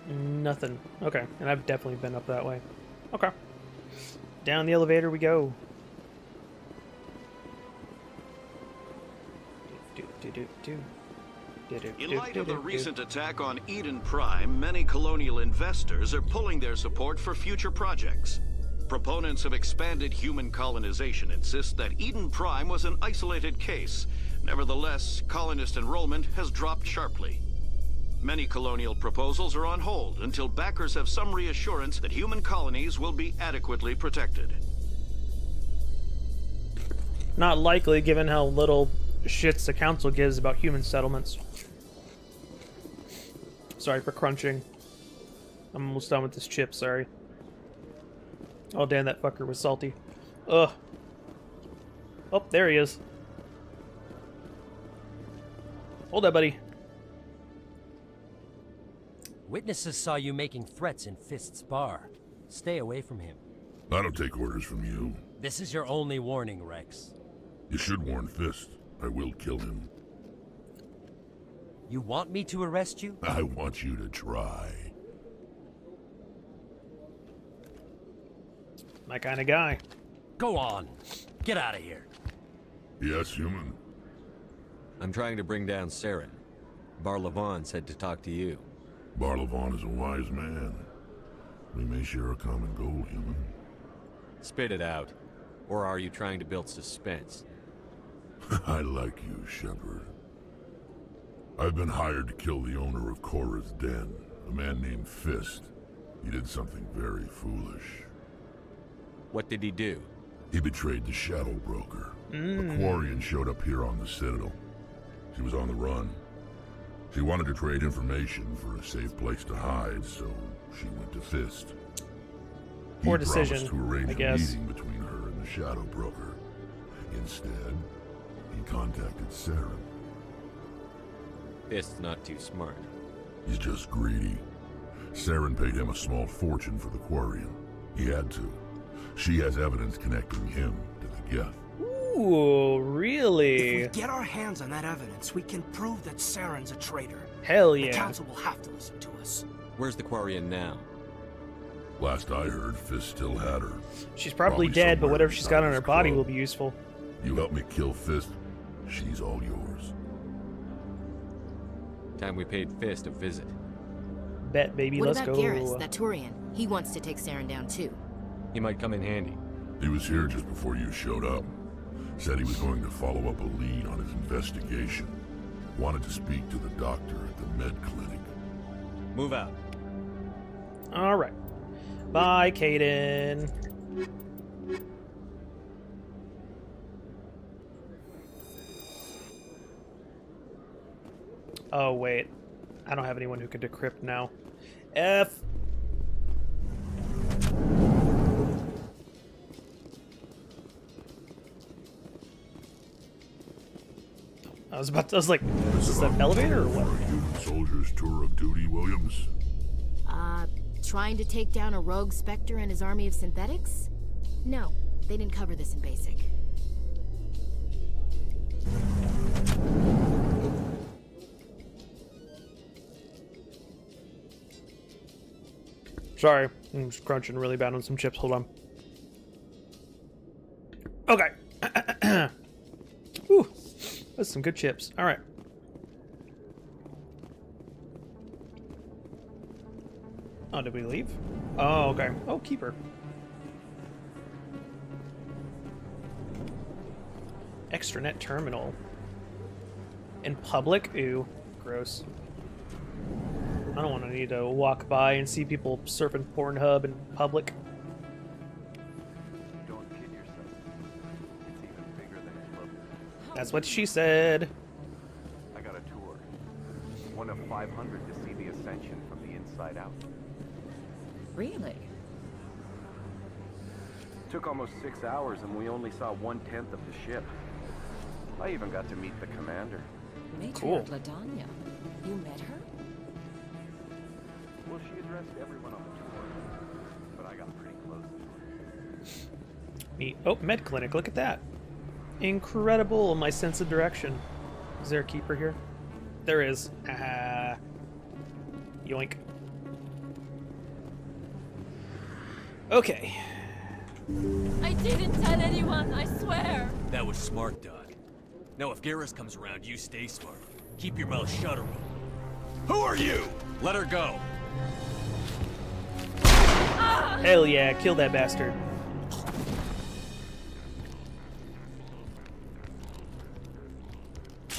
Nothing. Okay, and I've definitely been up that way. Okay. Down the elevator we go. In light of the recent attack on Eden Prime, many colonial investors are pulling their support for future projects. Proponents of expanded human colonization insist that Eden Prime was an isolated case. Nevertheless, colonist enrollment has dropped sharply. Many colonial proposals are on hold until backers have some reassurance that human colonies will be adequately protected. Not likely, given how little shits the council gives about human settlements. Sorry for crunching. I'm almost done with this chip, sorry. Oh damn, that fucker was salty. Ugh. Oh, there he is. Hold that, buddy. Witnesses saw you making threats in Fist's bar. Stay away from him. I don't take orders from you. This is your only warning, Rex. You should warn Fist. I will kill him. You want me to arrest you? I want you to try. My kind of guy. Go on. Get out of here. Yes, human. I'm trying to bring down Saren. Barlavon said to talk to you. Barlavon is a wise man. We may share a common goal, human. Spit it out. Or are you trying to build suspense? I like you, Shepard. I've been hired to kill the owner of Cora's Den, a man named Fist. He did something very foolish. What did he do? He betrayed the Shadow Broker. A Quarian showed up here on the Citadel. She was on the run. She wanted to trade information for a safe place to hide, so she went to Fist. Poor decision, He promised to arrange I a guess. meeting between her and the Shadow Broker. Instead, he contacted Saren. Fist's not too smart. He's just greedy. Saren paid him a small fortune for the Quarian. He had to. She has evidence connecting him to the Geth. Ooh, really? If we get our hands on that evidence, we can prove that Saren's a traitor. Hell yeah. The council will have to listen to us. Where's the Quarian now? Last I heard, Fist still had her. She's probably dead, but whatever she's got on her body will be useful. You help me kill Fist, she's all yours. Time we paid Fist a visit. Bet, baby, What let's about go. Garrus, that Turian? He wants to take Saren down too. He might come in handy. He was here just before you showed up. Said he was going to follow up a lead on his investigation. Wanted to speak to the doctor at the med clinic. Move out. Alright. Bye, Caden. Oh, wait. I don't have anyone who can decrypt now. F. I was like, is this an elevator or what? Human soldier's tour of duty, Williams? Trying to take down a rogue Spectre and his army of synthetics? No, they didn't cover this in basic. Sorry, I'm just crunching really bad on some chips. Hold on. Okay. Whew. That's some good chips. All right. Oh, did we leave? Oh, okay. Oh, keeper. Extranet terminal. In public? Ew. Gross. I don't want to need to walk by and see people surfing Pornhub in public. Don't kid yourself. It's even bigger than it looks. That's what she said. I got a tour. One of 500 to see the Ascension from the inside out. Really? Took almost 6 hours and we only saw 1/10 of the ship. I even got to meet the commander. Matriarch Ladanya. You met her? Well, she addressed everyone on the tour, but I got pretty close to her. Neat. Oh, med clinic. Look at that. Incredible. My sense of direction. Is there a keeper here? There is. Ah. Yoink. Okay. I didn't tell anyone, I swear. That was smart, Doc. Now if Garrus comes around, you stay smart. Keep your mouth shut, Arun. Who are you? Let her go. Hell yeah, kill that bastard.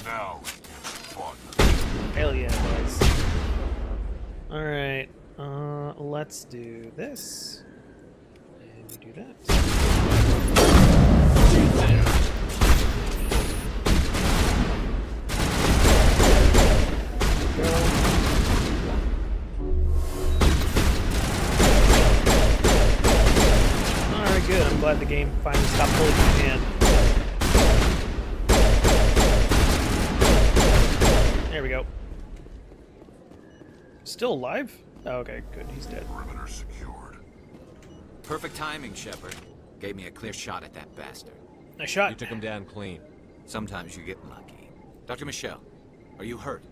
Now, fun. Hell yeah, boys. Alright, let's do this. And we do that. Alright, good. I'm glad the game finally stopped holding my hand. There we go. Still alive? Oh, okay, good. He's dead. Perimeter secured. Perfect timing, Shepard. Gave me a clear shot at that bastard. Nice shot. You took him down clean. Sometimes you get lucky. Dr. Michelle, are you hurt?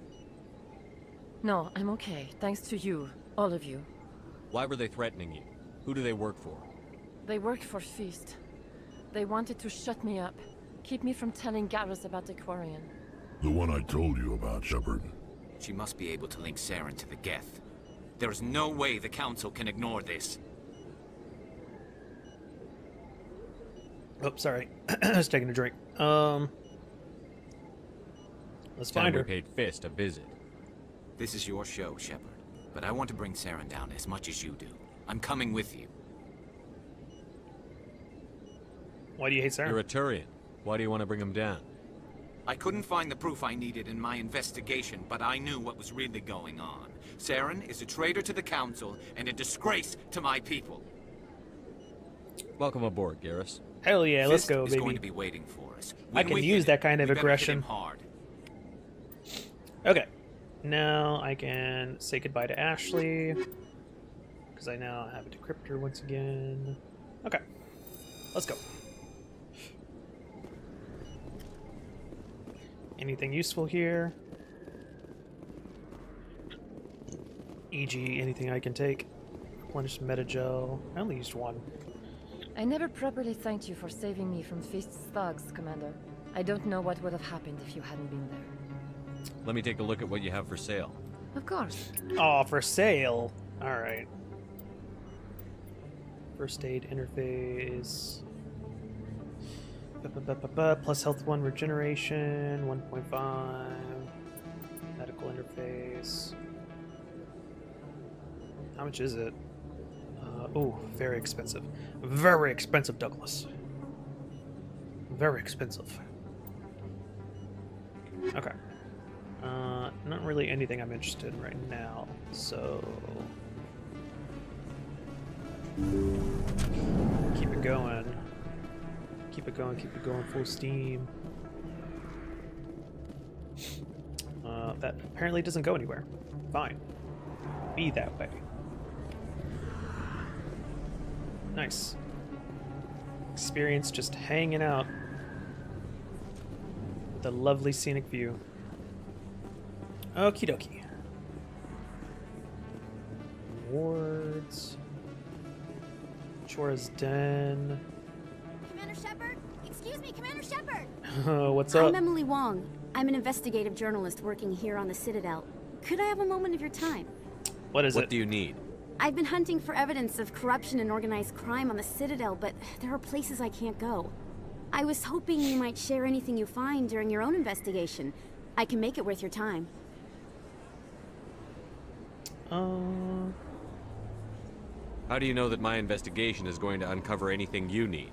No, I'm okay. Thanks to you. All of you. Why were they threatening you? Who do they work for? They worked for Feast. They wanted to shut me up. Keep me from telling Garrus about the Quarian. The one I told you about, Shepard. She must be able to link Saren to the Geth. There is no way the Council can ignore this. Oh, sorry. I was taking a drink. Let's find her. We paid Fist a visit. This is your show, Shepard. But I want to bring Saren down as much as you do. I'm coming with you. Why do you hate Saren? You're a Turian. Why do you want to bring him down? I couldn't find the proof I needed in my investigation, but I knew what was really going on. Saren is a traitor to the Council and a disgrace to my people. Welcome aboard, Garrus. Hell yeah, let's Fist go, is baby. going to be waiting for us. I can use that kind of aggression. Hard. Okay. Now I can say goodbye to Ashley. Because I now have a decryptor once again. Okay. Let's go. Anything useful here? E.g. anything I can take. Replenish metagel. I only used one. I never properly thanked you for saving me from Feast's thugs, Commander. I don't know what would have happened if you hadn't been there. Let me take a look at what you have for sale. Of course. Oh, for sale. Alright. First aid interface. Plus health 1 regeneration, 1.5. Medical interface. How much is it? Oh, very expensive. Very expensive, Douglas. Very expensive. Okay. Not really anything I'm interested in right now, so... Keep it going. Keep it going, full steam. That apparently doesn't go anywhere. Fine. Be that way. Nice. Experience just hanging out. The lovely scenic view. Okie dokie. Wards. Chora's Den. Commander Shepard? Excuse me, Commander Shepard! What's up? I'm Emily Wong. I'm an investigative journalist working here on the Citadel. Could I have a moment of your time? What is it? What do you need? I've been hunting for evidence of corruption and organized crime on the Citadel, but there are places I can't go. I was hoping you might share anything you find during your own investigation. I can make it worth your time. How do you know that my investigation is going to uncover anything you need?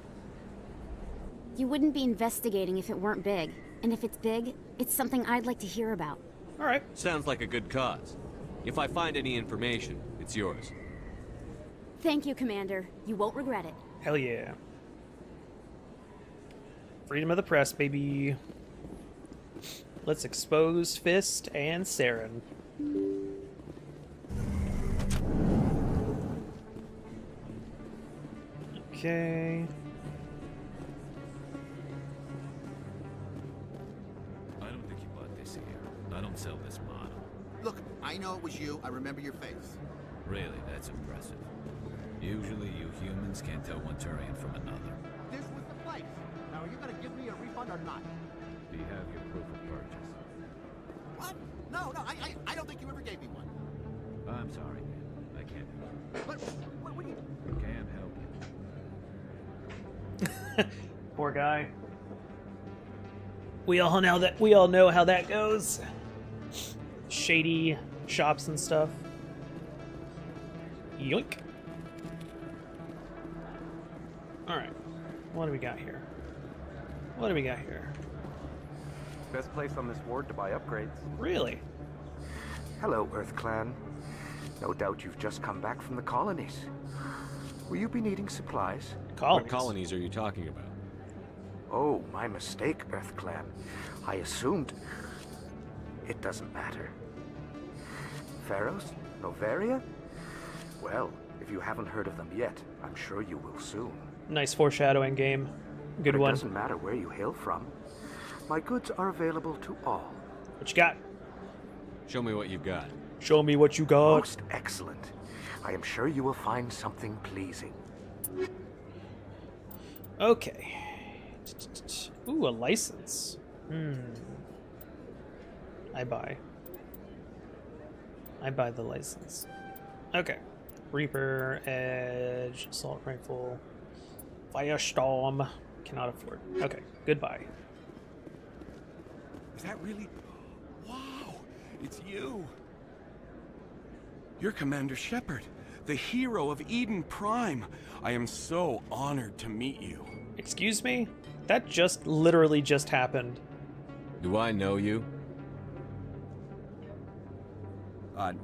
You wouldn't be investigating if it weren't big. And if it's big, it's something I'd like to hear about. All right. Sounds like a good cause. If I find any information, it's yours. Thank you, Commander. You won't regret it. Hell yeah. Freedom of the press, baby. Let's expose Fist and Saren. Okay. I don't think you bought this here. I don't sell this model. Look, I know it was you. I remember your face. Really, that's impressive. Usually you humans can't tell one Turian from another. This was the place. Now, are you going to give me a refund or not? Do you have your proof of purchase? What? No, I don't think you ever gave me one. I'm sorry, man. I can't help But what do you... you. Can't help you. Poor guy. We all know how that goes. Shady shops and stuff. Yoink. Alright. What do we got here? What do we got here? Best place on this ward to buy upgrades. Really? Hello, Earth Clan. No doubt you've just come back from the colonies. Will you be needing supplies? What colonies are you talking about? Oh, my mistake, Earth Clan. I assumed... It doesn't matter. Pharaohs? Novaria? Well, if you haven't heard of them yet, I'm sure you will soon. Nice foreshadowing game. Good But one. It doesn't matter where you hail from. My goods are available to all. What you got? Show me what you've got. Show me what you got. Most excellent. I am sure you will find something pleasing. Okay. Ooh, a license. I buy the license. Okay. Reaper, Edge, Assault Rifle, Firestorm. Cannot afford. Okay, goodbye. Is that really... Wow! It's you! You're Commander Shepard, the hero of Eden Prime. I am so honored to meet you. Excuse me? That just literally just happened. Do I know you?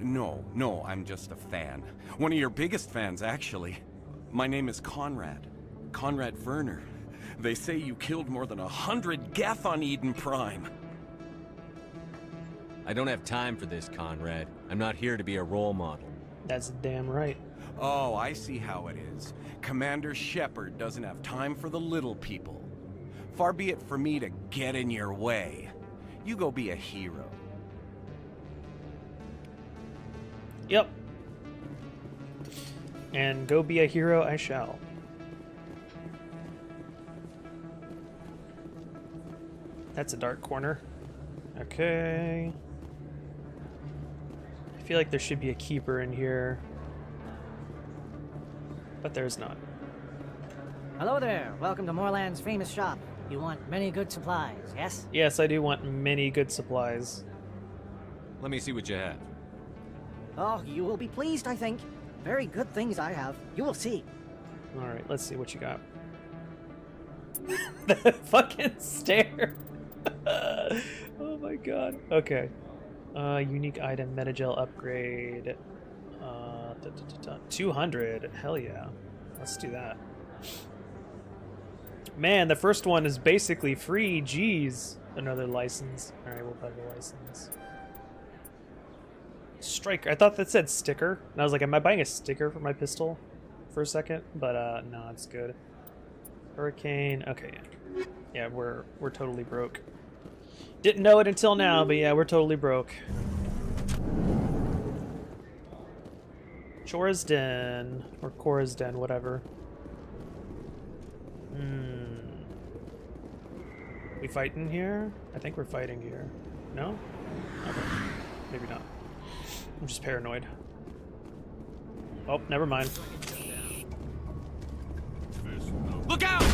No, I'm just a fan. One of your biggest fans, actually. My name is Conrad. Conrad Werner. They say you killed more than 100 Geth on Eden Prime. I don't have time for this, Conrad. I'm not here to be a role model. That's damn right. Oh, I see how it is. Commander Shepard doesn't have time for the little people. Far be it for me to get in your way. You go be a hero. Yep. And go be a hero I shall. That's a dark corner. Okay. I feel like there should be a keeper in here. But there's not. Hello there. Welcome to Moorland's famous shop. You want many good supplies, yes? Yes, I do want many good supplies. Let me see what you have. Oh, you will be pleased, I think. Very good things I have. You will see. Alright, let's see what you got. The fucking stare. Oh my god. Okay. Unique item, Metagel upgrade. 200. Hell yeah. Let's do that. Man, the first one is basically free. Jeez. Another license. Alright, we'll buy the license. Striker. I thought that said sticker. And I was like, am I buying a sticker for my pistol? For a second. But no, it's good. Hurricane. Okay, yeah. Yeah, we're totally broke. Didn't know it until now, but yeah, we're totally broke. Chorazden, or Corazden, whatever. We fighting here? I think we're fighting here. No? Okay. Maybe not. I'm just paranoid. Oh, never mind. Look out!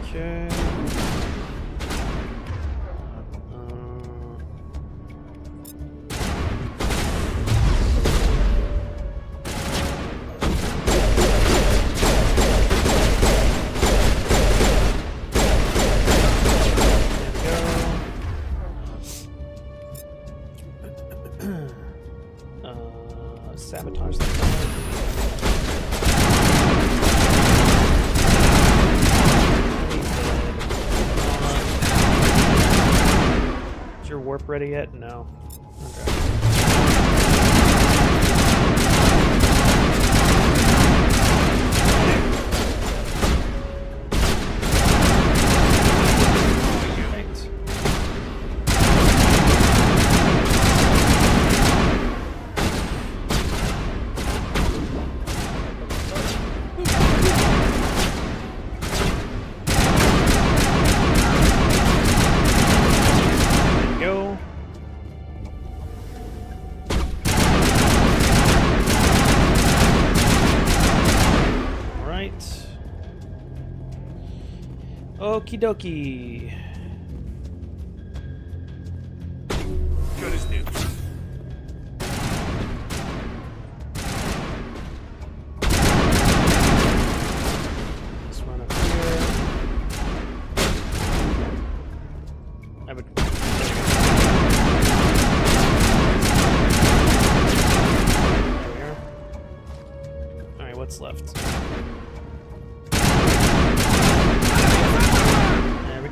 Okay. Sabotage that. Is your warp ready yet? No. Okay. Okie dokie. Good as new. This one up here. I would. There we are. All right, what's left?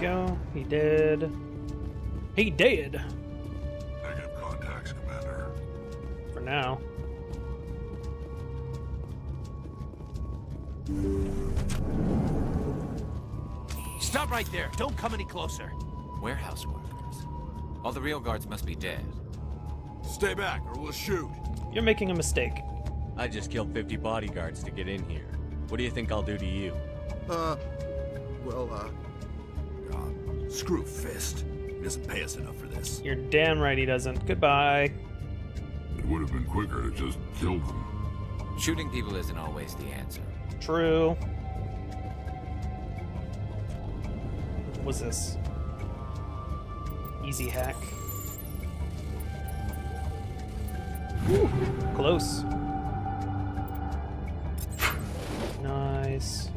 Go. He did. He did. Negative contacts, Commander. For now. Stop right there. Don't come any closer. Warehouse workers. All the real guards must be dead. Stay back or we'll shoot. You're making a mistake. I just killed 50 bodyguards to get in here. What do you think I'll do to you? Screw Fist. He doesn't pay us enough for this. You're damn right he doesn't. Goodbye. It would have been quicker to just kill them. Shooting people isn't always the answer. True. What was this? Easy hack. Whew, close. Nice.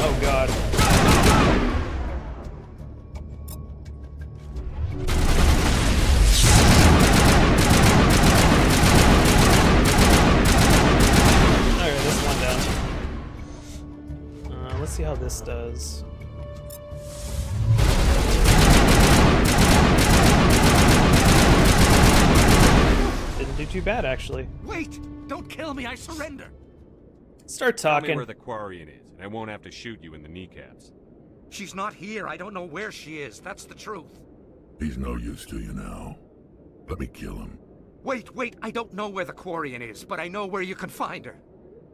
Oh god. Alright, this one down. Let's see how this does. Didn't do too bad, actually. Wait! Don't kill me, I surrender! Start talking. Tell me where the Quarian is, and I won't have to shoot you in the kneecaps. She's not here. I don't know where she is. That's the truth. He's no use to you now. Let me kill him. Wait. I don't know where the Quarian is, but I know where you can find her.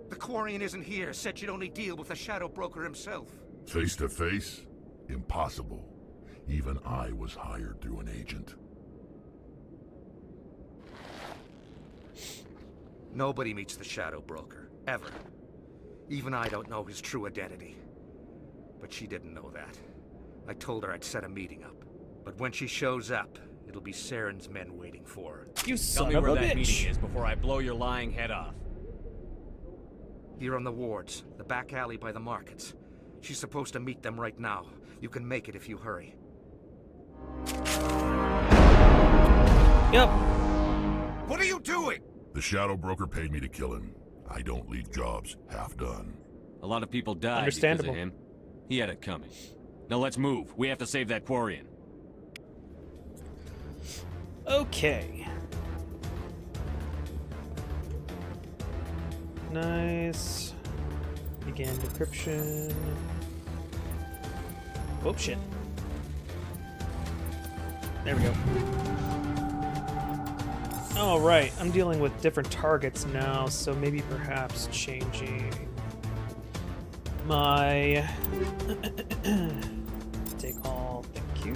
The Quarian isn't here. Said you'd only deal with the Shadow Broker himself. Face to face? Impossible. Even I was hired through an agent. Nobody meets the Shadow Broker. Ever. Even I don't know his true identity. But she didn't know that. I told her I'd set a meeting up. But when she shows up, it'll be Saren's men waiting for her. You son Tell me of where a that bitch. meeting is before I blow your lying head off. Here on the wards, the back alley by the markets. She's supposed to meet them right now. You can make it if you hurry. Yep. What are you doing? The Shadow Broker paid me to kill him. I don't leave jobs half done. A lot of people died because Understandable. of him. He had it coming. Now let's move. We have to save that Quarian. Okay. Nice. Begin decryption. Oh shit. There we go. Alright, I'm dealing with different targets now, so maybe perhaps changing my take all. Thank you.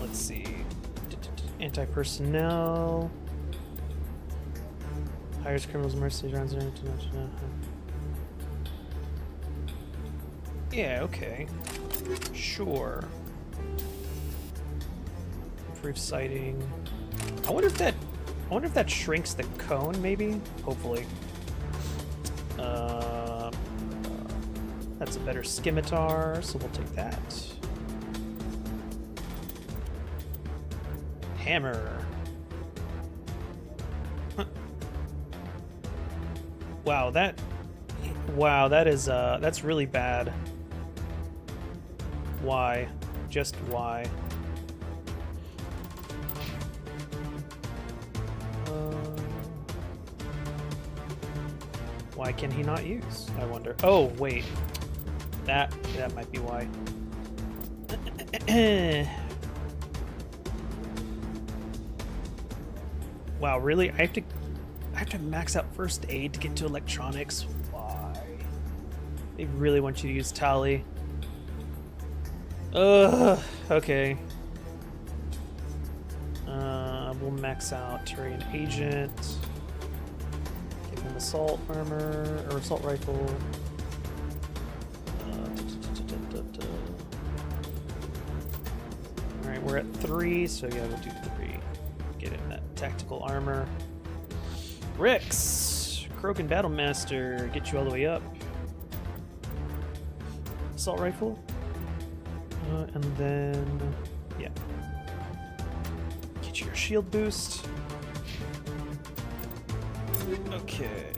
Let's see. Anti-personnel. Hires criminals, mercenaries. Yeah, okay. Sure. Improve sighting. I wonder if that shrinks the cone, maybe? Hopefully. That's a better scimitar, so we'll take that. Hammer. Huh. Wow, that is that's really bad. Why? Just why? Why can he not use? I wonder. Oh, wait. That might be why. Wow, really? I have to max out first aid to get to electronics. Why? They really want you to use Tally. Ugh. Okay. We'll max out Turian Agent. Give him assault armor or assault rifle. All right, we're at 3, so yeah, we'll do 3. Get him that tactical armor. Rex, Krogan Battlemaster, get you all the way up. Assault rifle. And then, yeah. Get your shield boost. Okay.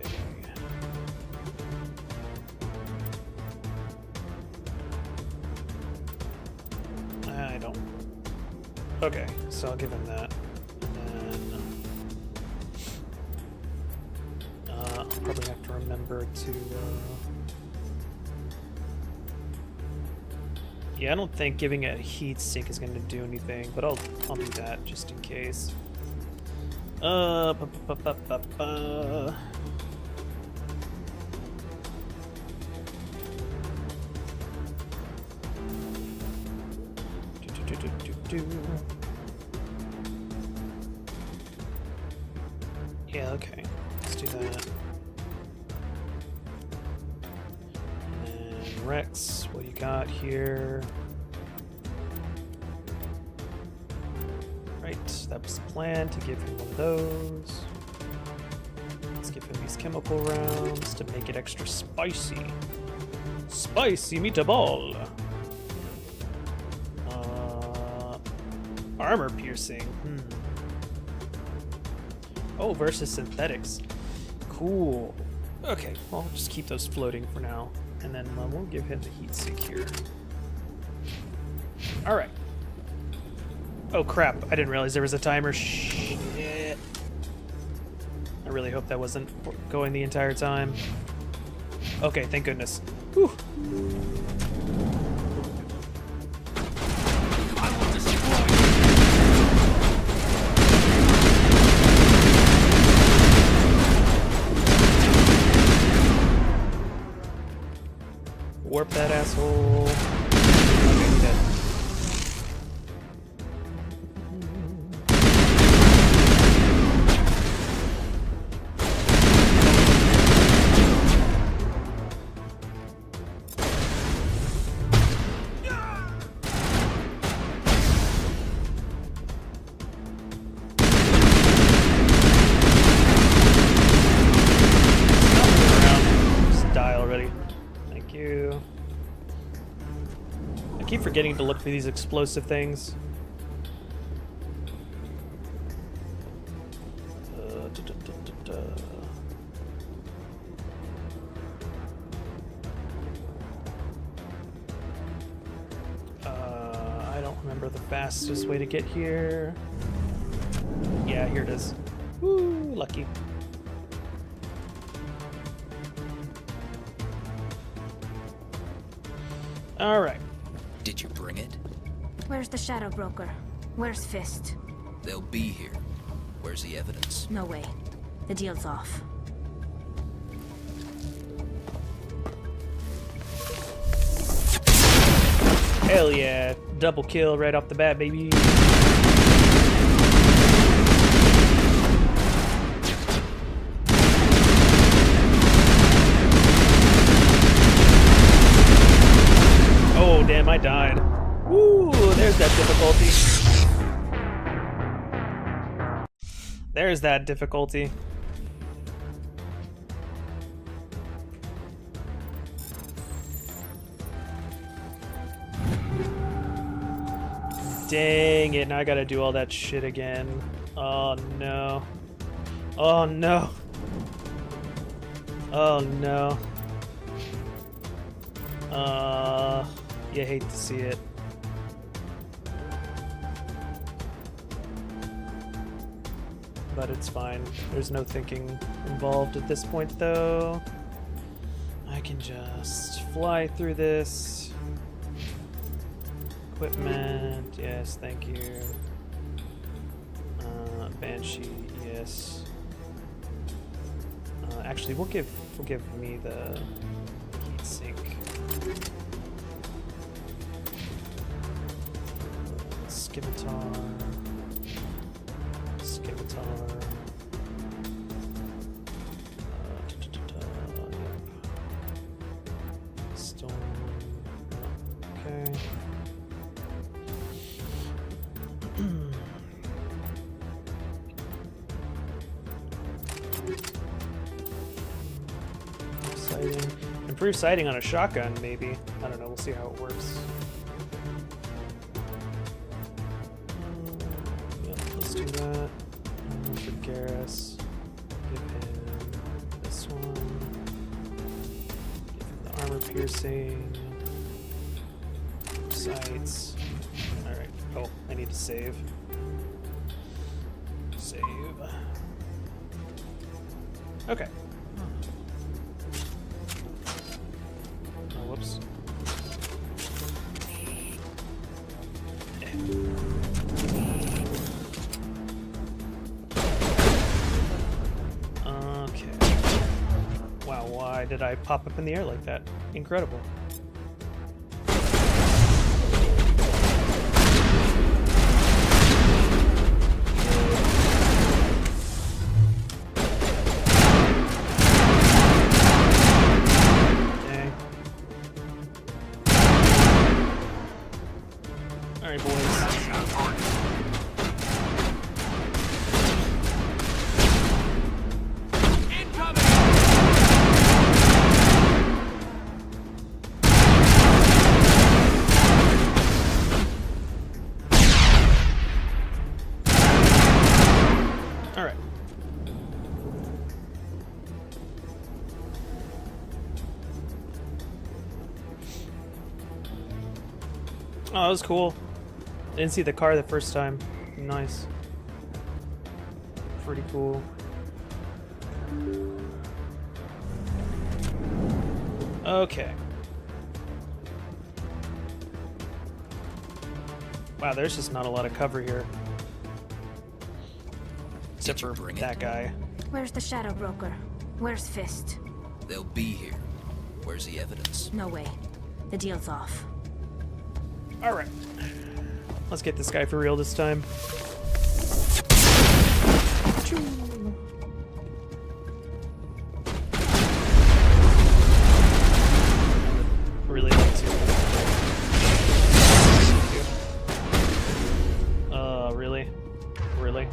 I don't. Okay, so I'll give him that. And then I'll probably have to remember to. Yeah, I don't think giving it a heat sink is going to do anything, but I'll do that just in case. Yeah, okay. Let's do that. And then Rex, what do you got here? Right, that was the plan, to give him one of those. Let's give him these chemical rounds to make it extra spicy. Spicy meatball! Armor piercing. Oh, versus synthetics. Cool. Okay, well, I'll just keep those floating for now. And then we'll give him the heat sink here. Alright. Oh crap, I didn't realize there was a timer. Shit. I really hope that wasn't going the entire time. Okay, thank goodness. Whew. Warp that asshole. Okay, he's dead. Just die already. Thank you. I keep forgetting to look for these explosive things. I don't remember the fastest way to get here. Yeah, here it is. Woo, lucky. All right. Did you bring it? Where's the Shadow Broker? Where's Fist? They'll be here. Where's the evidence? No way. The deal's off. Hell yeah. Double kill right off the bat, baby. Oh, damn, I died. Woo, there's that difficulty. There's that difficulty. Dang it, now I gotta do all that shit again. Oh no. Oh no. Oh no. You hate to see it. But it's fine. There's no thinking involved at this point though. I can just fly through this. Equipment, yes, thank you. Banshee, yes. Actually, we'll give me the heat sink. Scimitar. Storm. Okay. Sighting. Improved sighting on a shotgun, maybe. I don't know. We'll see how it works. Yep, let's do that. For Garrus, give him this one. Give him the armor piercing. Sights. All right. Oh, I need to save. Save. Okay. Oh, whoops. Okay. Wow, why did I pop up in the air like that? Incredible. Alright, boys. Alright. Oh, that was cool. Didn't see the car the first time. Nice. Pretty cool. Okay. Wow, there's just not a lot of cover here. Except for that guy. Where's the Shadow Broker? Where's Fist? They'll be here. Where's the evidence? No way. The deal's off. Alright. Let's get this guy for real this time. Really like to. Really? Really?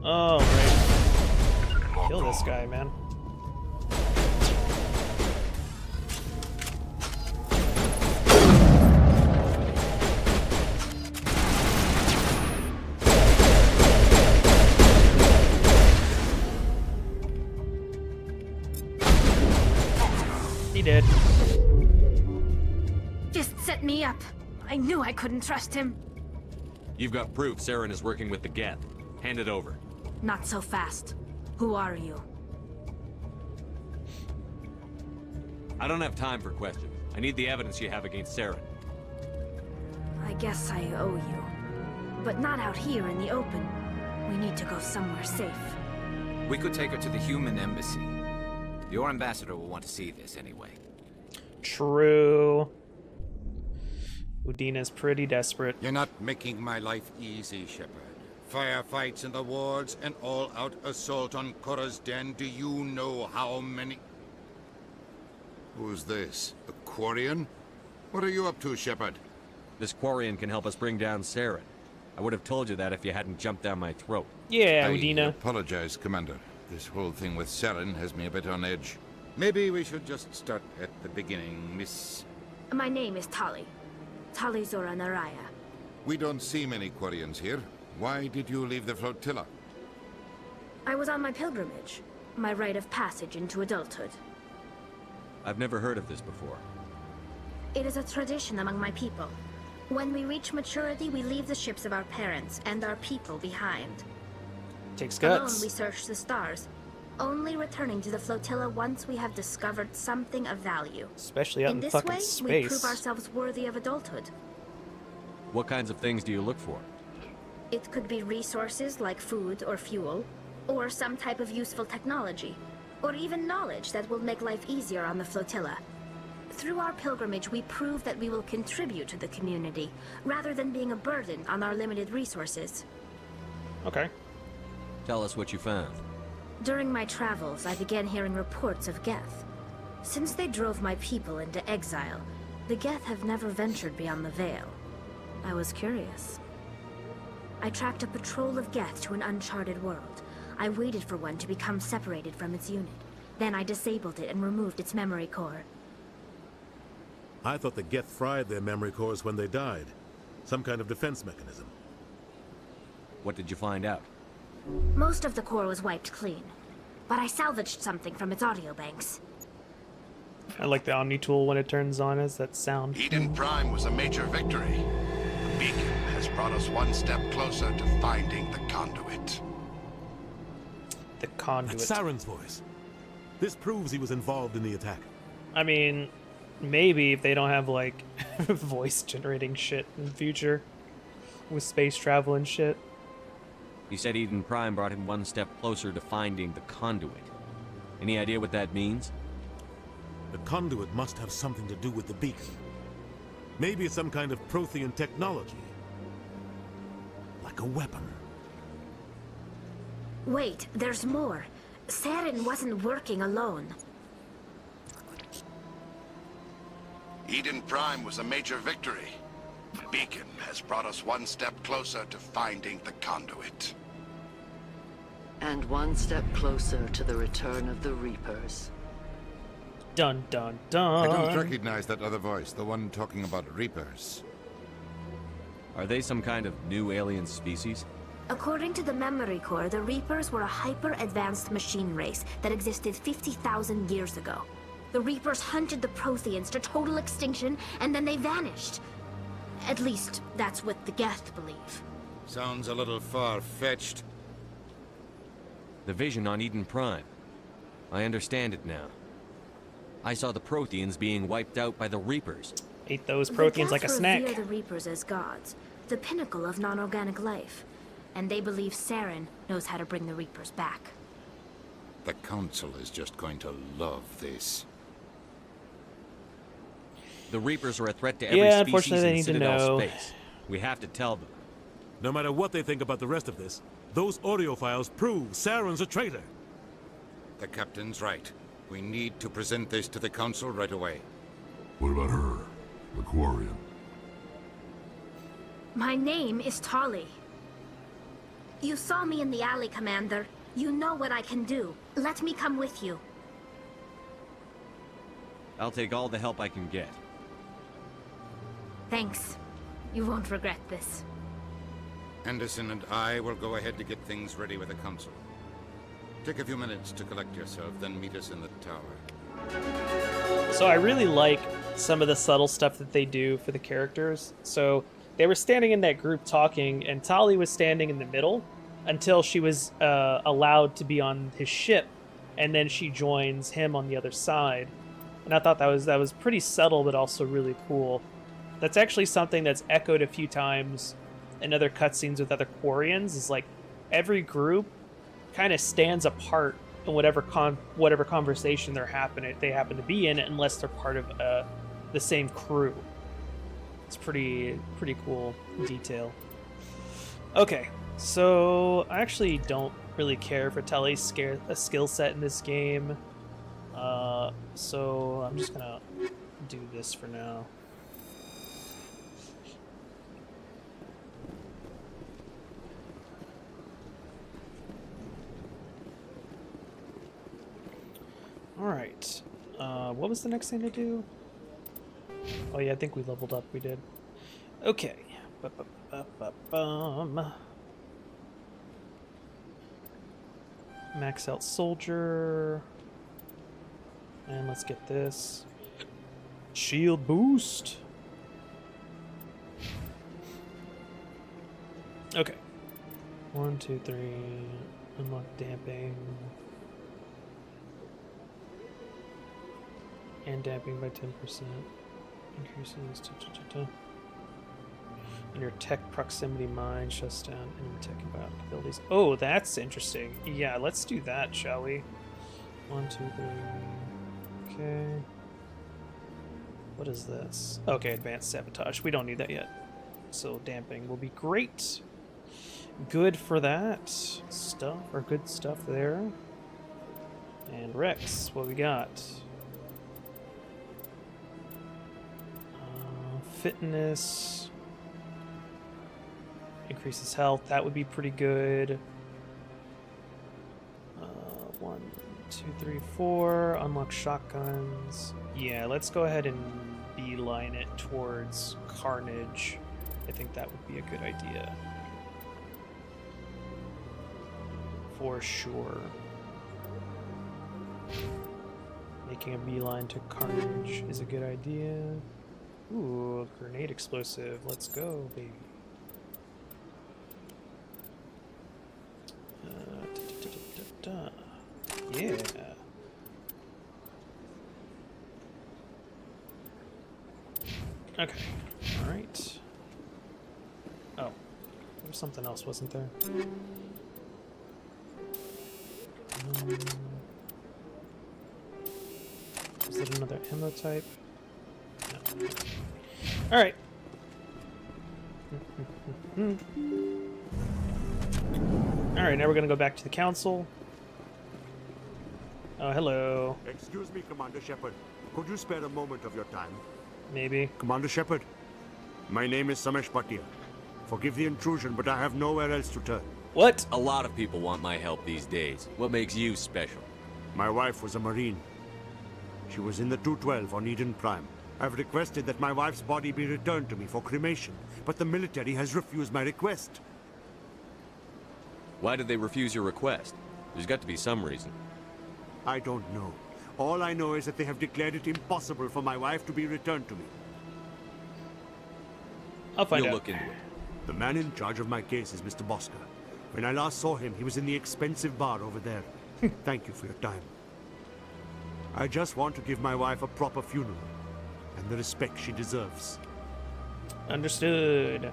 Oh, right. Kill this guy, man. He did. Fist set me up. I knew I couldn't trust him. You've got proof Saren is working with the Geth. Hand it over. Not so fast. Who are you? I don't have time for questions. I need the evidence you have against Saren. I guess I owe you. But not out here in the open. We need to go somewhere safe. We could take her to the human embassy. Your ambassador will want to see this anyway. True. Udina's pretty desperate. You're not making my life easy, Shepard. Firefights in the wards, an all-out assault on Korra's den. Do you know how many... Who's this? A Quarian? What are you up to, Shepard? This Quarian can help us bring down Saren. I would have told you that if you hadn't jumped down my throat. Yeah, I Udina. apologize, Commander. This whole thing with Saren has me a bit on edge. Maybe we should just start at the beginning, Miss... My name is Tali. Tali Zora Naraya. We don't see many Quarians here. Why did you leave the flotilla? I was on my pilgrimage. My rite of passage into adulthood. I've never heard of this before. It is a tradition among my people. When we reach maturity, we leave the ships of our parents and our people behind. Takes Alone, guts. we search the stars, only returning to the flotilla once we have discovered something of value. Especially out in this fucking way, space. we prove ourselves worthy of adulthood. What kinds of things do you look for? It could be resources like food or fuel, or some type of useful technology, or even knowledge that will make life easier on the flotilla. Through our pilgrimage, we prove that we will contribute to the community, rather than being a burden on our limited resources. Okay. Tell us what you found. During my travels, I began hearing reports of Geth. Since they drove my people into exile, the Geth have never ventured beyond the Veil. I was curious. I tracked a patrol of Geth to an uncharted world. I waited for one to become separated from its unit. Then I disabled it and removed its memory core. I thought the Geth fried their memory cores when they died. Some kind of defense mechanism. What did you find out? Most of the core was wiped clean, but I salvaged something from its audio banks. I like the Omni tool when it turns on as that sound. Eden Prime was a major victory. The beacon has brought us one step closer to finding the conduit. The conduit. That's Saren's voice. This proves he was involved in the attack. I mean, maybe if they don't have like voice generating shit in the future with space travel and shit. He said Eden Prime brought him one step closer to finding the conduit. Any idea what that means? The conduit must have something to do with the beacon. Maybe it's some kind of Prothean technology. Like a weapon. Wait, there's more. Saren wasn't working alone. Eden Prime was a major victory. The beacon has brought us one step closer to finding the conduit. And one step closer to the return of the Reapers. Dun dun dun. I don't recognize that other voice, the one talking about Reapers. Are they some kind of new alien species? According to the memory core, the Reapers were a hyper-advanced machine race that existed 50,000 years ago. The Reapers hunted the Protheans to total extinction, and then they vanished. At least, that's what the Geth believe. Sounds a little far-fetched. The vision on Eden Prime. I understand it now. I saw the Protheans being wiped out by the Reapers. Ate those Protheans like a snack. The Geth revere the Reapers as gods, the pinnacle of non-organic life. And they believe Saren knows how to bring the Reapers back. The Council is just going to love this. The Reapers are a threat to every Yeah, species unfortunately they in need to Citadel know. space. We have to tell them. No matter what they think about the rest of this, those audio files prove Saren's a traitor. The Captain's right. We need to present this to the Council right away. What about her? The Quarian? My name is Tali. You saw me in the alley, Commander. You know what I can do. Let me come with you. I'll take all the help I can get. Thanks. You won't regret this. Anderson and I will go ahead to get things ready with the Council. Take a few minutes to collect yourself, then meet us in the tower. So I really like some of the subtle stuff that they do for the characters. So they were standing in that group talking, and Tali was standing in the middle until she was allowed to be on his ship, and then she joins him on the other side. And I thought that was pretty subtle, but also really cool. That's actually something that's echoed a few times in other cutscenes with other Quarians. Is like every group kind of stands apart in whatever conversation they happen to be in, unless they're part of the same crew. It's pretty cool detail. Okay, so I actually don't really care for Telly's skill set in this game, so I'm just gonna do this for now. Alright, what was the next thing to do? Oh yeah, I think we leveled up, we did. Okay. Max out soldier. And let's get this. Shield boost. Okay. 1, 2, 3. Unlock damping. And damping by 10%. Increases. And your tech proximity mine shuts down enemy tech and bio abilities. Oh, that's interesting. Yeah, let's do that, shall we? 1, 2, 3. Okay. What is this? Okay, advanced sabotage. We don't need that yet. So damping will be great. Good for that stuff, or good stuff there. And Rex, what we got? Fitness. Increases health. That would be pretty good. 1, 2, 3, 4. Unlock shotguns. Yeah, let's go ahead and beeline it towards Carnage. I think that would be a good idea. For sure. Making a beeline to Carnage is a good idea. Ooh, grenade explosive. Let's go, baby. Yeah. Okay. Alright. Oh. There was something else, wasn't there? Is that another ammo type? No. Alright. Alright, now we're gonna go back to the council. Oh, hello. Excuse me, Commander Shepard. Could you spare a moment of your time? Maybe. Commander Shepard, my name is Samesh Bhatia. Forgive the intrusion, but I have nowhere else to turn. What? A lot of people want my help these days. What makes you special? My wife was a Marine. She was in the 212 on Eden Prime. I've requested that my wife's body be returned to me for cremation, but the military has refused my request. Why did they refuse your request? There's got to be some reason. I don't know. All I know is that they have declared it impossible for my wife to be returned to me. I'll find out. You'll look into it. The man in charge of my case is Mr. Bosca. When I last saw him, he was in the expensive bar over there. Thank you for your time. I just want to give my wife a proper funeral and the respect she deserves. Understood.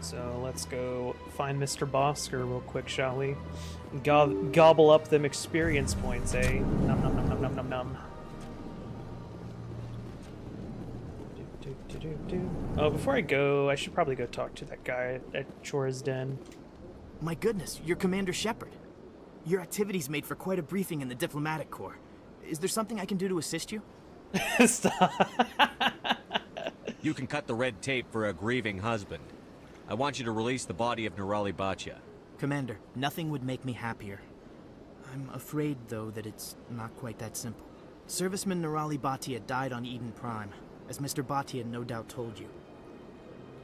So let's go find Mr. Bosker real quick, shall we? Gobble up them experience points, eh? Nom nom nom nom nom nom nom. Oh, before I go, I should probably go talk to that guy at Chora's Den. My goodness, you're Commander Shepard. Your activities made for quite a briefing in the diplomatic corps. Is there something I can do to assist you? Stop. You can cut the red tape for a grieving husband. I want you to release the body of Nirali Bhatia. Commander, nothing would make me happier. I'm afraid, though, that it's not quite that simple. Serviceman Nirali Bhatia died on Eden Prime, as Mr. Bhatia no doubt told you.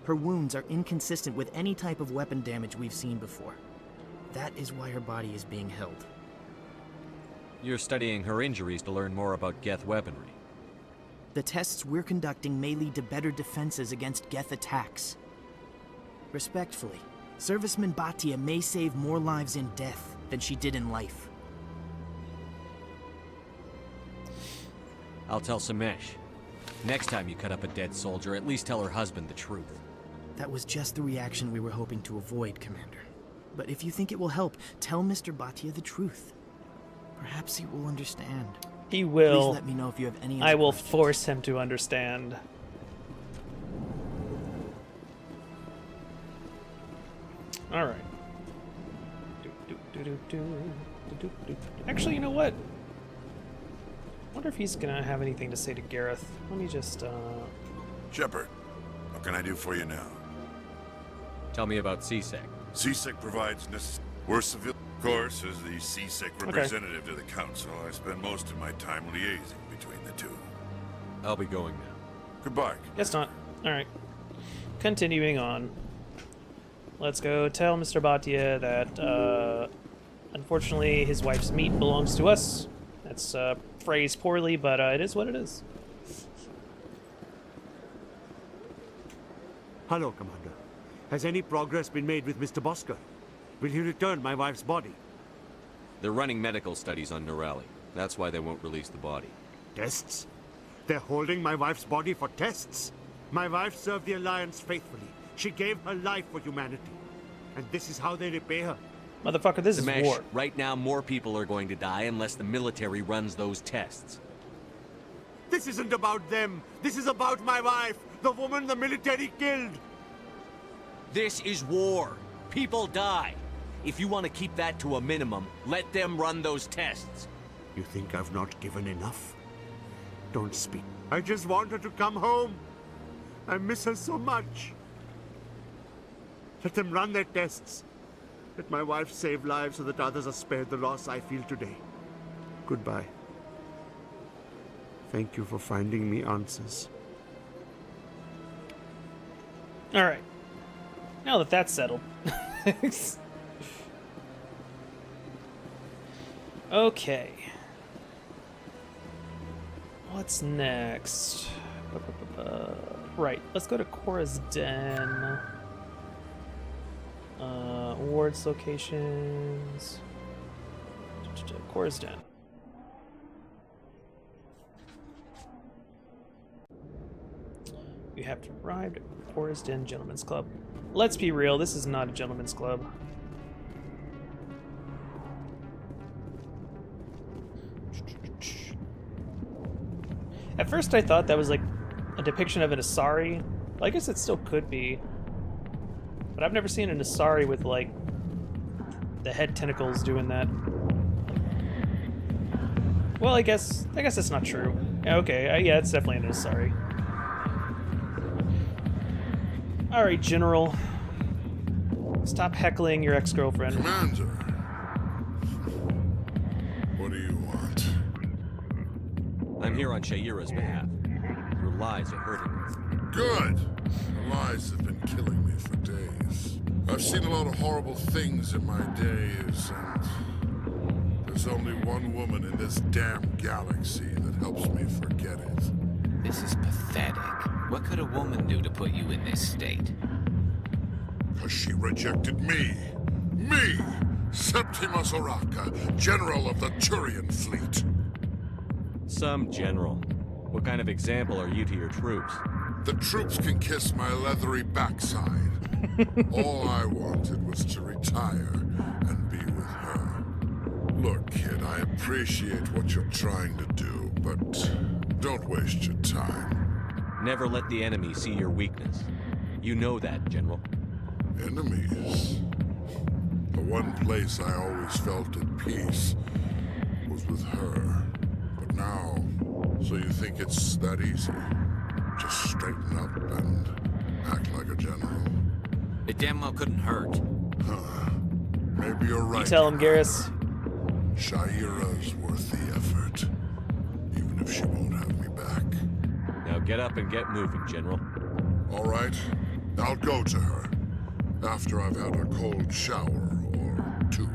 Her wounds are inconsistent with any type of weapon damage we've seen before. That is why her body is being held. You're studying her injuries to learn more about Geth weaponry. The tests we're conducting may lead to better defenses against Geth attacks. Respectfully, Serviceman Bhatia may save more lives in death than she did in life. I'll tell Samesh. Next time you cut up a dead soldier, at least tell her husband the truth. That was just the reaction we were hoping to avoid, Commander. But if you think it will help, tell Mr. Bhatia the truth. Perhaps he will understand. He will. Please let me know if you have any I other will questions. force him to understand. All right. Actually, you know what? I wonder if he's gonna have anything to say to Gareth. Let me just, Shepard, what can I do for you now? Tell me about CSEC. CSEC provides we're civil. Of course, as the CSEC representative to the Council, I spend most of my time liaising between the two. I'll be going now. Goodbye. Guess not. Alright. Continuing on. Let's go tell Mr. Bhatia that, unfortunately, his wife's meat belongs to us. That's, phrased poorly, but, it is what it is. Hello, Commander. Has any progress been made with Mr. Bosker? Will he return my wife's body? They're running medical studies on Nirali. That's why they won't release the body. Tests? They're holding my wife's body for tests? My wife served the Alliance faithfully. She gave her life for humanity. And this is how they repay her. Motherfucker, this is Dinesh, war. right now more people are going to die unless the military runs those tests. This isn't about them. This is about my wife, the woman the military killed. This is war. People die. If you want to keep that to a minimum, let them run those tests. You think I've not given enough? Don't speak. I just want her to come home. I miss her so much. Let them run their tests. Let my wife save lives so that others are spared the loss I feel today. Goodbye. Thank you for finding me answers. Alright. Now that that's settled. Okay. What's next? Right, let's go to Cora's Den. Awards locations. Cora's Den. You have arrived at Cora's Den Gentlemen's Club. Let's be real, this is not a gentleman's club. At first I thought that was like a depiction of an Asari. Well, I guess it still could be. But I've never seen an Asari with like the head tentacles doing that. Well, I guess that's not true. Yeah, okay, yeah, it's definitely an Asari. Alright, General. Stop heckling your ex-girlfriend. Commander. What do you want? I'm here on Shaira's behalf. Your lies are hurting her. Good. The lies have been killing me for days. I've seen a lot of horrible things in my days, and there's only one woman in this damn galaxy that helps me forget it. This is pathetic. What could a woman do to put you in this state? Because she rejected me. Me! Septimus Oraka, General of the Turian Fleet. Some general. What kind of example are you to your troops? The troops can kiss my leathery backside. All I wanted was to retire and be with her. Look, kid, I appreciate what you're trying to do, but don't waste your time. Never let the enemy see your weakness. You know that, General. Enemies? The one place I always felt at peace was with her. But now, so you think it's that easy? Just straighten up and act like a general. It damn well couldn't hurt. Huh. Maybe you're right. You tell him, Garrus. Shaira's worth the effort. Even if she won't have me back. Now get up and get moving, General. All right. I'll go to her. After I've had a cold shower or two.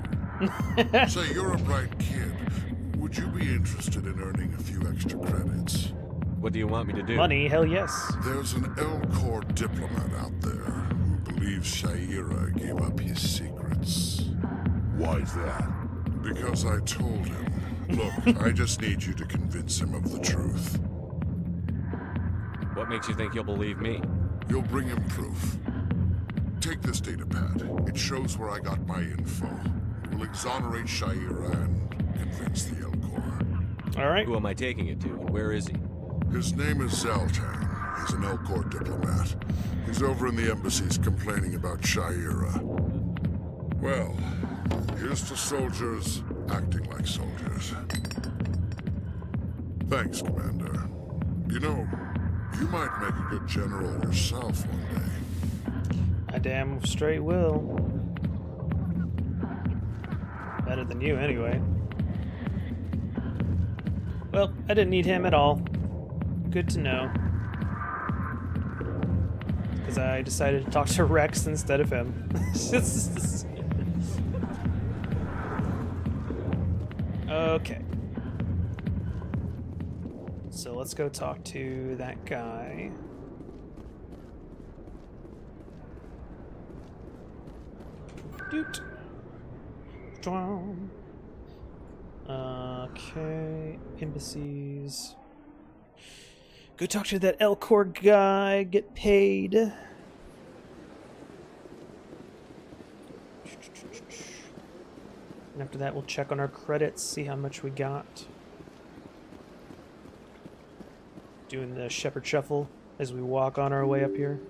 Say, you're a bright kid. Would you be interested in earning a few extra credits? What do you want me to do? Money, hell yes. There's an L-Corps diplomat out there who believes Shaira gave up his secrets. Why's that? Because I told him. Look, I just need you to convince him of the truth. What makes you think he'll believe me? You'll bring him proof. Take this data pad. It shows where I got my info. It will exonerate Shaira and convince the Elcor. Alright. Who am I taking it to, and where is he? His name is Zaltan. He's an Elcor diplomat. He's over in the embassies complaining about Shaira. Well, here's to soldiers acting like soldiers. Thanks, Commander. You know, you might make a good general yourself one day. I damn straight will. Better than you, anyway. Well, I didn't need him at all. Good to know. Because I decided to talk to Rex instead of him. Okay. So let's go talk to that guy. Doot. Okay. Embassies. Go talk to that Elcor guy. Get paid. And after that, we'll check on our credits, see how much we got. Doing the shepherd shuffle as we walk on our way up here.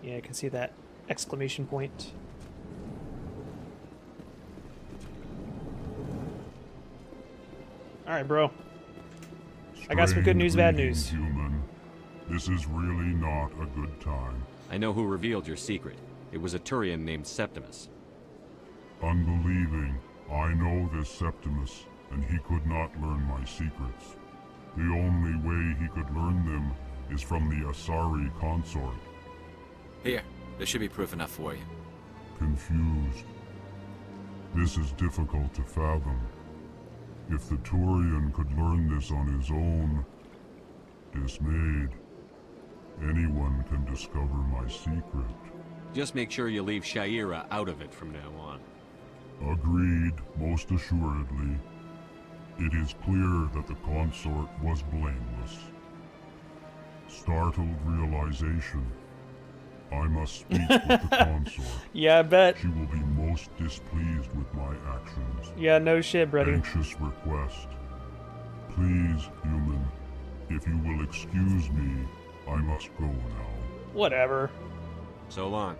Yeah, I can see that exclamation point. Alright, bro. I got some good news, bad news. Human. This is really not a good time. I know who revealed your secret. It was a Turian named Septimus. Unbelieving. I know this Septimus, and he could not learn my secrets. The only way he could learn them is from the Asari consort. Here, there should be proof enough for you. Confused. This is difficult to fathom. If the Turian could learn this on his own, dismayed, anyone can discover my secret. Just make sure you leave Shaira out of it from now on. Agreed, most assuredly. It is clear that the consort was blameless. Startled realization. I must speak with the consort. Yeah, I bet. She will be most displeased with my actions. Yeah, no shit, buddy. Anxious request. Please, human, if you will excuse me, I must go now. Whatever. So long.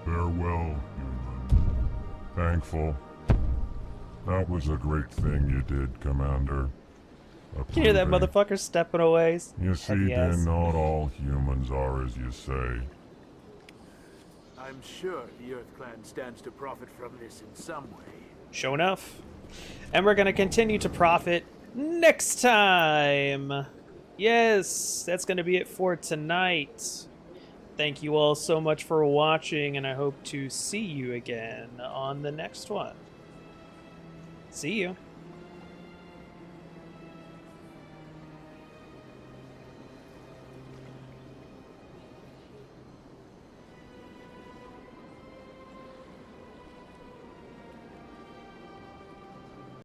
Farewell, human. Thankful. That was a great thing you did, Commander. Can you hear that motherfucker stepping away? You see, then not all humans are as you say. I'm sure the Earth Clan stands to profit from this in some way. Sure enough. And we're going to continue to profit next time. Yes, that's going to be it for tonight. Thank you all so much for watching, and I hope to see you again on the next one. See you.